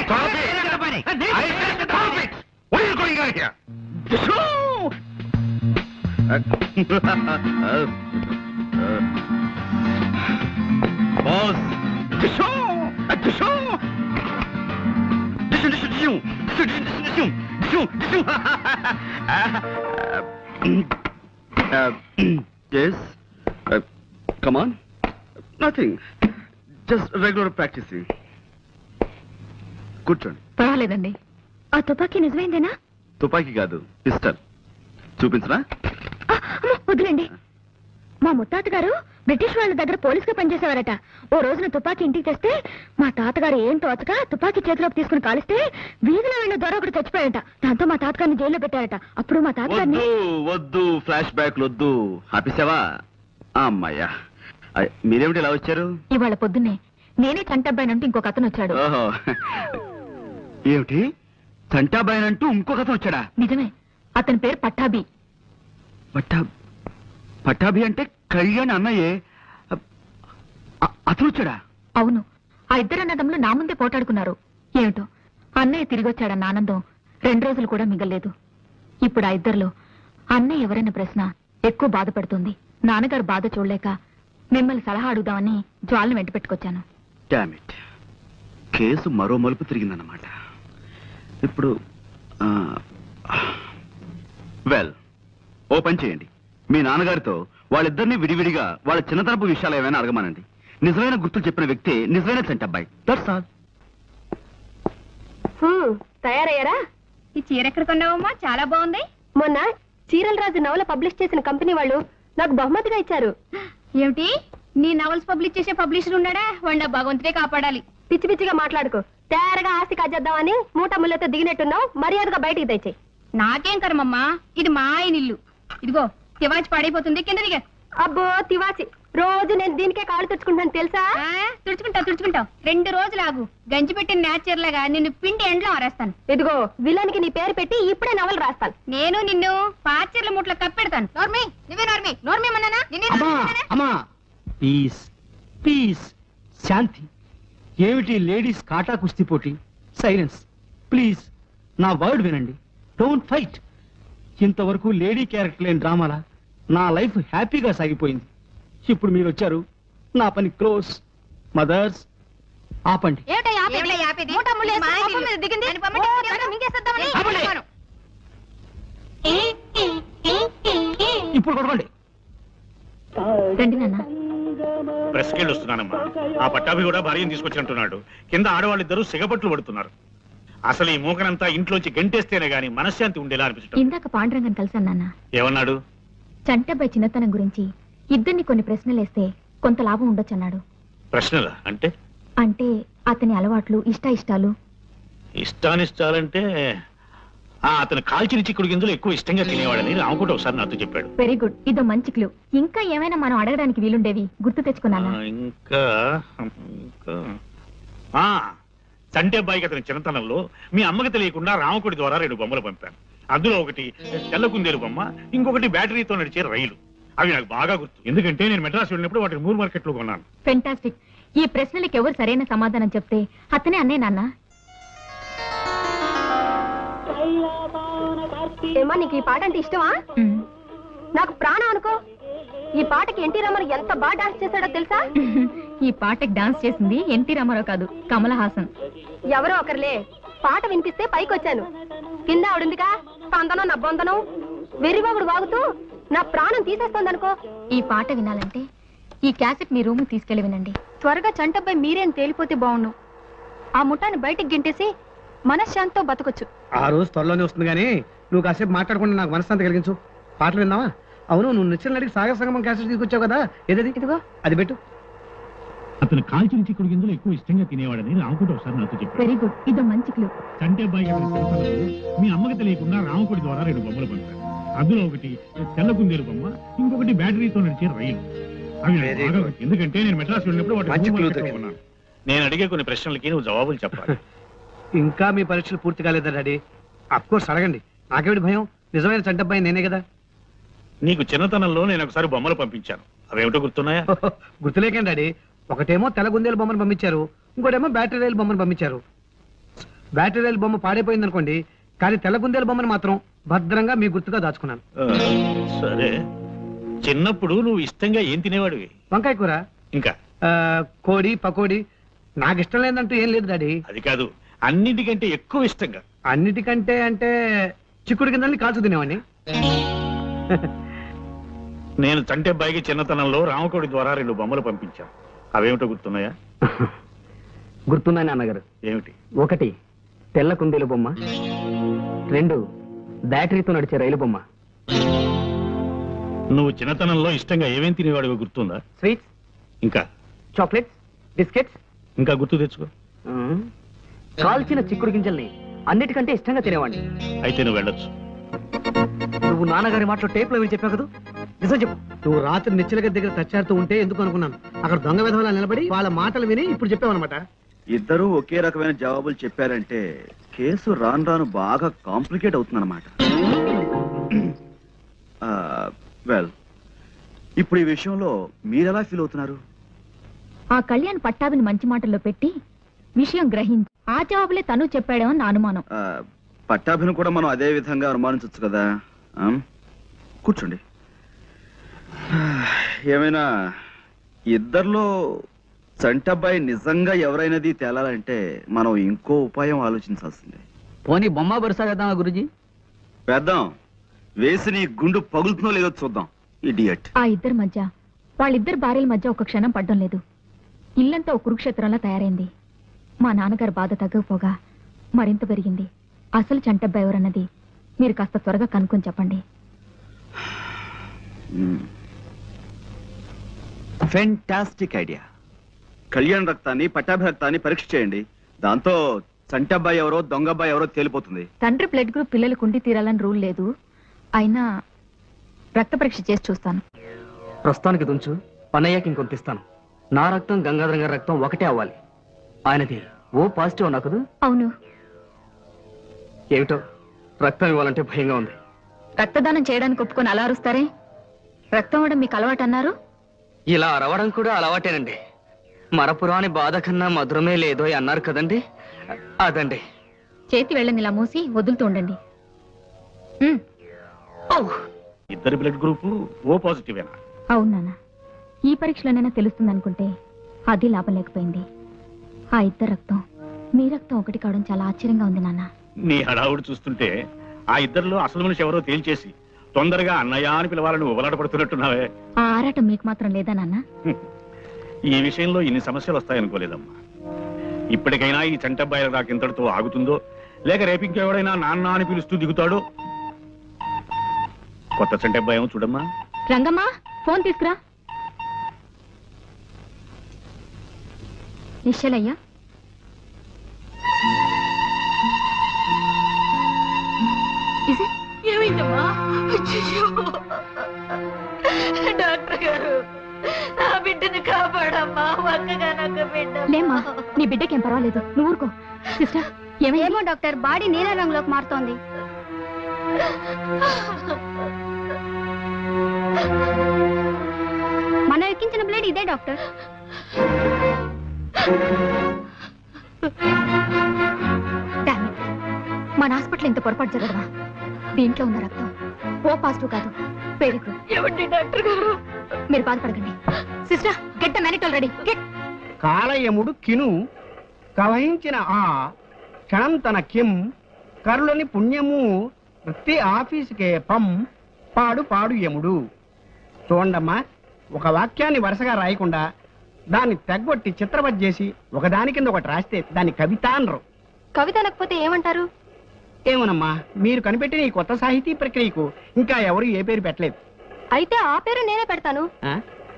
Yes. Come on. Nothing. Just regular practicing. కూర్చోండి. పర్వాలేదండి. ఆ తుపాకీ నిజమైందేనా? తుపాకీ కాదు, పిస్టల్. చూపించరా? వదిలేండి. మా ముత్తాత గారు బ్రిటిష్ వాళ్ళ దగ్గర పోలీసుగా పనిచేసేవారట. ఓ రోజున తుపాకీ ఇంటికి తెస్తే మా తాతగారు ఏం తోచక తుపాకీ చేతిలోకి తీసుకుని కాలిస్తే వీధిలో వెళ్ళిన దొర ఒకటి చచ్చిపోయాట. దాంతో మా తాతగారిని జైల్లో పెట్టారట. అప్పుడు మా తాతగారిని వద్దు ఫ్లాష్ బ్యాక్ వద్దు. ఆపేసావా? అమ్మాయ్యా, మీరేమిటి ఇలా వచ్చారు? ఇవాళ పొద్దున్నే నేనే చంటబ్బాయినంటూ ఇంకొక అతను వచ్చాడు. ఓహో, ఏమిటి చంటాబాయినంటూ ఇంకొక అతను వచ్చాడా? నిజమే. అతని పేరు పట్టాభి. పట్టాభి అంటే కళ్యాణ్ అన్నయ్యే. అతను వచ్చాడా? అవును. ఆ ఇద్దరు అన్నదమ్ములు నా ముందే పోటాడుకున్నారు. ఏమిటో అన్నయ్య తిరిగి వచ్చాడన్న ఆనందం 2 రోజులు కూడా మిగల్లేదు. ఇప్పుడు ఆ ఇద్దరిలో అన్నయ్య ఎవరైనా ప్రశ్న ఎక్కువ బాధపడుతుంది. నాన్నగారు బాధ చూడలేక మిమ్మల్ని సలహా అడుగుదామని జ్వాలను వెంట పెట్టుకొచ్చాను. డామ్ ఇట్, కేసు మరో మలుపు తిరిగిందన్నమాట. ఇప్పుడు వెల్, ఓ పని చేయండి. మీ నాన్నగారితో వాళ్ళిద్దరినీ విడివిడిగా వాళ్ళ చిన్నతనపు విషయాలు ఏమైనా అడగమానండి. నిజమైన గుర్తులు చెప్పిన వ్యక్తి నిజమైన చంటబ్బాయి. That's all. తయారయ్యారా? ఈ చీర ఎక్కడ కొన్నావమ్మా? చాలా బాగుంది. మొన్న చీరల రాజు నవల పబ్లిష్ చేసిన కంపెనీ వాళ్ళు నాకు బహుమతిగా ఇచ్చారు. ఏమిటి? నీ నవల్స్ పబ్లిష్ చేసే పబ్లిషర్ ఉన్నాడా? వాడిని భగవంతుడే కాపాడాలి. పిచ్చి పిచ్చిగా మాట్లాడుకో. తయారుగా ఆస్తి కాజేద్దామని మూటములతో దిగినట్టున్నావు. మర్యాదగా బయటికి తెచ్చి. నాకేం కర్మమ్మా, ఇది మా ఆయన ఇల్లు. ఇదిగో తివాచి పాడైపోతుంది, కింద దిగా. అబ్బో తివాచి, రోజు నేను దీనికే కాళ్ళు తుడుచుకుంటాను తెలుసా? తుడుచుకుంటావు 2 రోజులు ఆగు. గంజి పెట్టిన నేచర్ లాగా నిన్ను పిండి ఎండ్లో ఆరేస్తాను. ఇదిగో విలన్ కి నీ పేరు పెట్టి ఇప్పుడే నవలు రాస్తాను. నేను నిన్ను పాచర్ల ముట్లో కప్పెడతాను. నోర్మి, నువ్వే నోర్మి. నోర్మి మన్నానా? అమ్మా పీస్ పీస్, శాంతి. ఏమిటి లేడీస్ కాటా కుస్తీ పోటీ? Silence please. నా వర్డ్ వినండి. Don't fight. ఇంతవరకు లేడీ క్యారెక్టర్ లేని డ్రామాలా నా లైఫ్ హ్యాపీగా సాగిపోయింది. ఇప్పుడు మీరు వచ్చారు, నా పని క్లోజ్. మదర్స్ ఆపండి. ఇప్పుడు కొడవండి. ప్రెస్కెళ్ళి వస్తున్నానమ్మా. ఆ పట్టాభి కూడా భార్యను తీసుకొచ్చినట్టున్నాడు. కింద ఆడవాళ్ళిద్దరూ సిగపట్లు పడుతున్నారు. అసలు ఈ మూకనంతా ఇంట్లోంచి గంటేస్తేనే గాని మనశ్శాంతి ఉండేలా అనిపించడం. ఇందాక పాండురంగం కలిసాను నాన్న. ఏమన్నాడు? చంటబ్బాయి చిన్నతనం గురించి ఇద్దరిని కొన్ని ప్రశ్నలేస్తే కొంత లాభం ఉండొచ్చన్నాడు. ప్రశ్నలా అంటే? అంటే అతని అలవాట్లు, ఇష్టాలు. ఇష్టానిష్టాలంటే అతను కాల్చిన చిక్కుడు గింజలు ఎక్కువ ఇష్టంగా తినేవాడని రామకోట ఒకసారి నాతో చెప్పాడు. Very good. ఇదో మంచి క్లూ. ఇంకా ఏమైనా మనం అడగడానికి వీలుండేవి గుర్తు తెచ్చుకున్నానా? ఇంకా చంటబ్బాయికి అతని చిన్నతనంలో మీ అమ్మకి తెలియకుండా రామకోటి ద్వారా 2 బొమ్మలు పంపాను. అందులో ఒకటి తెల్ల కుందేలు బొమ్మ, ఇంకొకటి బ్యాటరీతో నడిచే రైలు. అవి నాకు బాగా గుర్తు, ఎందుకంటే నేను మెడ్రాస్ వెళ్ళినప్పుడు వాటిని మూర్ మార్కెట్ లో కొన్నాను. ఫెంటాస్టిక్. ఈ ప్రశ్నలకు ఎవరు సరైన సమాధానం చెప్తే అతనే అన్నే నాన్న. ఏమా నీకు ఈ పాట అంటే ఇష్టమా? నాకు ప్రాణం అనుకో. ఈ పాటకి ఎన్టీ రామారావు ఎంత బాగా డాన్స్ చేశాడో తెలుసా? ఈ పాటకి డాన్స్ చేసింది ఎన్టీ రామారావు కాదు, కమల్ హాసన్. ఎవరో ఒకరులే. పాట వినిపిస్తే పైకి వచ్చాను. కింద ఆవిడుందిగా తందనం నా బొందనం వెర్రిబాబుడు వాగుతూ నా ప్రాణం తీసేస్తోందనుకో. ఈ పాట వినాలంటే ఈ క్యాసెట్ మీ రూమ్ తీసుకెళ్లి వినండి. త్వరగా చంటబ్బాయి మీరేం తేలిపోతే బాగుండు. ఆ ముఠాన్ని బయటికి గెంటేసి మనశ్శాంతితో బతకొచ్చు. ఆ రోజు త్వరలోనే వస్తుంది కానీ నువ్వు కాసేపు మాట్లాడకుండా నాకు మనశ్శాంతి కలిగించు. పాటలు విన్నావా? అవును, నువ్వు నచ్చిన అడిగి సాగర్ సంగమం క్యాసెట్ తీసుకొచ్చావు కదా, ఏదది? ఇదిగో అది పెట్టు. అతను కాల్చిన చిక్కుడు గింజలు ఎక్కువ ఇష్టంగా తినేవాడని రామకోటి ఒకసారి నాతో చెప్పాడు. Very good. ఇదో మంచి క్లూ. చంటబ్బాయి మీ అమ్మకి తెలియకుండా రామకోటి ద్వారా 2 బొమ్మలు పంపాను. అందులో ఒకటి తెల్ల కుందేలు బొమ్మ, ఇంకొకటి బ్యాటరీతో నడిచే రైలు. అవి నాకు బాగా గుర్తు, ఎందుకంటే నేను మెడ్రాస్ వెళ్ళినప్పుడు వాటి కొన్నాను. నేను అడిగే కొన్ని ప్రశ్నలకి నువ్వు జవాబులు చెప్పాలి. ఇంకా మీ పరీక్షలు పూర్తి కాలేదా డాడీ? అఫ్కోర్స్ అడగండి, నాకేమిటి భయం? నిజమైన చంటబ్బాయి నేనే కదా. నీకు చిన్నతనంలో నేను ఒకసారి బొమ్మలు పంపించాను, అవేమిటో గుర్తున్నాయా? గుర్తులేకండి డాడీ. ఒకటేమో తెల్ల గుందేలు బొమ్మను పంపించారు, ఇంకోటేమో బ్యాటరీ రైలు బొమ్మను పంపించారు. బ్యాటరీ రైలు బొమ్మ పాడైపోయింది అనుకోండి, కానీ తెల్ల గుందేలు బొమ్మను మాత్రం భద్రంగా మీ గుర్తుగా దాచుకున్నాను. సరే, చిన్నప్పుడు నువ్వు ఇష్టంగా ఏం తినేవాడివి? వంకాయ కూర, ఇంకా కోడి, పకోడి. నాకు ఇష్టం లేదంటూ ఏం లేదు డాడీ. అది కాదు, అన్నిటికంటే ఎక్కువ ఇష్టంగా. అన్నిటికంటే అంటే చిక్కుడు కిందని కాల్చు తినేవాడిని. నేను చంటెబ్బాయికి చిన్నతనంలో రామకోడి ద్వారా 2 బొమ్మలు పంపించాను. అవేమిటో గుర్తున్నాయా? గుర్తున్నాయి నాన్నగారు. ఏమిటి? 1 తెల్ల కుందేలు బొమ్మ, 2 బ్యాటరీతో నడిచే రైలు బొమ్మ. నువ్వు చిన్నతనంలో ఇష్టంగా ఏమేం తినేవాడివో గుర్తుందా? స్వీట్స్, ఇంకా చాక్లెట్స్, బిస్కెట్స్. ఇంకా గుర్తు తెచ్చుకో. కాల్చిన చిక్కుడు గింజల్ని అన్నిటికంటే ఇష్టంగా తినేవాడిని. అయితే నువ్వు వెళ్ళొచ్చు. నువ్వు నాన్నగారి మాటలో టేప్ లో చెప్పావు కదా, నిజం చెప్పు. నువ్వు రాత్రి నిచ్చలగ దగ్గర తచ్చారుతూ ఉంటే ఎందుకు అనుకున్నాను. అక్కడ దొంగ విధవలా నిలబడి వాళ్ళ మాటలు విని ఇప్పుడు చెప్పావన్నమాట. ఇద్దరూ ఒకే రకమైన జవాబులు చెప్పారంటే కేసు రాను రాను బాగా కాంప్లికేట్ అవుతుందన్నమాట. వెల్, ఇప్పుడు ఈ విషయంలో మీరెలా ఫీల్ అవుతున్నారు? ఆ కళ్యాణ్ పట్టాభిని మంచి మాటల్లో పెట్టి విషయం గ్రహించి ఆ జవాబులే తను చెప్పాడేమో నా అనుమానం. పట్టాభిని కూడా మనం అదే విధంగా అనుమానించవచ్చు కదా. కూర్చోండి. ఏమైనా ఇద్దరిలో చంటబ్బాయి నిజంగా ఎవరైనది తేలాలంటే మనం ఇంకో ఉపాయం ఆలోచించాల్సిందే. పోనీ బొమ్మ బరుసా వేద్దామా గురుజీ? వేద్దాం. వేసి నీ గుండు పగులుతుందో లేదో చూద్దాం. ఇడియట్. ఆ ఇద్దరి మధ్య, వాళ్ళిద్దరు భార్యల మధ్య ఒక క్షణం పడ్డం లేదు. ఇల్లంతా ఒక కురుక్షేత్రంలా తయారైంది. మా నాన్నగారు బాధ తగ్గకపోగా మరింత పెరిగింది. అసలు చంటబ్బాయి ఎవరన్నది మీరు కాస్త త్వరగా కనుక్కొని చెప్పండి. Fantastic idea. కళ్యాణ్ రక్తాన్ని, పట్టాభి రక్తాన్ని పరీక్ష చేయండి. దాంతో చంటబ్బాయి ఎవరో దొంగబ్బాయి ఎవరో తేలిపోతుంది. తండ్రి బ్లడ్ గ్రూప్ పిల్లలకు ఉండి తీరాలని రూల్ లేదు. అయినా రక్త పరీక్ష చేసి చూస్తాను. ప్రస్తుతానికి దుంచు, పన్నయ్యకి ఇంకొంతిస్తాను. నా రక్తం గంగాధరం గారి రక్తం ఒకటే అవ్వాలి. ఆయనది ఓ పాజిటివ్ అన్నా కదా? అవును. ఏమిటో రక్తం ఇవ్వాలంటే భయంగా ఉంది. రక్తదానం చేయడానికి ఒప్పుకొని అలా అరుస్తారే? రక్తం ఇవ్వడం మీకు అలవాటు అన్నారు. ఇలా అరవడం కూడా అలవాటేనండి. మరపురాని బాధ కన్నా మధురమే లేదో అన్నారు కదండి, అదండి. చేతి వెళ్ళని ఇలా మూసి వదులుతూ ఉండండి. ఇద్దరి బ్లడ్ గ్రూప్ ఓ పాజిటివేనా? అవును నాన్న. ఈ పరీక్షలోనైనా తెలుస్తుంది అనుకుంటే అది లాభం లేకపోయింది. ఆ ఇద్దరు రక్తం మీ రక్తం ఒకటి కావడం చాలా ఆశ్చర్యంగా ఉంది నాన్న. నీ హడావుడు చూస్తుంటే ఆ ఇద్దరిలో అసలు మనిషి ఎవరో తేల్చేసి తొందరగా అన్నయ్య అని పిలవాలని ఉబలాట పడుతున్నట్టున్నావే. ఆ ఆరాటం మీకు మాత్రం లేదా నాన్న? ఈ విషయంలో ఇన్ని సమస్యలు వస్తాయనుకోలేదమ్మా. ఇప్పటికైనా ఈ చంటబ్బాయిల రాక ఇంతటితో ఆగుతుందో, లేక రేపు ఇంకెవడైనా నాన్న అని పిలుస్తూ దిగుతాడో. కొత్త చంటబ్బాయి ఏమో చూడమ్మా. రంగమ్మా, ఫోన్ తీసుకురా. నిశ్చలయ్యా, ఏమైందమ్మా? డాక్టర్ గారు, నా బిడ్డను కాపాడమ్మా. ఒక్కగా నాకు బిడ్డ. లేమ్మా, నీ బిడ్డకేం పర్వాలేదు, నువ్వు ఊరుకో. సిస్టర్, ఏమో డాక్టర్, బాడీ నీల రంగులోకి మారుతోంది. మనం ఎక్కించిన బ్లడ్ ఇదే డాక్టర్. మన హాస్పిటల్ ఇంత పొరపాటు జరగదా? దీంట్లో ఉన్న రక్తం ఓ పాజిటివ్ కాదు, వెరీ గుడ్. ఏమండి డాక్టర్ గారు? మీరు బాధపడకండి. Sister, get the mannitol ready. Get. కాలయముడు కిను కవహించిన ఆ క్షణం తన కిం కరులని పుణ్యము వృత్తి ఆఫీసుకే పం పాడు పాడు యముడు. చూడండమ్మా, ఒక వాక్యాన్ని వరుసగా రాయకుండా దాన్ని తెగ్గొట్టి చిత్రబద్ధ చేసి ఒకదాని కింద ఒకటి రాస్తే దాన్ని కవిత అనరు. కవిత అనకపోతే ఏమంటారు? ఏమోనమ్మా, మీరు కనిపెట్టిన ఈ కొత్త సాహితీ ప్రక్రియకు ఇంకా ఎవరు ఏ పేరు పెట్టలేదు. అయితే ఆ పేరు నేనే పెడతాను.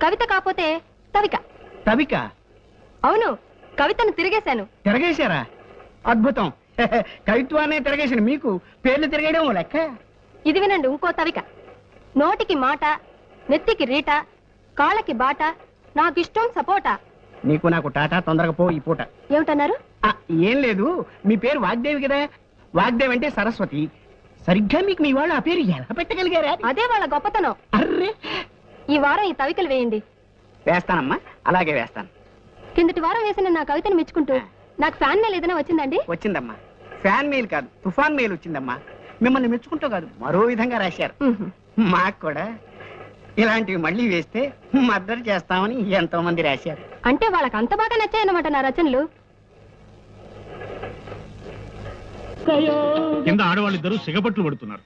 కవిత కాకపోతే తవిక. తవిక? అవును, కవితను తిరిగేశాను. తిరగేశారా? అద్భుతం. కవిత్వాన్ని తిరగేసిన మీకు పేర్లు తిరగడం లెక్క. ఇది వినండి, ఇంకో తవిక. నోటికి మాట, నెత్తికి రీట, కాళ్ళకి బాట, నాకిష్టం సపోటా. నీకు నాకు టాటా, తొందరగా పో ఈ పూట. ఏమిటన్నారు? ఏం లేదు, మీ పేరు వాగ్దేవి కదా. వాగ్దేవి అంటే సరస్వతి. సరిగ్గా మీకు మీ వాళ్ళు ఆ పేరు ఎలా పెట్టగలిగారా? అదే వాళ్ళ గొప్పతనం. అర్రే, ఈ వారం ఈ తవికలు వేయండి. వేస్తానమ్మా, అలాగే వేస్తాను. కిందటి వారం వేసిన నా కవితను మెచ్చుకుంటూ నాకు ఫ్యాన్ మెయిల్ ఏదైనా వచ్చిందండి? వచ్చిందమ్మా. ఫ్యాన్ మెయిల్ కాదు, తుఫాన్ మెయిల్ వచ్చిందమ్మా. మిమ్మల్ని మెచ్చుకుంటూ కాదు, మరో విధంగా రాశారు. మాకు కూడా ఇలాంటివి మళ్ళీ వేస్తే మద్దతు చేస్తామని ఎంతో మంది రాశారు. అంటే వాళ్ళకి అంత బాగా నచ్చాయన్నమాట నా రచనలు. కింద ఆడవాళ్ళిద్దరూ సిగపట్లు పడుతున్నారు.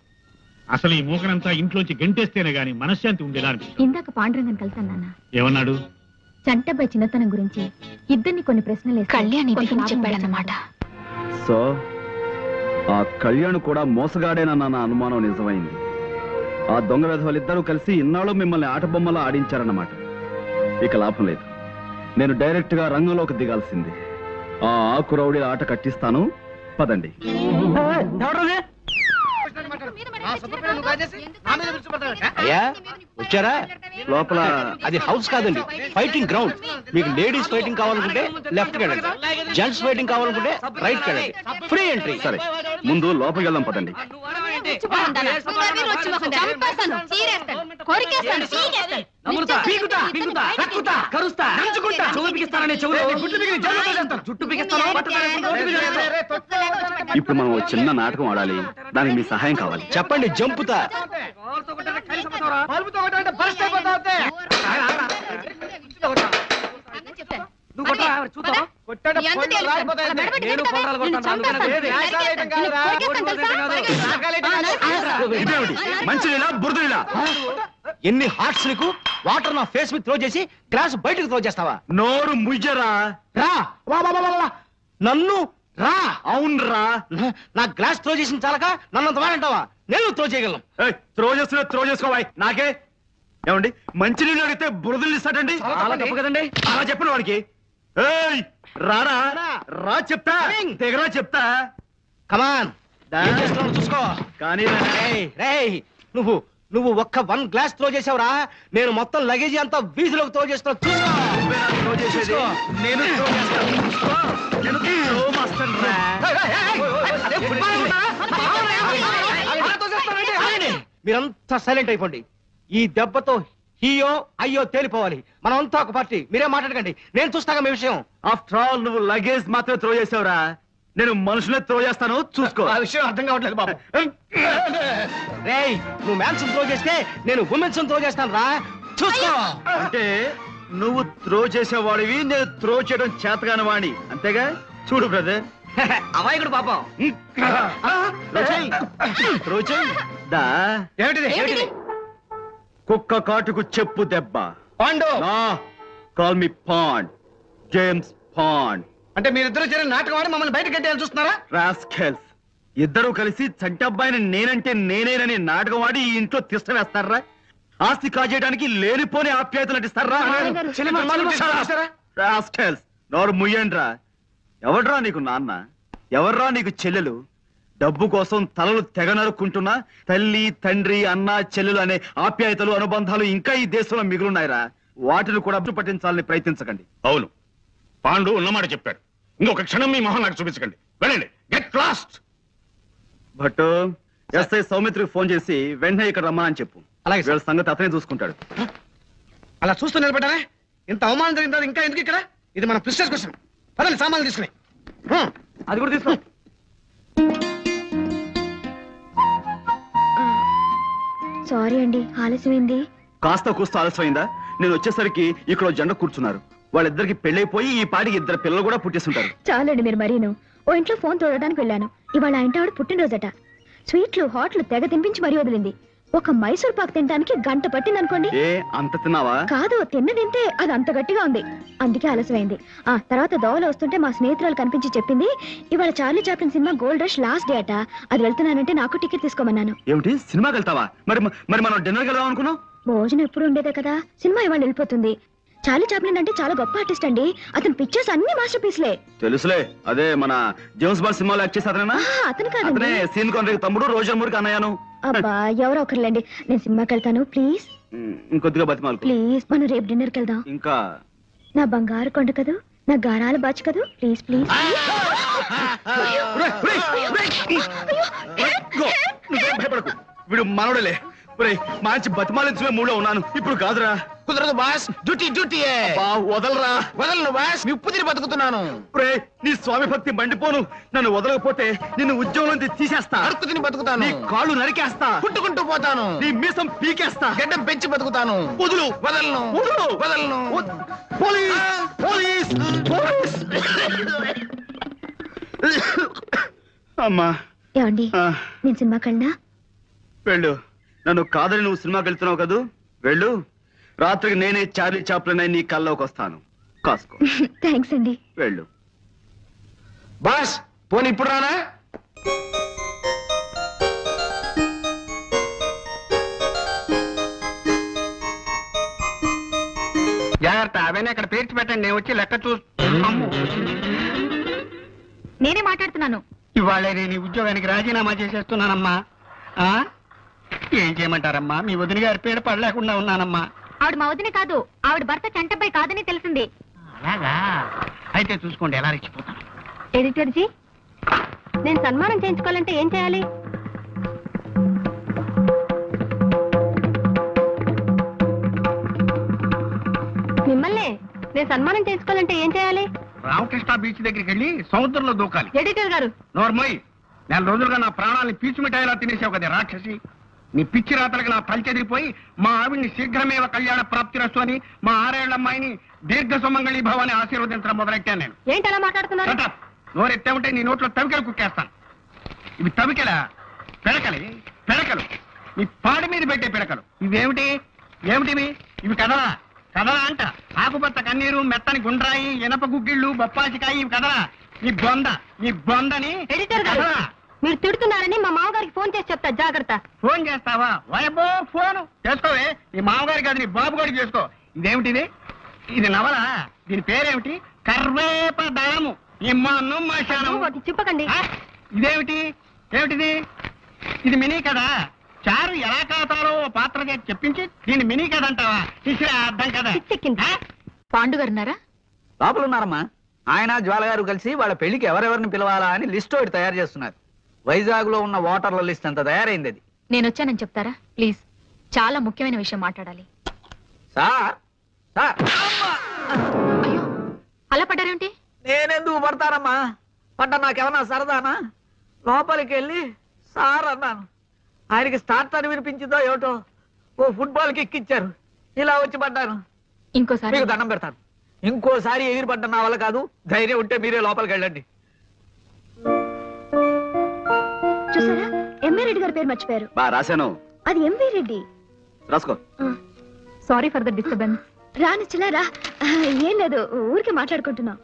అసలు ఈ మూకనంతా ఇంట్లోంచి గెంటేస్తేనే గాని మనశ్శాంతి ఉండేలా అనిపిస్తుంది. ఇందాక పాండురంగని కలిసాను నాన్న. ఏమన్నాడు? చంటబ్బాయి చిన్నతనం గురించి ఇద్దరిని కొన్ని ప్రశ్నలు కళ్యాణ్ చెప్పాడన్నమాట. సో ఆ కళ్యాణ్ కూడా మోసగాడేనన్న నా అనుమానం నిజమైంది. ఆ దొంగ వెధవలిద్దరూ కలిసి ఇన్నాళ్ళు మిమ్మల్ని ఆటబొమ్మలా ఆడించారన్నమాట. ఇక లాభం లేదు, నేను డైరెక్ట్ గా రంగంలోకి దిగాల్సింది. ఆ ఆకురౌడి ఆట కట్టిస్తాను, పదండి. అయ్యా వచ్చారా? లోపల అది హౌస్ కాదండి, ఫైటింగ్ గ్రౌండ్. మీకు లేడీస్ ఫైటింగ్ కావాలనుకుంటే లెఫ్ట్ వెళ్ళండి, జెంట్స్ ఫైటింగ్ కావాలనుకుంటే రైట్ వెళ్ళండి. Free entry. సరే, ముందు లోపలికి వెళ్దాం, పదండి. ఇప్పుడు మనం చిన్న నాటకం ఆడాలి, దానికి మీ సహాయం కావాలి. చెప్పండి. జంపుతా. మంచినీళ్ళ బురదనీళ్ళ? ఎన్ని హార్ట్స్ నీకు? వాటర్ నా ఫేస్ మీద త్రో చేసి గ్లాస్ బయటకు త్రో చేస్తావా? నోరు ముయ్యరా. రా. నన్ను రా. అవును రా. నా గ్లాస్ త్రో చేసిన చాలక నన్నంత వాడంటావా? నేను త్రో చేయగలను. త్రో చేస్తున్నా, త్రో చేసుకోవాలి. నాకే ఏమండి, మంచినీళ్ళు అడిగితే బురదలు ఇస్తాడండి? కదండి. అలా చెప్పను వాడికి. ఏయ్ రారా, రా చెప్తా, తెగరా చెప్తా. కమాన్, చూసుకో. కానీ నువ్వు నువ్వు ఒక్క 1 గ్లాస్ త్రో చేసావురా, నేను మొత్తం లగేజీ అంతా వీధిలోకి త్రో చేస్తున్నా. చూసుకో. నేను మీరంతా సైలెంట్ అయిపోండి. ఈ దెబ్బతో హీయో అయ్యో తేలిపోవాలి. మనం అంతా ఒక పార్టీ. మీరే మాట్లాడకండి, నేను చూస్తాగా మీ విషయం. ఆఫ్టర్ ఆల్ నువ్వు లగేజ్ మాత్రమే త్రో చేసావురా, నేను మనుషులే త్రో చేస్తాను, చూసుకో. ఆ విషయం అర్థం కావట్లేదు బాబు. రేయ్, నువ్వు మ్యాన్స్ త్రో చేస్తే నేను ఉమెన్స్ త్రో చేస్తాను రా, చూసుకో. అంటే నువ్వు త్రో చేసేవాడివి, నేను త్రో చేయడం చేతగాని వాణి, అంతేగా? చూడు బ్రదర్. అమాయకుడు పాపం. త్రో చేయి. దా. ఏమిటిది? కుక్క కాటుకు చెప్పు దెబ్బ. Pandu. Call me pond, James Pond. అంటే మీరిద్దరు చేరి నాటకం ఆడి మమ్మల్ని బయట కట్టేయాలని చూస్తున్నారా? రాస్కెల్స్, ఇద్దరు కలిసి చంటబ్బాయిని నేనంటే నేనేనని నాటకం ఆడి ఈ ఇంట్లో తిష్ట వేస్తారా? ఆస్తి కాజేయడానికి లేనిపోని ఆప్యాయతలు నటిస్తారా? రాస్కెల్స్, నోరు ముయ్యండ్రా. ఎవడ్రా నీకు నాన్న? ఎవర్రా నీకు చెల్లెలు? డబ్బు కోసం తలలు తెగ నరుక్కుంటున్నా తల్లి, తండ్రి, అన్న, చెల్లెలు అనే ఆప్యాయతలు, అనుబంధాలు ఇంకా ఈ దేశంలో మిగులున్నాయిరా. వాటిని కూడా పట్టించాలని ప్రయత్నించకండి. అవును, పాండు ఉన్నమాట చెప్పాడు. ఇంకొక క్షణం మీ మొహం నాకు చూపించకండి. వెళ్ళండి, గెట్ లాస్ట్. బట్ ఎస్ఐ సౌమిత్రికి ఫోన్ చేసి వెంటనే ఇక్కడ రమ్మని చెప్పు. అలాగే, వీళ్ళ సంగతి అతనే చూసుకుంటాడు. అలా చూస్తూ నిలబడ్డారా? ఇంత అవమానం జరిగిన తర్వాత ఇంకా ఎందుకు ఇక్కడ? ఇది మన ప్రిస్టేజ్ క్వశ్చన్. పదండి, సామాన్లు తీసుకుని. అది కూడా తీసుకో. సారీ అండి, ఆలస్యమైంది. కాస్త కూస్త ఆలస్యమైందా? నేను వచ్చేసరికి ఇక్కడ జెండ కూర్చున్నారు. వాళ్ళిద్దరికి పెళ్ళైపోయి ఈ పాటికి 2 పిల్లలు కూడా పుట్టేస్తుంటారు. చాలండి మీరు మరీను. ఓ ఇంట్లో ఫోన్ తోడడానికి వెళ్ళాను. ఇవాళ ఇంటి ఆవిడ పుట్టినరోజట. స్వీట్లు, హాట్లు తెగ తినిపించి మరీ వదిలింది. ఒక మైసూర్ పాక్ తినడానికి గంట పట్టింది అనుకోండి. ఏ అంత తిన్నావా? కాదు, తిన్నదింటే అది అంత గట్టిగా ఉంది, అందుకే ఆలస్యమైంది. తర్వాత దోవలో వస్తుంటే మా స్నేహితురాలు కనిపించి చెప్పింది, ఇవాళ Charlie Chaplin cinema gold rush last day అట. అది వెళ్తున్నానంటే నాకు టికెట్ తీసుకోమన్నాను. ఏమిటి, సినిమాకి వెళ్తావా? మరి మనం డిన్నర్కి వెళ్దాం అనుకున్నాం. భోజనం ఎప్పుడు ఉండేదే కదా, సినిమా ఇవాళ వెళ్ళిపోతుంది. చార్లీ చాప్లిన్ అంటే చాలా గొప్ప ఆర్టిస్ట్ అండి. అతని పిక్చర్స్ అన్ని మాస్టర్ పీస్లే. తెలుసులే, అదే మన జేమ్స్ బాండ్ సినిమాలో యాక్ట్ చేసి అతనేనా? అతను కాదండి, సీన్ కాన్రాడ్ తమ్ముడు, రోజా మూర్కి అన్నయ్యను. అబ్బా, ఎవరో ఒకరులేండి. నేను సినిమాకి వెళ్తాను, ప్లీజ్. ఇంకొద్దిగా బతిమాలు ప్లీజ్. మనం రేపు డిన్నర్కి వెళ్దాం. ఇంకా నా బంగారు కొండ కదూ, నా గారాల బాచు కదూ, ప్లీజ్ ప్లీజ్. భయపడకు, వీడు మనోడలే. మంచి బతిమాలించలే మూడో ఉన్నాను ఇప్పుడు కాదురా. కుదరదు బాస్, డ్యూటీ డ్యూటీయే. వదలరా. వదలను బాస్, మీ ఉప్పు తిని బతుకుతున్నాను. నీ స్వామి భక్తి మండిపోను. నన్ను వదలకపోతే నిన్ను ఉద్యోగం తీసేస్తా. అడుక్కు తిని బతుకుతాను. నీ కాళ్ళు నరికేస్తా. పుట్టుకుంటూ పోతాను. నీ మీసం పీకేస్తా. గడ్డం పెంచి బతుకుతాను. వదులు. వదలను. వదులు. వదలను. Police police police. అమ్మా ఏమండి నేను సినిమాకి వెళ్ళినా? వెళ్ళు. నన్ను కాదని నువ్వు సినిమాకి వెళ్తున్నావు కదూ, వెళ్ళు. రాత్రికి నేనే చార్లీ చాప్లిన్ నీ కల్లోకి వస్తాను. కాసుకో. థ్యాంక్స్ అండి. వెళ్ళు. బాస్ పోనీ ఇప్పుడు రానా? జాగ్రత్త, అవన్నీ అక్కడ పేర్చి పెట్టండి, నేను వచ్చి లెక్క చూస్తాను. నేనే మాట్లాడుతున్నాను. ఇవాళ నేను ఈ ఉద్యోగానికి రాజీనామా చేసేస్తున్నానమ్మా. ఏం చేయమంటారమ్మా, మీ వదిన గారి పేరు పడలేకుండా ఉన్నానమ్మా. ఆవిడ మా వదిన కాదు, ఆవిడ భర్త చంటపై కాదని తెలిసింది. అలాగా అయితే చూసుకోండి ఎలా రెచ్చిపోతాను. ఎడిటర్ జీ, నేను సన్మానం చేయించుకోవాలంటే ఏం చేయాలి? మిమ్మల్ని నేను సన్మానం చేయించుకోవాలంటే ఏం చేయాలి? రామకృష్ణ బీచ్ దగ్గరికి వెళ్ళి సముద్రంలో దూకాలి. ఎడిటర్ గారు, నోర్మోయ్, 4 రోజులుగా నా ప్రాణాన్ని పీచు మిఠాయిలా తినేసావు కదా రాక్షసి. నీ పిచ్చి రాతలకు నా పలిచెదిరిపోయి మా ఆవిడ్ని శీఘ్రమేవ కళ్యాణ ప్రాప్తిరస్తు అని మా 6 ఏళ్ల అమ్మాయిని దీర్ఘ సుమంగళి భవాన్ని ఆశీర్వదించడం మొదలెట్టాను నేను. ఏంటి అలా మాట్లాడుతున్నారు? నోరెత్తే ఉంటే నీ నోట్లో తవికలు కుక్కేస్తాను. ఇవి తవికలా? పిడకలు పిడకలు, నీ పాడి మీద పెట్టే పిడకలు. ఇవేమిటి ఏమిటివి? ఇవి కదలా కదలా అంట. ఆకుపచ్చ కన్నీరు, మెత్తని గుండ్రాయి, ఇనప గుగ్గిళ్ళు, బొప్పాసికాయి, ఇవి కదలా. నీ బొందని ఎడిటర్ గారు, మీరు తిడుతున్నారని మా మామగారికి ఫోన్ చేసి చెప్తా, జాగ్రత్త. ఫోన్ చేస్తావా? వయబో ఫోన్ చేసుకోవే. నీ మామగారికి కాదు, నీ బాబు గారికి చేసుకో. ఇదేమిటిది? ఇది నవల. దీని పేరేమిటి? కర్వేపదళము. చెప్పకండి. ఇదేమిటి? ఏమిటిది? ఇది మినీ కదా. చారు ఎలా కాతారో పాత్ర చేసి చెప్పించి దీన్ని మినీ కథ అంటావా? ఇసే అర్థం కదా. పాండు గారు ఉన్నారా? లోపల ఉన్నారమ్మా. ఆయన జ్వాల గారు కలిసి వాళ్ళ పెళ్లికి ఎవరెవరిని పిలవాలా అని లిస్ట్ ఒకటి తయారు చేస్తున్నారు. వైజాగ్ లో ఉన్న ఓటర్ల లిస్ట్ అంతా తయారైంది. అది నేను వచ్చానని చెప్తారా ప్లీజ్? చాలా ముఖ్యమైన విషయం మాట్లాడాలి. Sir sir. అలా పడ్డారేంటి? నేనెందుకు పడతానమ్మా? పడ్డ నాకేమన్నా సరదానా? లోపలికి వెళ్ళి సార్ అన్నాను. ఆయనకి స్టార్ట్ అని వినిపించిందో ఏమిటో, ఓ ఫుట్బాల్ కి ఎక్కిచ్చారు. ఇలా వచ్చి పడ్డాను. ఇంకోసారి మీకు దండం పెడతాను. ఇంకోసారి ఎగిరి పడ్డ నా వల్ల కాదు. ధైర్యం ఉంటే మీరే లోపలికి వెళ్ళండి. చూసారా, ఎంవి రెడ్డి గారి పేరు మర్చిపోయారు. రాశాను. అది ఎంవి రెడ్డి. రాసుకో. Sorry for the disturbance. రానిచ్చలా రా. ఏం లేదు, ఊరికే మాట్లాడుకుంటున్నాం.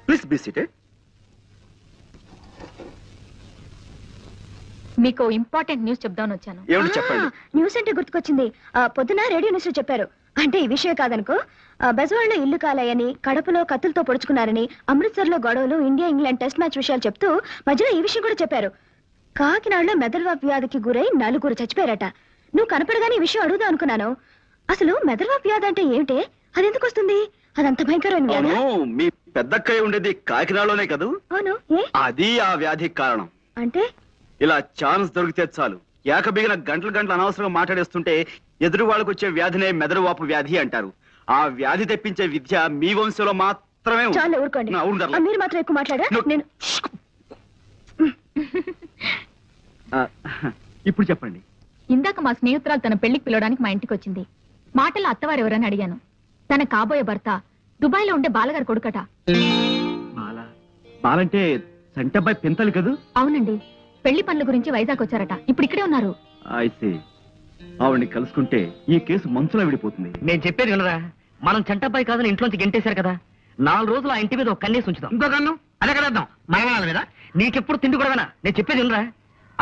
Please be seated. మీకు ఇంపార్టెంట్ న్యూస్ చెప్దామని వచ్చాను. చెప్పండి. న్యూస్ అంటే గుర్తుకొచ్చింది. పొద్దున రేడియో న్యూస్ లో చెప్పారు. అంటే ఈ విషయం కాదనుకో. బెజవాడలో ఇల్లు కాలాయని, కడపలో కత్తులతో పొడుచుకున్నారని, అమృత్సర్ లో గొడవలు, ఇండియా ఇంగ్లాండ్ టెస్ట్ మ్యాచ్ విషయాలు చెప్తూ మధ్యలో ఈ విషయం కూడా చెప్పారు. కాకినాడలో మెదడువాపు వ్యాధికి గురై 4 చచ్చిపోయారట. నువ్వు కనపడగానే ఈ విషయం అడుగుదాం అనుకున్నాను. అసలు మెదడువాపు వ్యాధి అంటే ఏమిటే? అది ఎందుకు వస్తుంది? అదంత భయంకరమైన వ్యాధి. మీ పెద్దక్కయ్య ఉండేది కాకినాడలోనే కదూ? అవును. అది ఆ వ్యాధికి కారణం. అంటే ఇలా ఛాన్స్ దొరికితే చాలు, ఏకబిగిన గంటలు అనవసరంగా మాట్లాడేస్తుంటే ఎదురు వాళ్ళకు వచ్చే వ్యాధినే మెదడువాపు వ్యాధి అంటారు. ఆ వ్యాధి తెప్పించే విద్య మీ వంశంలో మాత్రమే ఉంది. చాలు ఊరుకోండి. మీరు మాత్రం ఎక్కువ మాట్లాడా. నేను ఇప్పుడు చెప్పండి. ఇందాక మా స్నేహితురాలు తన పెళ్లికి పిలవడానికి మా ఇంటికి వచ్చింది. మాటల్లో అత్తవారు ఎవరని అడిగాను. తన కాబోయే భర్త దుబాయ్ లో ఉండే బాలగారు కొడుకట. బాలంటే సంటబ్బాయి పెంతలు కదూ? అవునండి. పెళ్లి పనుల గురించి వైజాగ్ వచ్చారట. ఇప్పుడు ఇక్కడే ఉన్నారు. అయితే ఆవిడ్ని కలుసుకుంటే ఈ కేసు మనసులో విడిపోతుంది. నేను చెప్పేది వినరా? మనం చంటబ్బాయి కాదని ఇంట్లోంచి గెంటేశారు కదా. 4 రోజులు ఆ ఇంటి మీద ఒక కన్నేసి ఉంచుదాం. ఇంకో కన్ను అదే కదేద్దాం. మగవాళ్ళ మీద నీకెప్పుడు తిండి కూడా వినా? నేను చెప్పేది వినరా?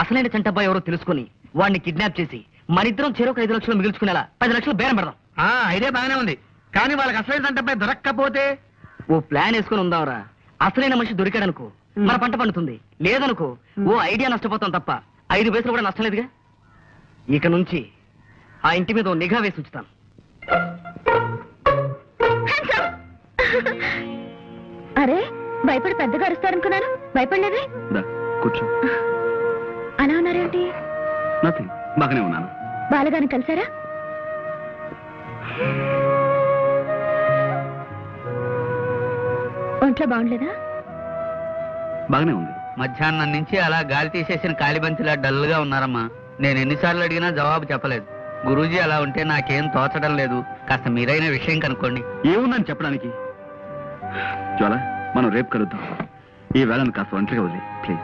అసలైన చంటబ్బాయి ఎవరో తెలుసుకుని వాడిని కిడ్నాప్ చేసి మనిద్దరం చెరొక 5 లక్షలు మిగుల్చుకునేలా 10 లక్షలు బేరం పెడదాం. ఇదే బాగానే ఉంది. కానీ వాళ్ళకి అసలైన చంటబ్బాయి దొరక్కపోతే ఓ ప్లాన్ వేసుకుని ఉందాంరా. అసలైన మనిషి దొరికాడనుకో మన పంట పండుతుంది. లేదనుకో ఓ ఐడియా నష్టపోతాం తప్ప 5 పైసలు కూడా నష్టం లేదుగా. ఇక నుంచి ఆ ఇంటి మీద ఓ నిఘా వేసి ఉంచుతాను. అరే, భయపడి పెద్దగా అరుస్తారనుకున్నాను. భయపడలేదే? కూర్చో. అలా ఉన్నారేంటి? నథింగ్, బాగానే ఉన్నాను. బాలగారిని కలిసారా? ఒంట్లో బాగుండలేదా? బాగానే ఉంది. మధ్యాహ్నం నుంచి అలా గాలి తీసేసిన కాలిబంతిలా డల్ గా ఉన్నారమ్మా. నేను ఎన్నిసార్లు అడిగినా జవాబు చెప్పలేదు. గురూజీ అలా ఉంటే నాకేం తోచడం లేదు. కాస్త మీరైన విషయం కనుక్కోండి. ఏముందని చెప్పడానికి? జ్వాల, మనం రేపు కలుద్దాం. ఈ వేళను కాస్త ఒంటరిగా వదిలే ప్లీజ్.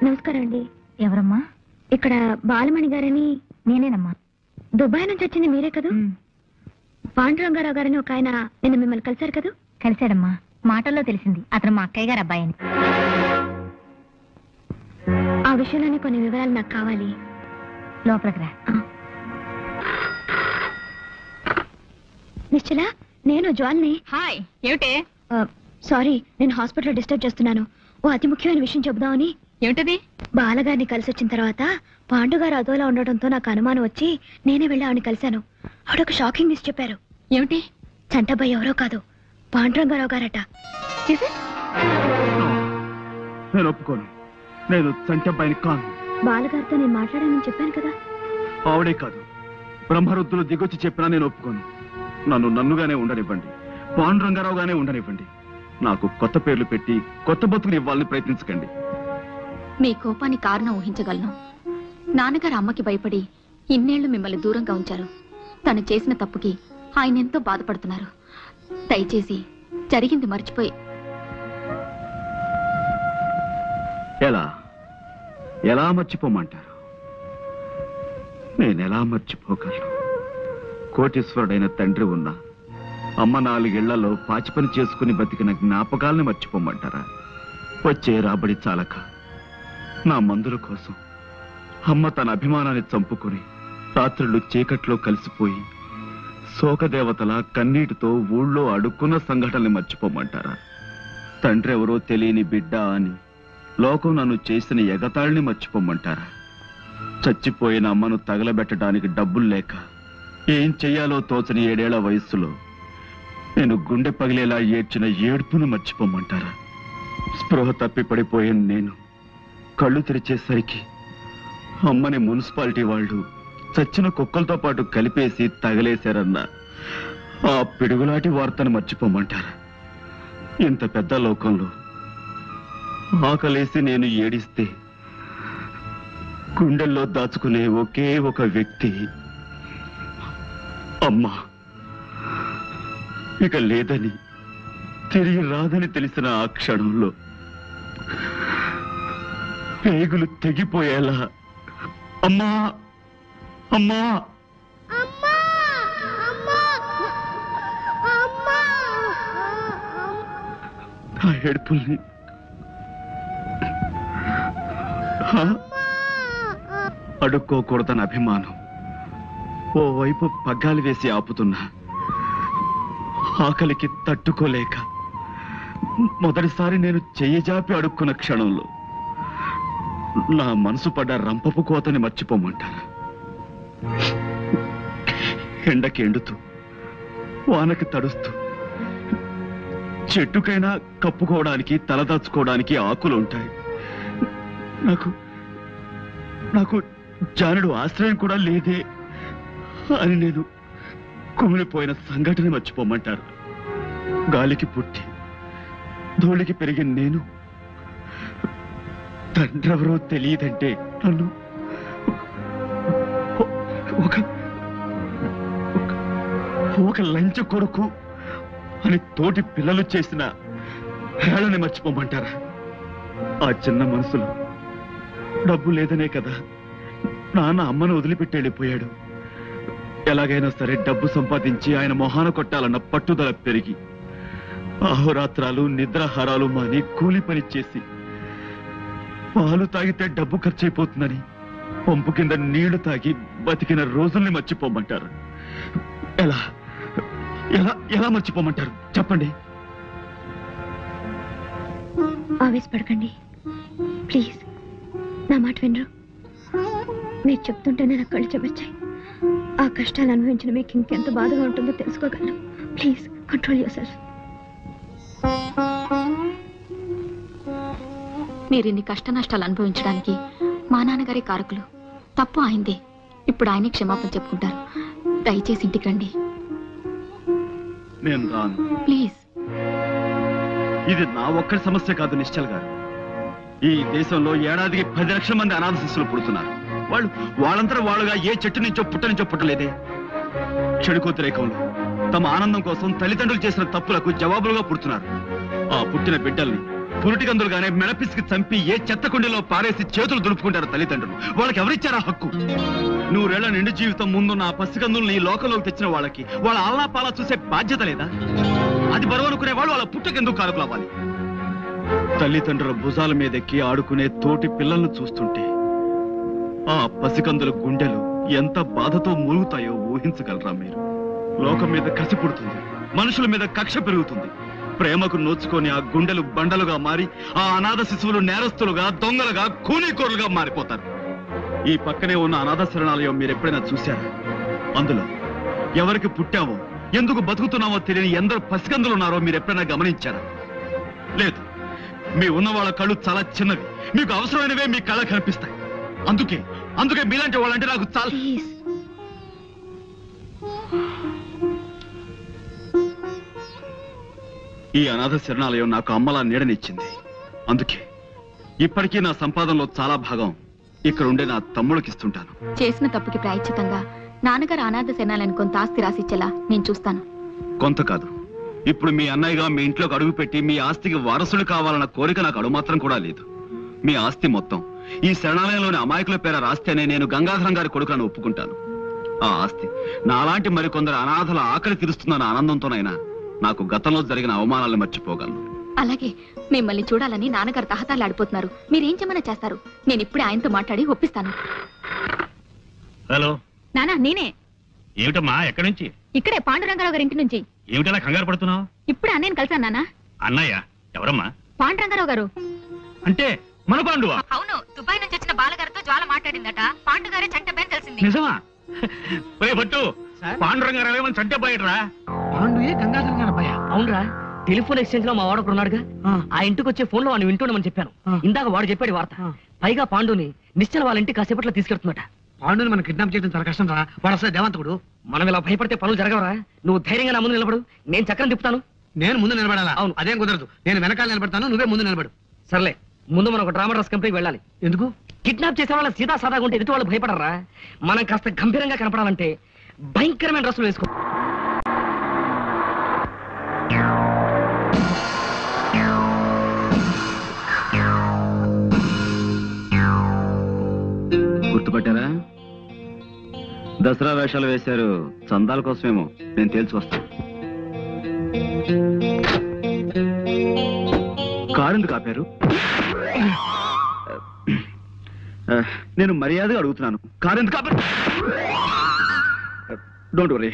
నమస్కారం అండి. ఎవరమ్మా? ఇక్కడ బాలమణి గారని. నేనేనమ్మా. దుబాయ్ నుంచి వచ్చింది మీరే కదా? పాండురంగారావు గారని ఒక ఆయన నిన్న మిమ్మల్ని కలిశారు కదా? కలిశాడమ్మా. మాటల్లో తెలిసింది అతను మా అక్కయ్య గారు అబ్బాయి అని. ఆ విషయంలోనే కొన్ని వివరాలు నాకు కావాలి. లోపలికి రా. నిశ్చల, నేను జ్వాల్ని. హాయ్. ఏమిటే? సారీ, నేను హాస్పిటల్లో డిస్టర్బ్ చేస్తున్నాను. ఓ అతి ముఖ్యమైన విషయం చెబుదామని. ఏమిటది? బాలగారిని కలిసి వచ్చిన తర్వాత పాండుగారు అదోలా ఉండటంతో నాకు అనుమానం వచ్చి నేనే వెళ్ళి ఆవిడని కలిశాను. ఆవిడొక షాకింగ్ న్యూస్ చెప్పారు. ఏమిటి? చంటబ్బాయి ఎవరో కాదు, పాండురంగారావు గారట. నేను ఒప్పుకోను. నేను చంటబ్బాయిని కాను. బాలగారితో నేను మాట్లాడానని చెప్పాను కదా. ఆవిడే కాదు, బ్రహ్మరుద్దులు దిగొచ్చి చెప్పినా నేను ఒప్పుకోను. నన్నుగానే ఉండనివ్వండి, పాండురంగారావుగానే ఉండనివ్వండి. నాకు కొత్త పేర్లు పెట్టి కొత్త బతుకుని ఇవ్వాలని ప్రయత్నించకండి. మీ కోపానికి కారణం ఊహించగలను. నాన్నగారు అమ్మకి భయపడి ఇన్నేళ్లు మిమ్మల్ని దూరంగా ఉంచారు. తను చేసిన తప్పుకి ఆయన ఎంతో బాధపడుతున్నారు. దయచేసి జరిగింది మర్చిపోయి. ఎలా మర్చిపోమంటారు? నేనెలా మర్చిపోగలను? కోటీశ్వరుడైన తండ్రి ఉన్నా అమ్మ 4 ఏళ్లలో పాచి పని చేసుకుని బతికిన జ్ఞాపకాలని మర్చిపోమంటారా? వచ్చే రాబడి చాలక నా మందుల కోసం అమ్మ తన అభిమానాన్ని చంపుకుని రాత్రులు చీకట్లో కలిసిపోయి శోకదేవతల కన్నీటితో ఊళ్ళో అడుక్కున్న సంఘటనల్ని మర్చిపోమంటారా? తండ్రి ఎవరో తెలియని బిడ్డ అని లోకం నన్ను చేసిన ఎగతాళిని మర్చిపోమంటారా? చచ్చిపోయిన అమ్మను తగలబెట్టడానికి డబ్బులు లేక ఏం చెయ్యాలో తోచని 7 ఏళ్ల వయస్సులో నేను గుండె పగిలేలా ఏడ్చిన ఏడుపును మర్చిపోమంటారా? స్పృహ తప్పి పడిపోయిన నేను కళ్ళు తెరిచేసరికి అమ్మని మున్సిపాలిటీ వాళ్ళు చచ్చిన కుక్కలతో పాటు కలిపేసి తగలేశారన్న ఆ పిడుగులాంటి వార్తను మర్చిపోమంటారా? ఇంత పెద్ద లోకంలో ఆకలేసి నేను ఏడిస్తే గుండెల్లో దాచుకునే ఒకే ఒక వ్యక్తి అమ్మా ఇక లేదని, తిరిగి రాదని తెలిసిన ఆ క్షణంలో పేగులు తెగిపోయేలా అమ్మా అమ్మా ఆ ఏడుపుల్ని అడుక్కోకూడదని అభిమానం ఓవైపు పగ్గాలు వేసి ఆపుతున్నా ఆకలికి తట్టుకోలేక మొదటిసారి నేను చెయ్యజాపి అడుక్కున్న క్షణంలో నా మనసు పడ్డ రంపపు కోతని మర్చిపోమంటారా? ఎండకి ఎండుతూ వానకి తడుస్తూ చెట్టుకైనా కప్పుకోవడానికి తలదాచుకోవడానికి ఆకులు ఉంటాయి. నాకు జానుడు ఆశ్రయం కూడా లేదే అని నేను కుమిలిపోయిన సంఘటన మర్చిపోమంటారు? గాలికి పుట్టి ధూళికి పెరిగిన నేను తండ్రెవరో తెలియదంటే నన్ను ఒక లంచ కొడుకు అని తోటి పిల్లలు చేసిన హేళని మర్చిపోమంటారా? ఆ చిన్న మనసులో డబ్బు లేదనే కదా నాన్న అమ్మను వదిలిపెట్టి వెళ్ళిపోయాడు. ఎలాగైనా సరే డబ్బు సంపాదించి ఆయన మొహాన కొట్టాలన్న పట్టుదల పెరిగి అహోరాత్రాలు నిద్రాహారాలు మాని కూలి పని చేసి పాలు తాగితే డబ్బు ఖర్చయిపోతుందని పంపు కింద నీళ్లు తాగి బతికిన రోజుల్ని మర్చిపోమంటారు? ఎలా ఎలా ఎలా మర్చిపోమంటారు చెప్పండి? ఆవేశపడకండి ప్లీజ్. నా మాట వినరు. మీరు చెప్తుంటేనే నా కళ్ళు చెమర్చాయి. ఆ కష్టాలు అనుభవించిన మీకు ఇంకెంత బాధగా ఉంటుందో తెలుసుకోగలను. Please control yourself. మీరు ఇన్ని కష్ట నష్టాలు అనుభవించడానికి మా నాన్నగారి కారకులు. తప్పు ఆయనదే. ఇప్పుడు ఆయనే క్షమాపణ చెప్పుకుంటారు. దయచేసి ఇంటికి రండి నేను రాను. ప్లీజ్. ఇది నా ఒక్కడి సమస్య కాదు నిశ్చల్ గారు. ఈ దేశంలో ఏడాదికి 10 లక్షల మంది అనాథ శిశువులు పుడుతున్నారు. వాళ్ళంతా వాళ్ళుగా ఏ చెట్టు నుంచో పుట్టలేదే. చెడు వ్యతిరేకంలో తమ ఆనందం కోసం తల్లిదండ్రులు చేసిన తప్పులకు జవాబులుగా పుడుతున్నారు. ఆ పుట్టిన బిడ్డల్ని పురిటికందులుగానే మెడపిసికి చంపి ఏ చెత్త కుండీలో పారేసి చేతులు దులుపుకుంటారు తల్లిదండ్రులు. వాళ్ళకి ఎవరిచ్చారా హక్కు? 100 ఏళ్ల నిండు జీవితం ముందున్న ఆ పసికందుల్ని ఈ లోకంలోకి తెచ్చిన వాళ్ళకి వాళ్ళ ఆలనా పాలా చూసే బాధ్యత లేదా? అది బరువు అనుకునే వాళ్ళు వాళ్ళ పుట్టకెందుకు కారకులు అవ్వాలి? తల్లిదండ్రుల భుజాల మీదెక్కి ఆడుకునే తోటి పిల్లలను చూస్తుంటే ఆ పసికందుల గుండెలు ఎంత బాధతో మూలుగుతాయో ఊహించగలరా మీరు? లోకం మీద కసి పుడుతుంది, మనుషుల మీద కక్ష పెరుగుతుంది. ప్రేమకు నోచుకొని ఆ గుండెలు బండలుగా మారి ఆ అనాథ శిశువులు నేరస్తులుగా, దొంగలుగా, కూనీకోరులుగా మారిపోతారు. ఈ పక్కనే ఉన్న అనాథ శరణాలయం మీరెప్పుడైనా చూశారా? అందులో ఎవరికి పుట్టావో, ఎందుకు బతుకుతున్నావో తెలియని ఎందరో పసికందులు ఉన్నారో మీరెప్పుడైనా గమనించారా? లేదు. మీ ఉన్న వాళ్ళ కళ్ళు చాలా చిన్నవి. మీకు అవసరమైనవే మీ కళ్ళ కనిపిస్తాయి. అందుకే మీలాంటి వాళ్ళంటే నాకు చాలా. ఈ అనాథ శరణాలయం నాకు అమ్మలా నీడనిచ్చింది. అందుకే ఇప్పటికీ నా సంపాదనలో చాలా భాగం ఇక్కడ ఉండే నా తమ్ముడికిస్తుంటాను. చేసిన తప్పుకి ప్రాయశ్చితంగా నాన్నగారు అనాథ శరణాలయాన్ని కొంత ఆస్తి రాసిచ్చేలా నేను చూస్తాను. కొంత కాదు, ఇప్పుడు మీ అన్నయ్యగా మీ ఇంట్లోకి అడుగు పెట్టి మీ ఆస్తికి వారసులు కావాలన్న కోరిక నాకు అడుమాత్రం కూడా లేదు. మీ ఆస్తి మొత్తం ఈ శరణాలయంలోని అమాయకుల పేర రాస్తేనే నేను గంగాధరం గారి కొడుకులను ఒప్పుకుంటాను. ఆ ఆస్తి నాలాంటి మరికొందరు అనాథల ఆకలి తీరుస్తున్న ఆనందంతోనైనా నాకు గతంలో జరిగిన అవమానాలను మర్చిపోగలను. అలాగే మిమ్మల్ని చూడాలని నాన్నగారు తహతాలాడిపోతున్నారు. మీరేం చేయమన్నా చేస్తారు. నేను ఇప్పుడే ఆయనతో మాట్లాడి ఒప్పిస్తాను. హలో నానా, నేనే. ఏమిటమ్మా, ఎక్కడి నుంచి? ఇక్కడే పాండురంగారావు గారి ఇంటి నుంచి. ఏమిటలా కంగారు పడుతున్నావు? ఇప్పుడే అన్నయ్యని కలిసాను నాన్న. అన్నయ్య ఎవరమ్మా? పాండురంగారావు గారు. అంటే మన పాండువా? అవును, దుబాయ్ నుంచి వచ్చిన బాలగారితో జ్వాల మాట్లాడిందట. పాండుగారే చంటబేని తెలిసింది. నిజమా? పట్టు పాండురంగారావు చంటే పోయట్రా. పాండుయే గంగాధరం గారు అబ్బాయా? అవునరా, టెలిఫోన్ ఎక్స్చేంజ్ లో మా వాడు ఉన్నాడుగా, ఆ ఇంటికి వచ్చే ఫోన్ లో వాడిని వింటుండమని చెప్పాను. ఇందాక వాడు చెప్పాడు వార్త. పైగా పాండుని నిశ్చల వాళ్ళ ఇంటికి కాసేపట్లో తీసుకెళ్తున్నట. పాండుని మనం కిడ్నాప్ చేయడం చాలా కష్టం రా. వాడు అసలు దేవంతకుడు. మనం ఇలా భయపడితే పనులు జరగవరా? నువ్వు ధైర్యంగా నా ముందు నిలబడు, నేను చక్రం తిప్పుతాను. నేను ముందు నిలబడాలా? అవును. అదేం కుదరదు. నేను వెనకాల నిలబడతాను, నువ్వే ముందు నిలబడు. సర్లే, ముందు మనం ఒక డ్రామా డ్రెస్ కంపెనీకి వెళ్ళాలి. ఎందుకు? కిడ్నాప్ చేసే వాళ్ళ సీదా సాదాగా ఉంటే ఎదుటి వాళ్ళు భయపడరా? మనం కాస్త గంభీరంగా కనపడాలంటే భయంకరమైన డ్రెస్సులు వేసుకో. గుర్తుపట్టారా? దసరా వేషాలు వేశారు, చందాల కోసమేమో. నేను తేల్చుకొస్తాను. కారెందుకు ఆపారు? నేను మర్యాదగా అడుగుతున్నాను, కారెందుకు ఆపారు? Don't worry.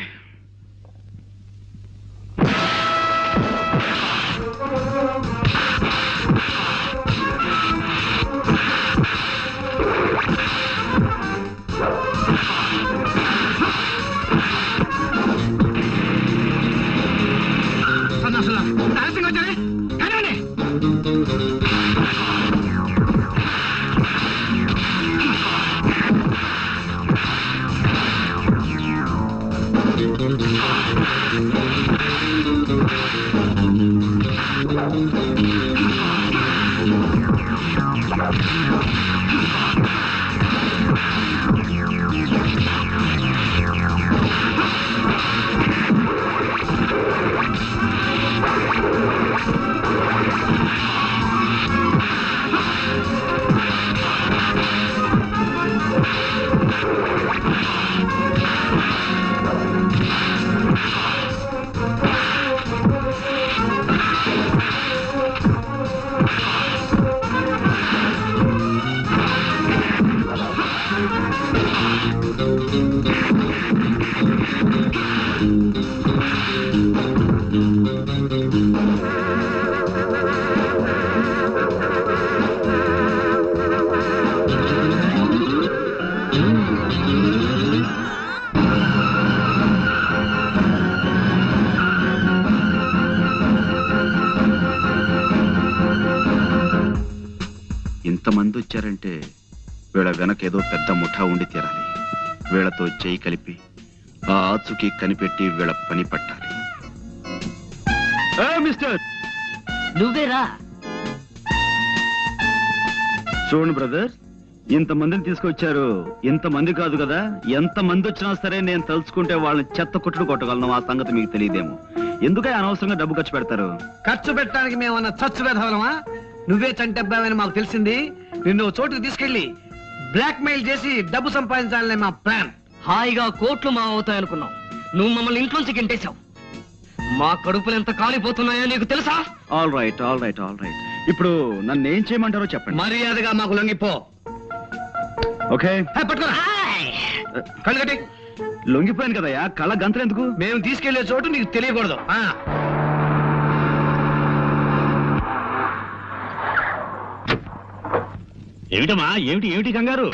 ఇంతమంది వచ్చారంటే వీళ్ళ వెనక ఏదో పెద్ద ముఠా ఉండి తీరాలి. వీళ్ళతో చేయి కలిపి ఆ ఆచుకి కనిపెట్టి వీళ్ళ పని పట్టాలి. మిస్టర్ నువ్వేరా? చూడండి బ్రదర్, ఇంతమందిని తీసుకొచ్చారు. ఇంతమంది కాదు కదా, ఎంతమంది వచ్చినా సరే నేను తలుచుకుంటే వాళ్ళని చెత్త కొట్టుడు కొట్టగలను. ఆ సంగతి మీకు తెలియదేమో. ఎందుకే అనవసరంగా డబ్బు ఖర్చు పెడతారు? ఖర్చు పెట్టడానికి మేమన్నా చచ్చు వేధవలమా? నువ్వే చంటబ్బావని మాకు తెలిసింది. నిన్ను చోటుకు తీసుకెళ్లి బ్లాక్ మెయిల్ చేసి డబ్బు సంపాదించాలనే మా ప్లాన్. హాయిగా కోట్లు మా అవుతాయనుకున్నావు. నువ్వు మమ్మల్ని ఇంట్లోంచి గింటేశావు. మా కడుపులు ఎంత కాలిపోతున్నాయో నీకు తెలుసా? All right all right all right. ఇప్పుడు నన్ను ఏం చేయమంటారో చెప్పండి. మర్యాదగా మాకు లొంగిపో. ఓకే, కళ్ళు కట్టి. లొంగిపోయాను కదయ్యా, కళ్ళ గంతలు ఎందుకు? మేము తీసుకెళ్లే చోటు నీకు తెలియకూడదు. ఏమిటమ్మా, ఏమిటి ఏమిటి కంగారు?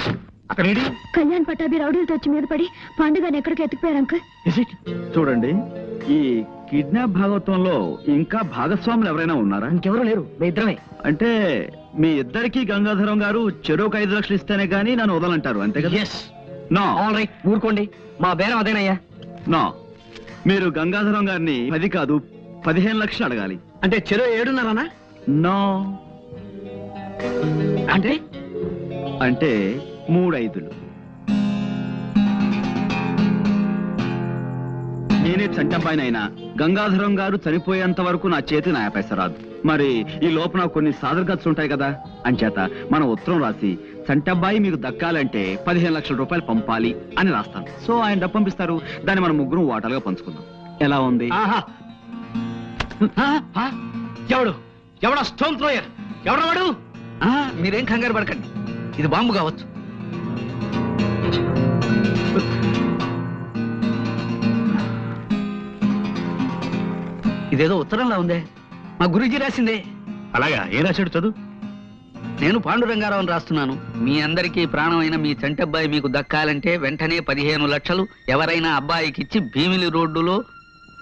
అక్కడేంటి? కళ్యాణ్ పట్టాభి రౌడీలతో వచ్చి మీద పడి పాండుగాని ఎక్కడికి ఎత్తుకుపోయారు అంకుల్. చూడండి, ఈ కిడ్నాప్ భాగవతంలో ఇంకా భాగస్వాములు ఎవరైనా ఉన్నారా? ఇంకెవరూ లేరు, మీ ఇద్దరమే. అంటే మీ ఇద్దరికి గంగాధరం గారు చెరువుకు 5 లక్షలు ఇస్తేనే గానీ నన్ను వదలంటారు, అంతే కదా? నో. ఆల్ రైట్, ఊరుకోండి. మా బేరం అదేనయ్యా. నో, మీరు గంగాధరం గారిని 10 కాదు 15 లక్షలు అడగాలి. అంటే చెరువు 7.5? నో. అంటే అంటే 3 5. నేనే చంటంపాయినైనా గంగాధరం గారు చనిపోయేంత వరకు నా చేతి నా పైస రాదు. మరి ఈ లోపల కొన్ని సాదర ఖర్చులు ఉంటాయి కదా, అంచేత మనం ఉత్తరం రాసి చంటబ్బాయి మీకు దక్కాలంటే 15 లక్షల రూపాయలు పంపాలి అని రాస్తాను. సో ఆయన డబ్బు పంపిస్తారు. దాన్ని మనం ముగ్గురు వాటాలుగా పంచుకుందాం. ఎలా ఉంది? ఎవడా స్టోన్ థ్రోయర్? ఎవడా వాడు? మీరేం కంగారు పడకండి, ఇది బాంబు కావచ్చు. ఇదేదో ఉత్తరంలా ఉందే, మా గురూజీ రాసిందే. అలాగా, ఏ రాశాడు చదువు? నేను పాండురంగారావు రాస్తున్నాను. మీ అందరికీ ప్రాణమైన మీ చంటబ్బాయి మీకు దక్కాలంటే వెంటనే 15 లక్షలు ఎవరైనా అబ్బాయికిచ్చి భీమిలి రోడ్డులో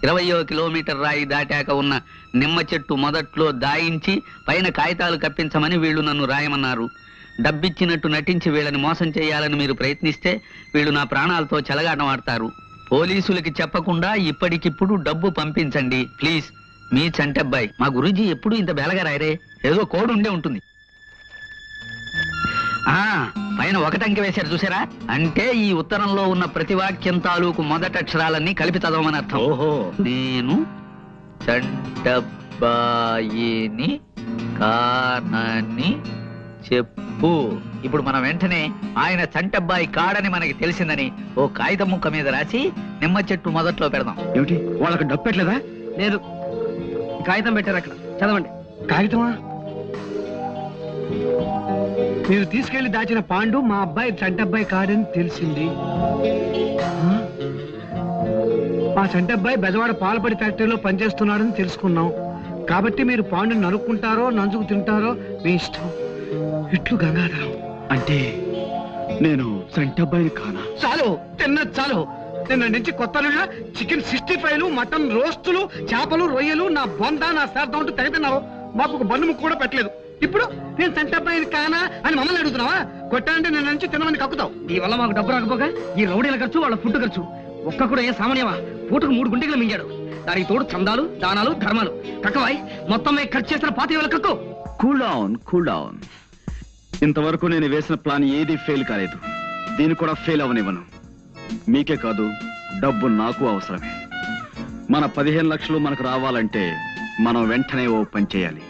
20వ కిలోమీటర్ రాయి దాటాక ఉన్న నిమ్మ చెట్టు మొదట్లో దాయించి పైన కాగితాలు కప్పించమని వీళ్ళు నన్ను రాయమన్నారు. డబ్బిచ్చినట్టు నటించి వీళ్ళని మోసం చేయాలని మీరు ప్రయత్నిస్తే వీళ్ళు నా ప్రాణాలతో చెలగాటం ఆడతారు. పోలీసులకి చెప్పకుండా ఇప్పటికిప్పుడు డబ్బు పంపించండి ప్లీజ్. మీ చంటబ్బాయి. మా గురూజీ ఎప్పుడు ఇంత బేలగా రాయరే, ఏదో కోడ్ ఉండే ఉంటుంది. పైన 1 అంకె వేశారు చూసారా? అంటే ఈ ఉత్తరంలో ఉన్న ప్రతి వాక్యం తాలూకు మొదటి అక్షరాలన్నీ కలిపి చదవమని అర్థం. ఓహో. నేను చంటబ్బాయిని కానని చెప్పు. ఇప్పుడు మనం వెంటనే ఆయన చంటబ్బాయి కాడని మనకి తెలిసిందని ఓ కాగితం ముక్క మీద రాసి నిమ్మ చెట్టు మొదట్లో పెడదాం. ఏమిటి, వాళ్ళకి డబ్బు పెట్టలేదా? లేదు, కాగితం పెట్టారు అక్కడ, చదవండి. కాగితమా? మీరు తీసుకెళ్లి దాచిన పాండు మా అబ్బాయి చంటబ్బాయి కాడని తెలిసింది. మా చంటబ్బాయి బెజవాడ పాలపడి ఫ్యాక్టరీలో పనిచేస్తున్నాడని తెలుసుకున్నాం. కాబట్టి మీరు పాండుని నరుక్కుంటారో నంచుకు తింటారో మీ ఇష్టం. ఇట్లు గంగాధరం. అంటే నేను చంటబ్బాయిని కానా? చాలు, తిన్నది చాలు. నిన్న నుంచి కొత్త చికెన్ 65లు, మటన్ రోస్టులు, చేపలు, రొయ్యలు, నా బొంద, నా శార్థం అంటూ తెగతిన్నావు. మాకు ఒక బన్ను ముక్క కూడా పెట్టలేదు. ఇప్పుడు నేను చంటబ్బాయిని కానా అని మమ్మల్ని అడుగుతున్నావా? కొట్టాలంటే నిన్న నుంచి తినమని కక్కుతావు. ఈ వల్ల మాకు డబ్బు రాకపోగా ఈ రౌడీల ఖర్చు, వాళ్ళ ఫుడ్ ఖర్చు ఒక్క కూడా ఏం సామాన్యమా? పూటకు 3 గుంటలు మింగాడు. దానికి తోడు చందాలు, దానాలు, ధర్మాలు. కక్కవాయి మొత్తం మేము ఖర్చు చేసిన 25,000 కక్కు. Cool down, cool down. ఇంతవరకు నేను వేసిన ప్లాన్ ఏది ఫెయిల్ కాలేదు. దీన్ని కూడా ఫెయిల్ అవనివ్వను. మీకే కాదు, డబ్బు నాకు అవసరమే. మన 15 లక్షలు మనకు రావాలంటే మనం వెంటనే ఓ పని చేయాలి.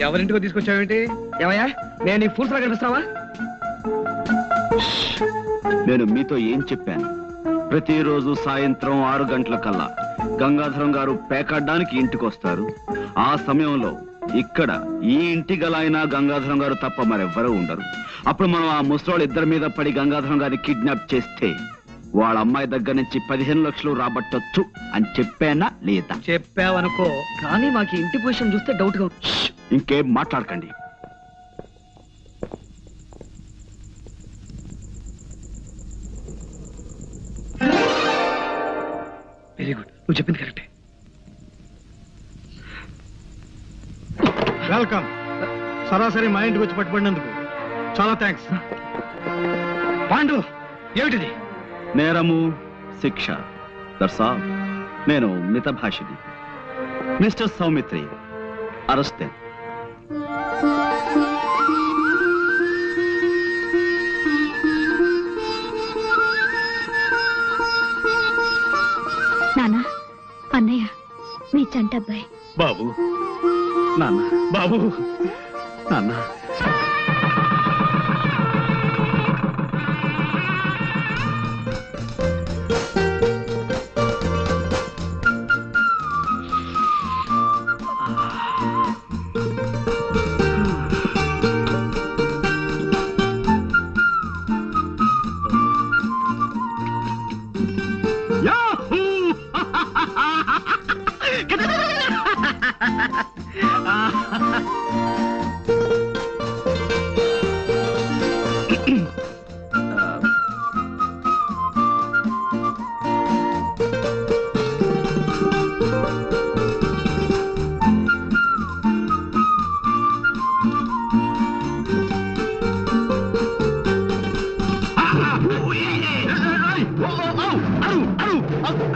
ఎవరింటికో తీసుకొచ్చావేంటి? ఏమయ్యా, నేను నీ ఫుల్ ఫ్రాగ్ కనిపిస్తావా? నేను మీతో ఏం చెప్పాను? ప్రతిరోజు సాయంత్రం 6 గంటలకల్లా గంగాధరం గారు పేకాడడానికి ఇంటికి వస్తారు. ఆ సమయంలో ఇక్కడ ఈ ఇంటి గలైనా గంగాధరం గారు తప్ప మరెవ్వరూ ఉండరు. అప్పుడు మనం ఆ ముసలోళ్ళ ఇద్దరి మీద పడి గంగాధరం గారిని కిడ్నాప్ చేస్తే వాళ్ళ అమ్మాయి దగ్గర నుంచి 15 లక్షలు రాబట్టొచ్చు అని చెప్పానా లేదా? చెప్పావనుకో, కానీ మాకు ఇంటి పొజిషన్ చూస్తే డౌట్ గా. ఇంకేం మాట్లాడకండి. వెరీ గుడ్, నువ్వు చెప్పింది కరెక్టే. వెల్కమ్. సరాసరి మా ఇంటికి వచ్చి పట్టుబడినందుకు చాలా థ్యాంక్స్. పాండు ఏమిటిది? నేరము శిక్ష. That's all. నేను మితభాషిని. Mister Saumitri, arrest. నానా, అన్నయ్య మీ చంటబ్బాయి. బాబు, నాన్న, బాబు, నాన్న.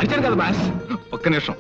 అడిచాను కదా బాస్, ఒక్క నిమిషం.